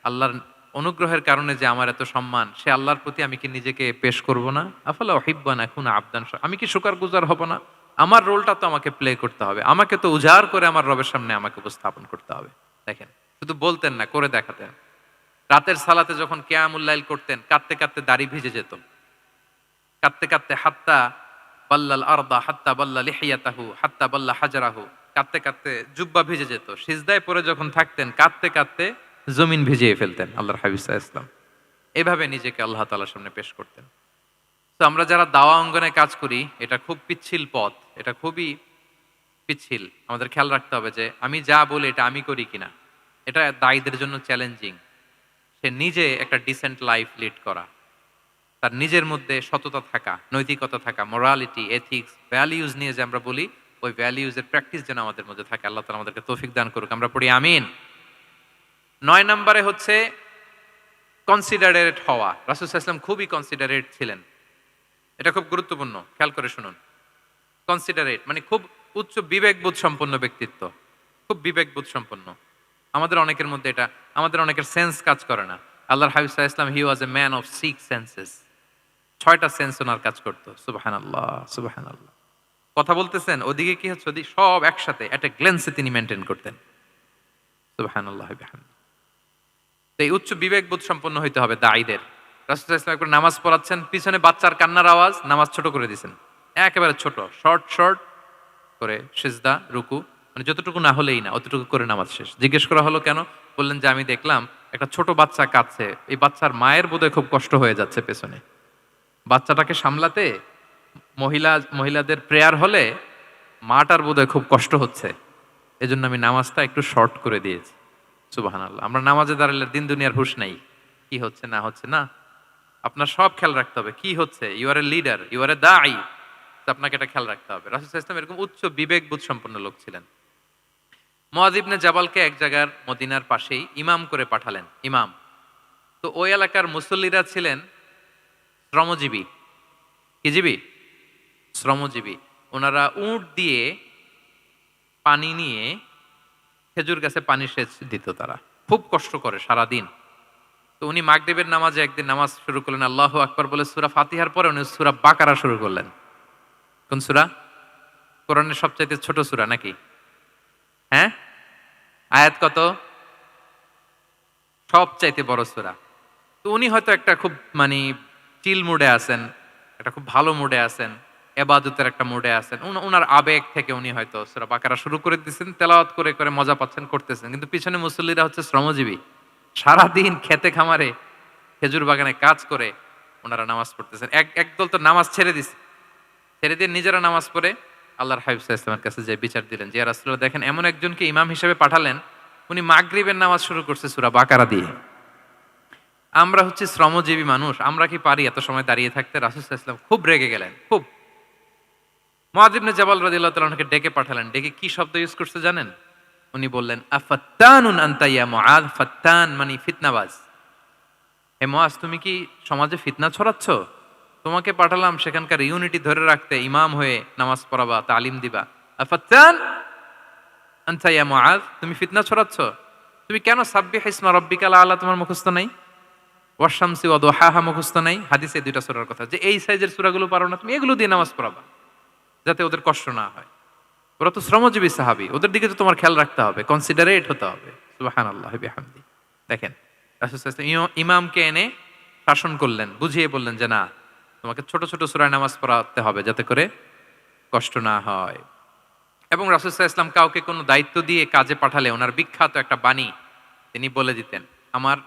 আল্লাহর অনুগ্রহের কারণে যে আমার এত সম্মান, সে আল্লাহর প্রতি আমি কি নিজেকে পেশ করব না? আফালা উহিব্বু আন আকুনা আবদান শাকুরা। আমি কি শুকরগুজার হব না? আমার রোলটা তো আমাকে প্লে করতে হবে, আমাকে তো উজাড় করে আমার রবের সামনে আমাকে উপস্থাপন করতে হবে। দেখেন, শুধু বলতেন না, করে দেখাতেন। রাতের সালাতে যখন কিয়ামুল লাইল করতেন, কাঁদতে কাঁদতে দাড়ি ভিজে যেত, কাঁদতে কাঁদতে হাত্তা বাল্লাল আরদা হাত্তা বাল্লা লিহিয়াতাহু হাত্তা বাল্লা হাজারাহু, কাঁদতে কাঁদতে জুব্বা ভিজে যেত। সিজদায় পড়ে যখন থাকতেন কাঁদতে কাঁদতে জমিন ভিজিয়ে ফেলতেন আল্লাহর হাবিব সাল্লাল্লাহু আলাইহি ওয়াসাল্লাম। এভাবে নিজেকে আল্লাহ তাআলার সামনে পেশ করতেন। তো আমরা যারা দাওয়া অঙ্গনে কাজ করি, এটা খুব পিচ্ছিল পথ, এটা খুবই পিচ্ছিল। আমাদের খেয়াল রাখতে হবে যে আমি যা বলি এটা আমি করি কিনা। এটা দায়ীদের জন্য চ্যালেঞ্জিং। সে নিজে একটা ডিসেন্ট লাইফ লিড করা, তার নিজের মধ্যে সততা থাকা, নৈতিকতা থাকা, মোরালিটি, এথিক্স, ভ্যালিউজ নিয়ে যে আমরা বলি, ওই ভ্যালিউজের প্র্যাকটিস যেন আমাদের মধ্যে থাকে। আল্লাহ তাআলা আমাদেরকে তৌফিক দান করুক, আমরা পড়ি আমিন। 9 নম্বরে হচ্ছে কনসিডারেট হওয়া। রাসূল সাল্লাল্লাহু আলাইহি ওয়াসাল্লাম খুবই কনসিডারেট ছিলেন। এটা খুব গুরুত্বপূর্ণ, খেয়াল করে শুনুন। কনসিডারেট মানে খুব উচ্চ বিবেকবোধ সম্পন্ন ব্যক্তিত্ব, খুব বিবেকবোধ সম্পন্ন। আমাদের অনেকের মধ্যে এটা, আমাদের অনেকের সেন্স কাজ করে না। আল্লাহর হাবিব সাল্লাল্লাহু আলাইহি ওয়াসাল্লাম, he was a man of 6 senses. 6টা সেন্স ওনার কাজ করতো। সুবহানাল্লাহ, সুবহানাল্লাহ। কথা বলতেছেন, ওদিকে কি হচ্ছে, ওদিকে সব একসাথে একটা গ্ল্যান্সে তিনি মেনটেন করতেন। সুবহানাল্লাহ বিহামদিহি। তো এই উচ্চ বিবেকবোধ সম্পন্ন হইতে হবে দায়ীদের। রাসূল সাল্লাল্লাহু আলাইহি ওয়াসাল্লাম একবার নামাজ পড়াচ্ছেন, পিছনে বাচ্চার কান্নার আওয়াজ, নামাজ ছোট করে দিয়েছেন, একেবারে ছোট, শর্ট করে সিজদা, রুকু, মানে যতটুকু না হলেই না, অতটুকু করে নামাজ শেষ। জিজ্ঞেস করা হলো কেন? বললেন যে আমি দেখলাম একটা ছোট বাচ্চা কাঁদছে, এই বাচ্চার মায়ের বোধহয় খুব কষ্ট হয়ে যাচ্ছে পেছনে, বাচ্চাটাকে সামলাতে মহিলাদের প্রেয়ার হলে মাটার বোধহয় খুব কষ্ট হচ্ছে, এজন্য আমি নামাজটা একটু শর্ট করে দিয়েছি। সুবহানাল্লাহ। আমরা নামাজে দাঁড়ালে দিন দুনিয়ার হুঁশ নাই, কি হচ্ছে না হচ্ছে না, আপনার সব খেয়াল রাখতে হবে। কি হচ্ছে, you are a leader, you are a দাঈ, আপনাকে এটা খেয়াল রাখতে হবে। রাসূল সাল্লাল্লাহু আলাইহি ওয়াসাল্লাম এরকম উচ্চ বিবেকবোধ সম্পন্ন লোক ছিলেন। মুআয ইবনে জাবালকে এক জায়গার মদিনার পাশেই ইমাম করে পাঠালেন, ইমাম। তো ওই এলাকার মুসল্লিরা ছিলেন শ্রমজীবী। কি জীবী? শ্রমজীবী। ওনারা উট দিয়ে পানি নিয়ে খেজুর গাছে পানি সেচ দিত, তারা খুব কষ্ট করে সারাদিন। তো উনি মাগরিবের নামাজে একদিন নামাজ শুরু করলেন, আল্লাহু আকবার বলে সূরা ফাতিহার পরে উনি সূরা বাকারা শুরু করলেন। কোন সূরা? কোরআনের সবচাইতে ছোট সূরা নাকি? হ্যাঁ, আয়াত কত? সবচাইতে বড় সূরা। তো উনি হয়তো একটা খুব মানে চিল মুডে আছেন, একটা খুব ভালো মুডে আছেন, ইবাদতের একটা মুডে আছেন। উনার আবেগ থেকে উনি হয়তো সূরা বাকারা শুরু করে দিয়েছেন, তেলাওয়াত করে করে মজা পাচ্ছেন, করতেছেন। কিন্তু পিছনে মুসল্লিরা হচ্ছে শ্রমজীবী, সারাদিন খেতে খামারে খেজুর বাগানে কাজ করে ওনারা নামাজ পড়তেছেন। একদল তো নামাজ ছেড়ে দিছে, ছেড়ে দিয়ে নিজেরা নামাজ পড়ে আল্লাহর হাবিব সাল্লাল্লাহু আলাইহি ওয়াসাল্লামের কাছে যে বিচার দিলেন যে, ইয়া রাসূলুল্লাহ, দেখেন এমন একজনকে ইমাম হিসেবে পাঠালেন, উনি মাগরিবের নামাজ শুরু করছে সূরা বাকারা দিয়ে। আমরা হচ্ছে শ্রমজীবী মানুষ, আমরা কি পারি এত সময় দাঁড়িয়ে থাকতে? রাসূল সাল্লাল্লাহু আলাইহি ওয়াসাল্লাম খুব রেগে গেলেন, খুব। মুআয ইবনে জাবাল রাদিয়াল্লাহু তাআলা আনহুকে ডেকে পাঠালেন, ডেকে কি শব্দ ইউজ করছে জানেন? উনি বললেন, আফাত্তানুন আনতা ইয়া মুআয। ফাত্তান মানে ফিতনাবাজ। হে মুআয, তুমি কি সমাজে ফিতনা ছড়াচ্ছ? তোমাকে পাঠালাম সেখানকার ইউনিটি ধরে রাখতে, ইমাম হয়ে নামাজ পড়াবা, তালিম দিবা। আফাত্তান আনতা ইয়া মুআয, তুমি ফিতনা ছড়াচ্ছ? তুমি কেন সাব্বিহ ইসমা রাব্বিকাল আলা তোমার মুখস্থ নাই? ওয়াশ-শামসি ওয়া দুহাহা মুখস্থ নাই? হাদিসে দুইটা সূরার কথা, যে এই সাইজের সূরাগুলো পারো না, তুমি এগুলো দিয়ে নামাজ পড়াবা যাতে ওদের কষ্ট না হয়। ওরা তো শ্রমজীবী সাহাবী, ওদের দিকে তো তোমার খেয়াল রাখতে হবে, কনসিডারেট হতে হবে। সুবহানাল্লাহি বিহামদি। দেখেন রাসূল সাল্লাল্লাহু আলাইহি ওয়াসাল্লাম ইমামকে এনে শাসন করলেন, বুঝিয়ে বললেন যে না, তোমাকে ছোট ছোট সূরায় নামাজ পড়াতে হবে যাতে করে কষ্ট না হয়। এবং রাসূল সাল্লাল্লাহু আলাইহি ওয়াসাল্লাম কাউকে কোনো দায়িত্ব দিয়ে কাজে পাঠালে ওনার বিখ্যাত একটা বাণী তিনি বলে দিতেন। আমার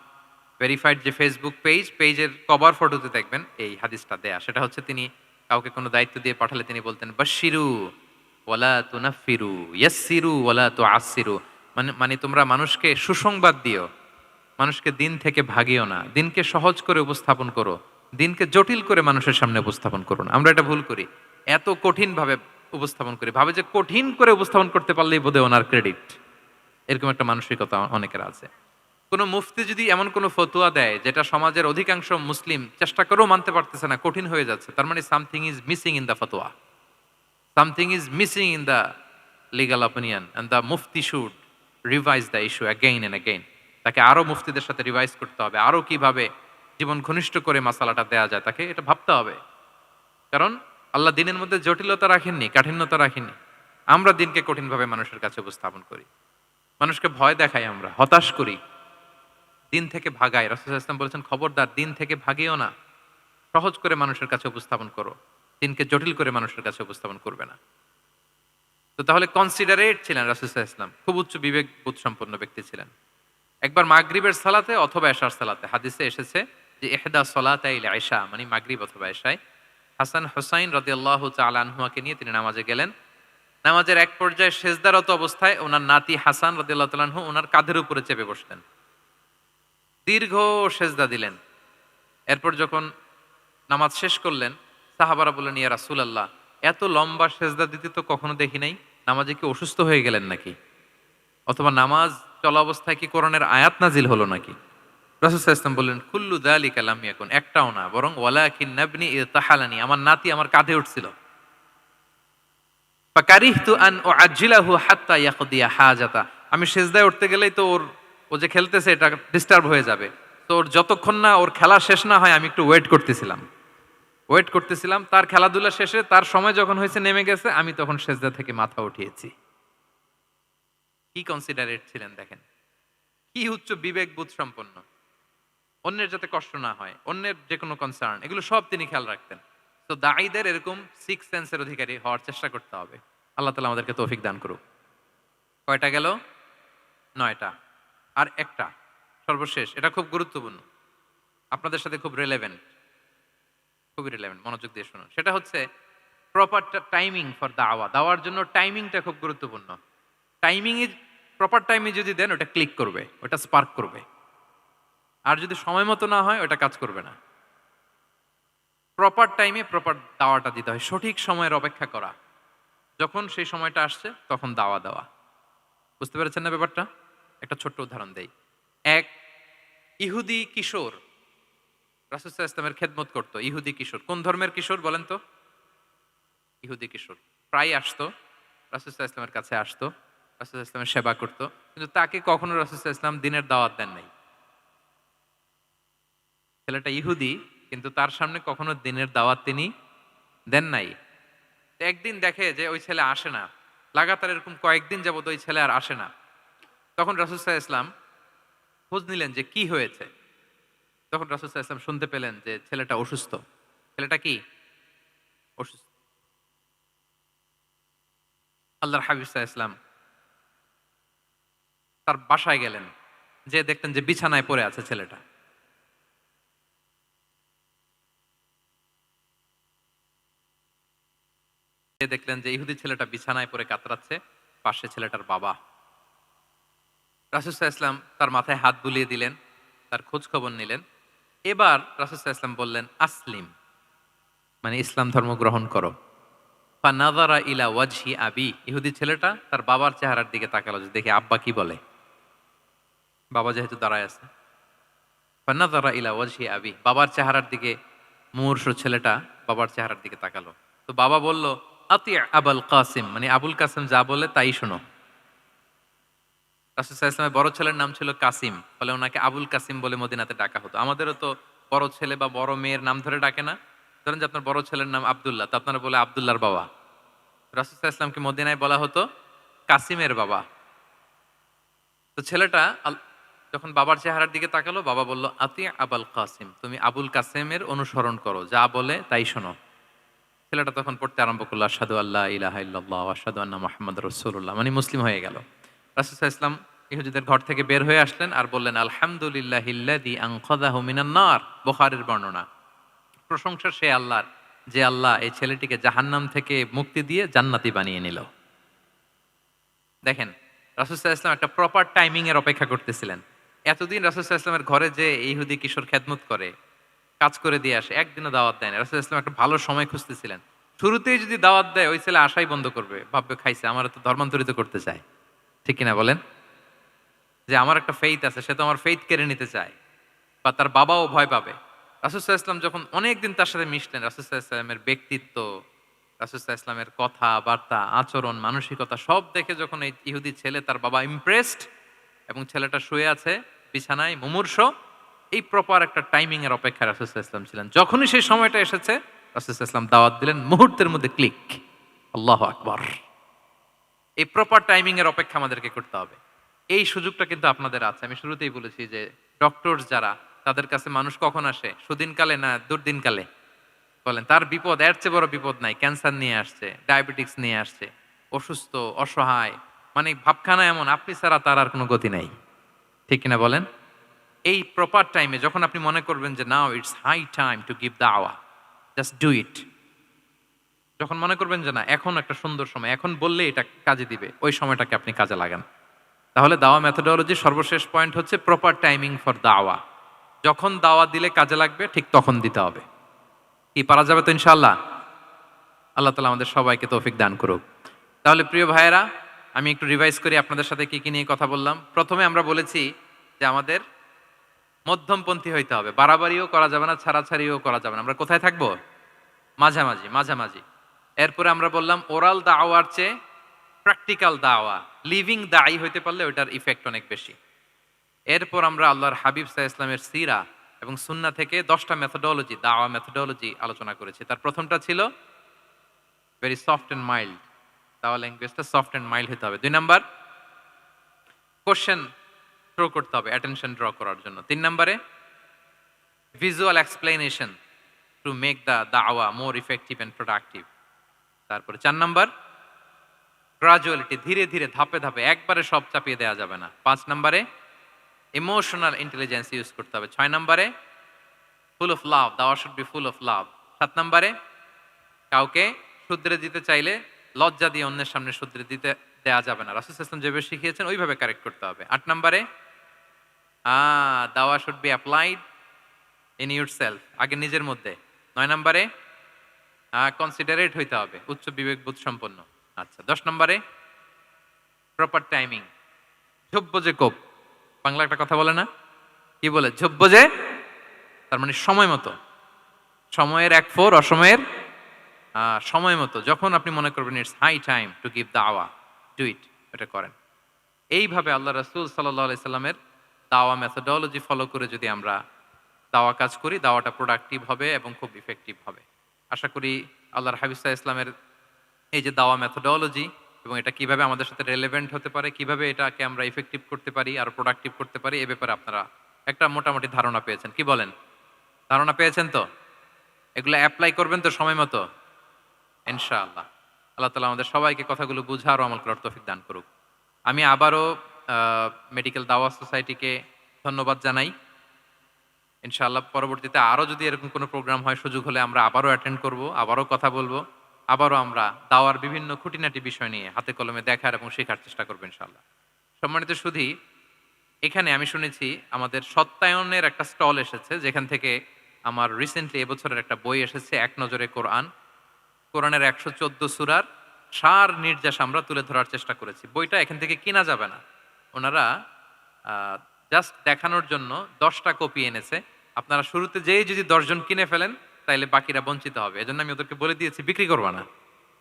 ভেরিফাইড যে ফেসবুক পেজের কভার ফটোতে দেখবেন এই হাদিসটা দেয়া। সেটা হচ্ছে, তিনি কাউকে কোনো দায়িত্ব দিয়ে পাঠালে তিনি বলতেন, বাশশিরু ওয়ালা তুনাফফিরু, ইয়াসসিরু ওয়ালা তুআসসিরু। মানে তোমরা মানুষকে সুসংবাদ দিও, মানুষকে দিন থেকে ভাগিও না, দিনকে সহজ করে উপস্থাপন করো, দিনকে জটিল করে মানুষের সামনে উপস্থাপন করো না। আমরা এটা ভুল করি, এত কঠিন ভাবে উপস্থাপন করি, ভাবে যে কঠিন করে উপস্থাপন করতে পারলেই বোধহয় ওনার ক্রেডিট। এরকম একটা মানসিকতা অনেকের আছে। কোনো মুফতি যদি এমন কোনো ফতোয়া দেয় যেটা সমাজের অধিকাংশ মুসলিম চেষ্টা করেও মানতে পারতেছে না, কঠিন হয়ে যাচ্ছে, তার মানে something is missing in the ফতোয়া, something is missing in the legal opinion, and the মুফতি should revise the issue again and again. তাকে আরো মুফতিদের সাথে রিভাইজ করতে হবে, আরো কিভাবে জীবন ঘনিষ্ঠ করে মাসালাটা দেয়া যায়, তাকে এটা ভাবতে হবে। কারণ আল্লাহ দিনের মধ্যে জটিলতা রাখেননি, কাঠিন্যতা রাখেননি। আমরা দিনকে কঠিনভাবে মানুষের কাছে উপস্থাপন করি, মানুষকে ভয় দেখাই, আমরা হতাশ করি, দিন থেকে ভাগাই। রাসূল সাল্লাল্লাহু আলাইহি ওয়াসাল্লাম বলেছেন, খবরদার দিন থেকে ভাগিও না, সহজ করে মানুষের কাছে উপস্থাপন করো, দিনকে জটিল করে মানুষের কাছে উপস্থাপন করবে না। তো তাহলে কনসিডারেট ছিলেন রাসূল সাল্লাল্লাহু আলাইহি ওয়াসাল্লাম, খুব উচ্চ বিবেক বোধ সম্পন্ন ব্যক্তি ছিলেন। একবার মাগরিবের সালাতে অথবা এশার সালাতে হাদিসে এসেছে যে ইহদা সলাতাইল ইশা মানে মাগরিব অথবা এশায় হাসান হুসাইন রাদিয়াল্লাহু তাআলা আনহুমাকে নিয়ে তিনি নামাজে গেলেন। নামাজের এক পর্যায়ে সেজদারত অবস্থায় ওনার নাতি হাসান রাদিয়াল্লাহু তাআলা আনহু ওনার কাঁধের উপরে চেপে বসলেন, দীর্ঘ সেজদা দিলেন। এরপর যখন নামাজ শেষ করলেন, সাহাবারা বললেন, ইয়া রাসূলুল্লাহ, এত লম্বা সেজদা দিতে তো কখনো দেখি নাই, নামাজে কি অসুস্থ হয়ে গেলেন নাকি? অথবা নামাজ চলা অবস্থায় কি কোরআনের আয়াত নাজিল হলো নাকি? রাসূল সাল্লাল্লাহু আলাইহি ওয়াসাল্লাম বললেন, কুল্লু যালিকা লাম ইয়াকুন, একটাও না, বরং ওয়ালাকিন নাবনি ইতাহালানি, আমার নাতি আমার কাঁধে উঠছিল। ফাকারিহতু আন উআজ্জিলাহু হাত্তা ইয়াকদিয়া হাজাতা, আমি সেজদায় উঠতে গেলেই তো ও যে খেলতেছে এটা ডিস্টার্ব হয়ে যাবে, তো ওর যতক্ষণ না ওর খেলা শেষ না হয় আমি একটু ওয়েট করতেছিলাম। তার খেলাধুলা শেষে তার সময় যখন হয়েছে নেমে গেছে, আমি তখন সেজদা থেকে মাথা উঠিয়েছি। কি কনসিডারেট ছিলেন দেখেন, কি উচ্চ বিবেক বোধ সম্পন্ন, অন্যের যাতে কষ্ট না হয়, অন্যের যে কোনো কনসার্ন, এগুলো সব তিনি খেয়াল রাখতেন। তো দাঈদের এরকম সিক্স সেন্সের অধিকারী হওয়ার চেষ্টা করতে হবে। আল্লাহ তাআলা আমাদেরকে তৌফিক দান করুক। কয়টা গেল? 9টা। আর একটা সর্বশেষ, এটা খুব গুরুত্বপূর্ণ, আপনাদের সাথে খুবই রিলেভেন্ট, মনোযোগ দিয়ে শুনুন। সেটা হচ্ছে প্রপার টাইমিং ফর দাওয়া। দাওয়ার জন্য টাইমিংটা খুব গুরুত্বপূর্ণ। টাইমিং ইজ প্রপার টাইমে যদি দেন, ওটা ক্লিক করবে, ওটা স্পার্ক করবে। আর যদি সময় মতো না হয়, ওটা কাজ করবে না। প্রপার টাইমে প্রপার দাওয়াটা দিতে হয়, সঠিক সময়ের অপেক্ষা করা, যখন সেই সময়টা আসছে তখন দাওয়া দেওয়া। বুঝতে পেরেছেন না ব্যাপারটা? একটা ছোট্ট উদাহরণ দেই। এক ইহুদি কিশোর রাসূল সাল্লাল্লাহু আলাইহি ওয়াসাল্লামের খেদমত করতো। ইহুদি কিশোর, কোন ধর্মের কিশোর বলেন তো? ইহুদি কিশোর। প্রায় আসতো রাসূল সাল্লাল্লাহু আলাইহি ওয়াসাল্লামের কাছে, আসতো রাসূল সাল্লাল্লাহু আলাইহি ওয়াসাল্লামের সেবা করতো, কিন্তু তাকে কখনো রাসূল সাল্লাল্লাহু আলাইহি ওয়াসাল্লাম দিনের দাওয়াত দেন নাই। ছেলেটা ইহুদি, কিন্তু তার সামনে কখনো দিনের দাওয়াত তিনি দেন নাই। একদিন দেখে যে ওই ছেলে আসে না, লাগাতার এরকম কয়েকদিন যাবত ওই ছেলে আর আসে না। তখন রাসূল সাল্লাল্লাহু আলাইহি ওয়াসাল্লাম খোঁজ নিলেন যে কি হয়েছে। তখন রাসূল সাল্লাল্লাহু আলাইহি ওয়াসাল্লাম শুনতে পেলেন যে ছেলেটা অসুস্থ। ছেলেটা কি অসুস্থ। আল্লাহর হাবিব সাল্লাল্লাহু আলাইহি ওয়াসাল্লাম তার বাসায় গেলেন, যে দেখতেন যে বিছানায় পড়ে আছে ছেলেটা। দেখলেন যে ইহুদি ছেলেটা বিছানায় পড়ে কাতরাচ্ছে, পাশে ছেলেটার বাবা। রাসূল সাল্লাল্লাহু আলাইহি ওয়াসাল্লাম তার মাথায় হাত বুলিয়ে দিলেন, তার খোঁজ খবর নিলেন। এবার রাসূল সাল্লাল্লাহু আলাইহি ওয়াসাল্লাম বললেন, আসলিম, মানে ইসলাম ধর্ম গ্রহণ করো। ফানাযারা ইলা ওয়াজহি আবি, ইহুদি ছেলেটা তার বাবার চেহারার দিকে তাকালো যে দেখি আব্বা কি বলে। বাবা যেহেতু দাঁড়ায় আছে, ফানাযারা ইলা ওয়াজহি আবি, বাবার চেহারার দিকে মুমূর্ষু ছেলেটা বাবার চেহারার দিকে তাকালো। তো বাবা বলল, আতি আবুল কাসিম, মানে আবুল কাসিম যা বলে তাই শোনো। রাসূল সাল্লাল্লাহু আলাইহি ওয়াসাল্লামের বড় ছেলের নাম ছিল কাসিম, ফলে ওনাকে আবুল কাসিম বলে মদিনাতে ডাকা হতো। আমাদেরও তো বড় ছেলে বা বড় মেয়ের নাম ধরে ডাকে না? ধরেন যে আপনার বড় ছেলের নাম আব্দুল্লাহ, তো আপনারা বলে আব্দুল্লাহর বাবা। রাসূল সাল্লাল্লাহু আলাইহি ওয়াসাল্লামকে মদিনায় বলা হতো কাসিমের বাবা। তো ছেলেটা যখন বাবার চেহারার দিকে তাকালো, বাবা বলল, আতি আবুল কাসিম, তুমি আবুল কাসিমের অনুসরণ করো, যা বলে তাই শোনো। ছেলেটা তখন পড়তে আরম্ভ করলো, আশহাদু আল্লা ইলাহা ইল্লাল্লাহ ওয়া আশহাদু আন্না মুহাম্মাদুর রাসূলুল্লাহ, মানে মুসলিম হয়ে গেল। রাসূল সাল্লাল্লাহু আলাইহি ওয়াসাল্লাম ইহুদিদের ঘর থেকে বের হয়ে আসলেন আর বললেন, আলহামদুলিল্লাহিল্লাযী আনকাযাহু মিনান নার, বুখারীর বর্ণনা। প্রশংসা সে আল্লাহর, যে আল্লাহ এই ছেলেটিকে জাহান্নাম থেকে মুক্তি দিয়ে জান্নাতি বানিয়ে নিল। দেখেন, রাসূল সাল্লাল্লাহু আলাইহি ওয়াসাল্লাম একটা প্রপার টাইমিং এর অপেক্ষা করতেছিলেন। এতদিন রাসূল সাল্লাল্লাহু আলাইহি ওয়াসাল্লামের ঘরে যে ইহুদি কিশোর খেদমত করে, কাজ করে দিয়ে আসে, একদিনও দাওয়াত দেয় না। রাসূল সাল্লাল্লাহু আলাইহি ওয়াসাল্লাম একটা ভালো সময় খুঁজতেছিলেন। শুরুতেই যদি দাওয়াত দেয়, ওই ছেলে আশাই বন্ধ করবে, ভাববে খাইছে, আমার তো ধর্মান্তরিত করতে চায়। ঠিক কিনা বলেন? যে আমার একটা ফেইথ আছে, সে তো আমার ফেইথ কেড়ে নিতে চায়, বা তার বাবাও ভয় পাবে। রাসূল সাল্লাল্লাহু আলাইহি ওয়াসাল্লাম যখন অনেকদিন তার সাথে মিশলেন, রাসূল সাল্লাল্লাহু আলাইহি ওয়াসাল্লামের ব্যক্তিত্ব, রাসূল সাল্লাল্লাহু আলাইহি ওয়াসাল্লামের কথা বার্তা, আচরণ, মানসিকতা সব দেখে যখন এই ইহুদি ছেলে, তার বাবা ইমপ্রেসড, এবং ছেলেটা শুয়ে আছে বিছানায় মুমূর্ষ, এই প্রপার একটা টাইমিং এর অপেক্ষায় রাসূল সাল্লাল্লাহু আলাইহি ওয়াসাল্লাম ছিলেন। যখনই সেই সময়টা এসেছে, রাসূল সাল্লাল্লাহু আলাইহি ওয়াসাল্লাম দাওয়াত দিলেন, মুহূর্তের মধ্যে ক্লিক। আল্লাহু আকবার। এই প্রপার টাইমিং এর অপেক্ষা আমাদেরকে করতে হবে। এই সুযোগটা কিন্তু আপনাদের আছে। আমি শুরুতেই বলেছি যে ডক্টরস যারা, তাদের কাছে মানুষ কখন আসে? সুদিনকালে না দুর্দিনকালে? বলেন, তার বিপদ এর চেয়ে বড় বিপদ নাই। ক্যান্সার নিয়ে আসছে, ডায়াবেটিক্স নিয়ে আসছে, অসুস্থ, অসহায়, মানে ভাবখানা এমন, আপনি ছাড়া তার আর কোনো গতি নাই। ঠিক কিনা বলেন? এই প্রপার টাইমে যখন আপনি মনে করবেন যে now it's high time to give দাওয়া, জাস্ট ডু ইট। যখন মনে করবেন যে না, এখন একটা সুন্দর সময়, এখন বললে এটা কাজে দিবে, ওই সময়টাকে আপনি কাজে লাগান। তাহলে দাওয়া মেথোডোলজি সর্বশেষ পয়েন্ট হচ্ছে প্রপার টাইমিং ফর দাওয়া। যখন দাওয়া দিলে কাজে লাগবে, ঠিক তখন দিতে হবে। কি পারা যাবে তো ইনশাআল্লাহ? আল্লাহ তাআলা আমাদের সবাইকে তৌফিক দান করুক। তাহলে প্রিয় ভাইয়েরা, আমি একটু রিভাইজ করি আপনাদের সাথে কি কি নিয়ে কথা বললাম। প্রথমে আমরা বলেছি যে আমাদের মধ্যমপন্থী হইতে হবে, বাড়াবাড়িও করা যাবে না, ছাড়াছাড়িও করা যাবে না। আমরা কোথায় থাকবো? মাঝামাঝি, মাঝামাঝি। এরপরে আমরা বললাম ওরাল দাওয়ার চেয়ে প্র্যাকটিক্যাল দাওয়া, লিভিং দায়ী হইতে পারলে ওইটার ইফেক্ট অনেক বেশি। এরপর আমরা আল্লাহর হাবিব সাল্লাল্লাহু আলাইহি ওয়াসাল্লামের সিরা এবং সুন্নাহ থেকে 10টা মেথোডোলজি, দাওয়া মেথোডোলজি আলোচনা করেছি। তার প্রথমটা ছিল ভেরি সফট এন্ড মাইল্ড, দাওয়া ল্যাঙ্গুয়েজটা সফট এন্ড মাইল্ড হতে হবে। 2 নাম্বার, কোশ্চেন থ্রো করতে হবে অ্যাটেনশন ড্র করার জন্য। 3 নম্বরে, visual explanation to make the দাওয়া মোর ইফেক্টিভ এন্ড প্রোডাক্টিভ। তারপরে 4 নাম্বার, গ্রাজুয়ালিটি, ধীরে ধীরে, ধাপে ধাপে, একবারে সব চাপিয়ে দেওয়া যাবে না। 5 নম্বরে, ইমোশনাল ইন্টেলিজেন্স ইউজ করতে হবে। 6 নম্বরে, ফুল অফ লাভ, দাওয়া should be full of love. 7 নম্বরে, কাউকে শুধরে দিতে চাইলে লজ্জা দিয়ে অন্যের সামনে শুধরে দিতে দেওয়া যাবে না, রাসূল সাল্লাল্লাহু আলাইহি ওয়াসাল্লাম যেভাবে শিখিয়েছেন ওইভাবে কারেক্ট করতে হবে। 8 নম্বরে, দাওয়া should be applied in yourself, আগে নিজের মধ্যে। 9 নম্বরে, কনসিডারেট হইতে হবে, উচ্চ বিবেকবোধ সম্পন্ন। আচ্ছা, 10 নম্বরে, প্রপার টাইমিং, ঝোপ্প যে কোপ, বাংলা একটা কথা বলে না, কি বলে? ঝোপ্প যে, তার মানে সময় মতো, সময়ের এক ফোর, অসময়ের সময় মতো। যখন আপনি মনে করবেন it's high time to give দাওয়া, ডু ইট, এটা করেন। এইভাবে আল্লাহ রাসূল সাল্লাল্লাহু আলাইহি সাল্লামের দাওয়া মেথোডোলজি ফলো করে যদি আমরা দাওয়া কাজ করি, দাওয়াটা প্রোডাক্টিভ হবে এবং খুব ইফেক্টিভ হবে। আশা করি আল্লাহর হাবিব সাল্লাল্লাহু আলাইহি ইসলামের এই যে দাওয়া মেথোডোলজি, এবং এটা কিভাবে আমাদের সাথে রেলেভেন্ট হতে পারে, কিভাবে এটাকে আমরা ইফেক্টিভ করতে পারি আর প্রোডাক্টিভ করতে পারি, এ ব্যাপারে আপনারা একটা মোটামুটি ধারণা পেয়েছেন। কি বলেন? ধারণা পেয়েছেন তো? এগুলো অ্যাপ্লাই করবেন তো সময় মতো ইনশাআল্লাহ। আল্লাহ তাআলা আমাদের সবাইকে কথাগুলো বুঝা আর আমল করার তৌফিক দান করুক। আমি আবারও মেডিকেল দাওয়া সোসাইটিকে ধন্যবাদ জানাই। ইনশাআল্লাহ পরবর্তীতে আরও যদি এরকম কোনো প্রোগ্রাম হয়, সুযোগ হলে আমরা আবারও অ্যাটেন্ড করব, আবারও কথা বলবো। আবারও আমরা দাওয়ার বিভিন্ন খুঁটিনাটি বিষয় নিয়ে হাতে কলমে দেখার এবং শেখার চেষ্টা করবো ইনশাআল্লাহ। সম্মানিত সুধী, এখানে আমি শুনেছি আমাদের সত্যায়নের একটা স্টল এসেছে, যেখান থেকে আমার রিসেন্টলি এবছরের একটা বই এসেছে, এক নজরে কোরআন। কোরআনের ১১৪ সূরার সার নির্যাস আমরা তুলে ধরার চেষ্টা করেছি। বইটা এখান থেকে কিনা যাবে না। ওনারা জাস্ট দেখানোর জন্য ১০টা কপি এনেছে। আপনারা শুরুতে যেই যদি ১০ জন কিনে ফেলেন, তাইলে বাকিরা বঞ্চিত হবে। এজন্য আমি ওদেরকে বলে দিয়েছি বিক্রি করবা না।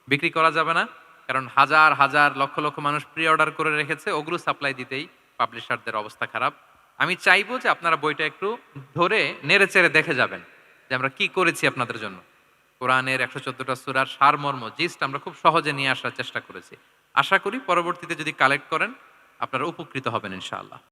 বিক্রি করা যাবে না। কারণ হাজার, হাজার, লক্ষ, লক্ষ মানুষ প্রি অর্ডার করে রেখেছে। ওগুলো সাপ্লাই দিতেই পাবলিশারদের অবস্থা খারাপ। আমি চাইবো যে আপনারা বইটা একটু ধরে নেড়ে-চেড়ে দেখে যাবেন যে আমরা কি করেছি আপনাদের জন্য। কোরআনের ১১৪টা সূরার সারমর্ম, জিস্ট আমরা খুব সহজে নিয়ে আসার চেষ্টা করেছি। আশা করি পরবর্তীতে যদি কালেক্ট করেন আপনারা উপকৃত হবেন ইনশাআল্লাহ।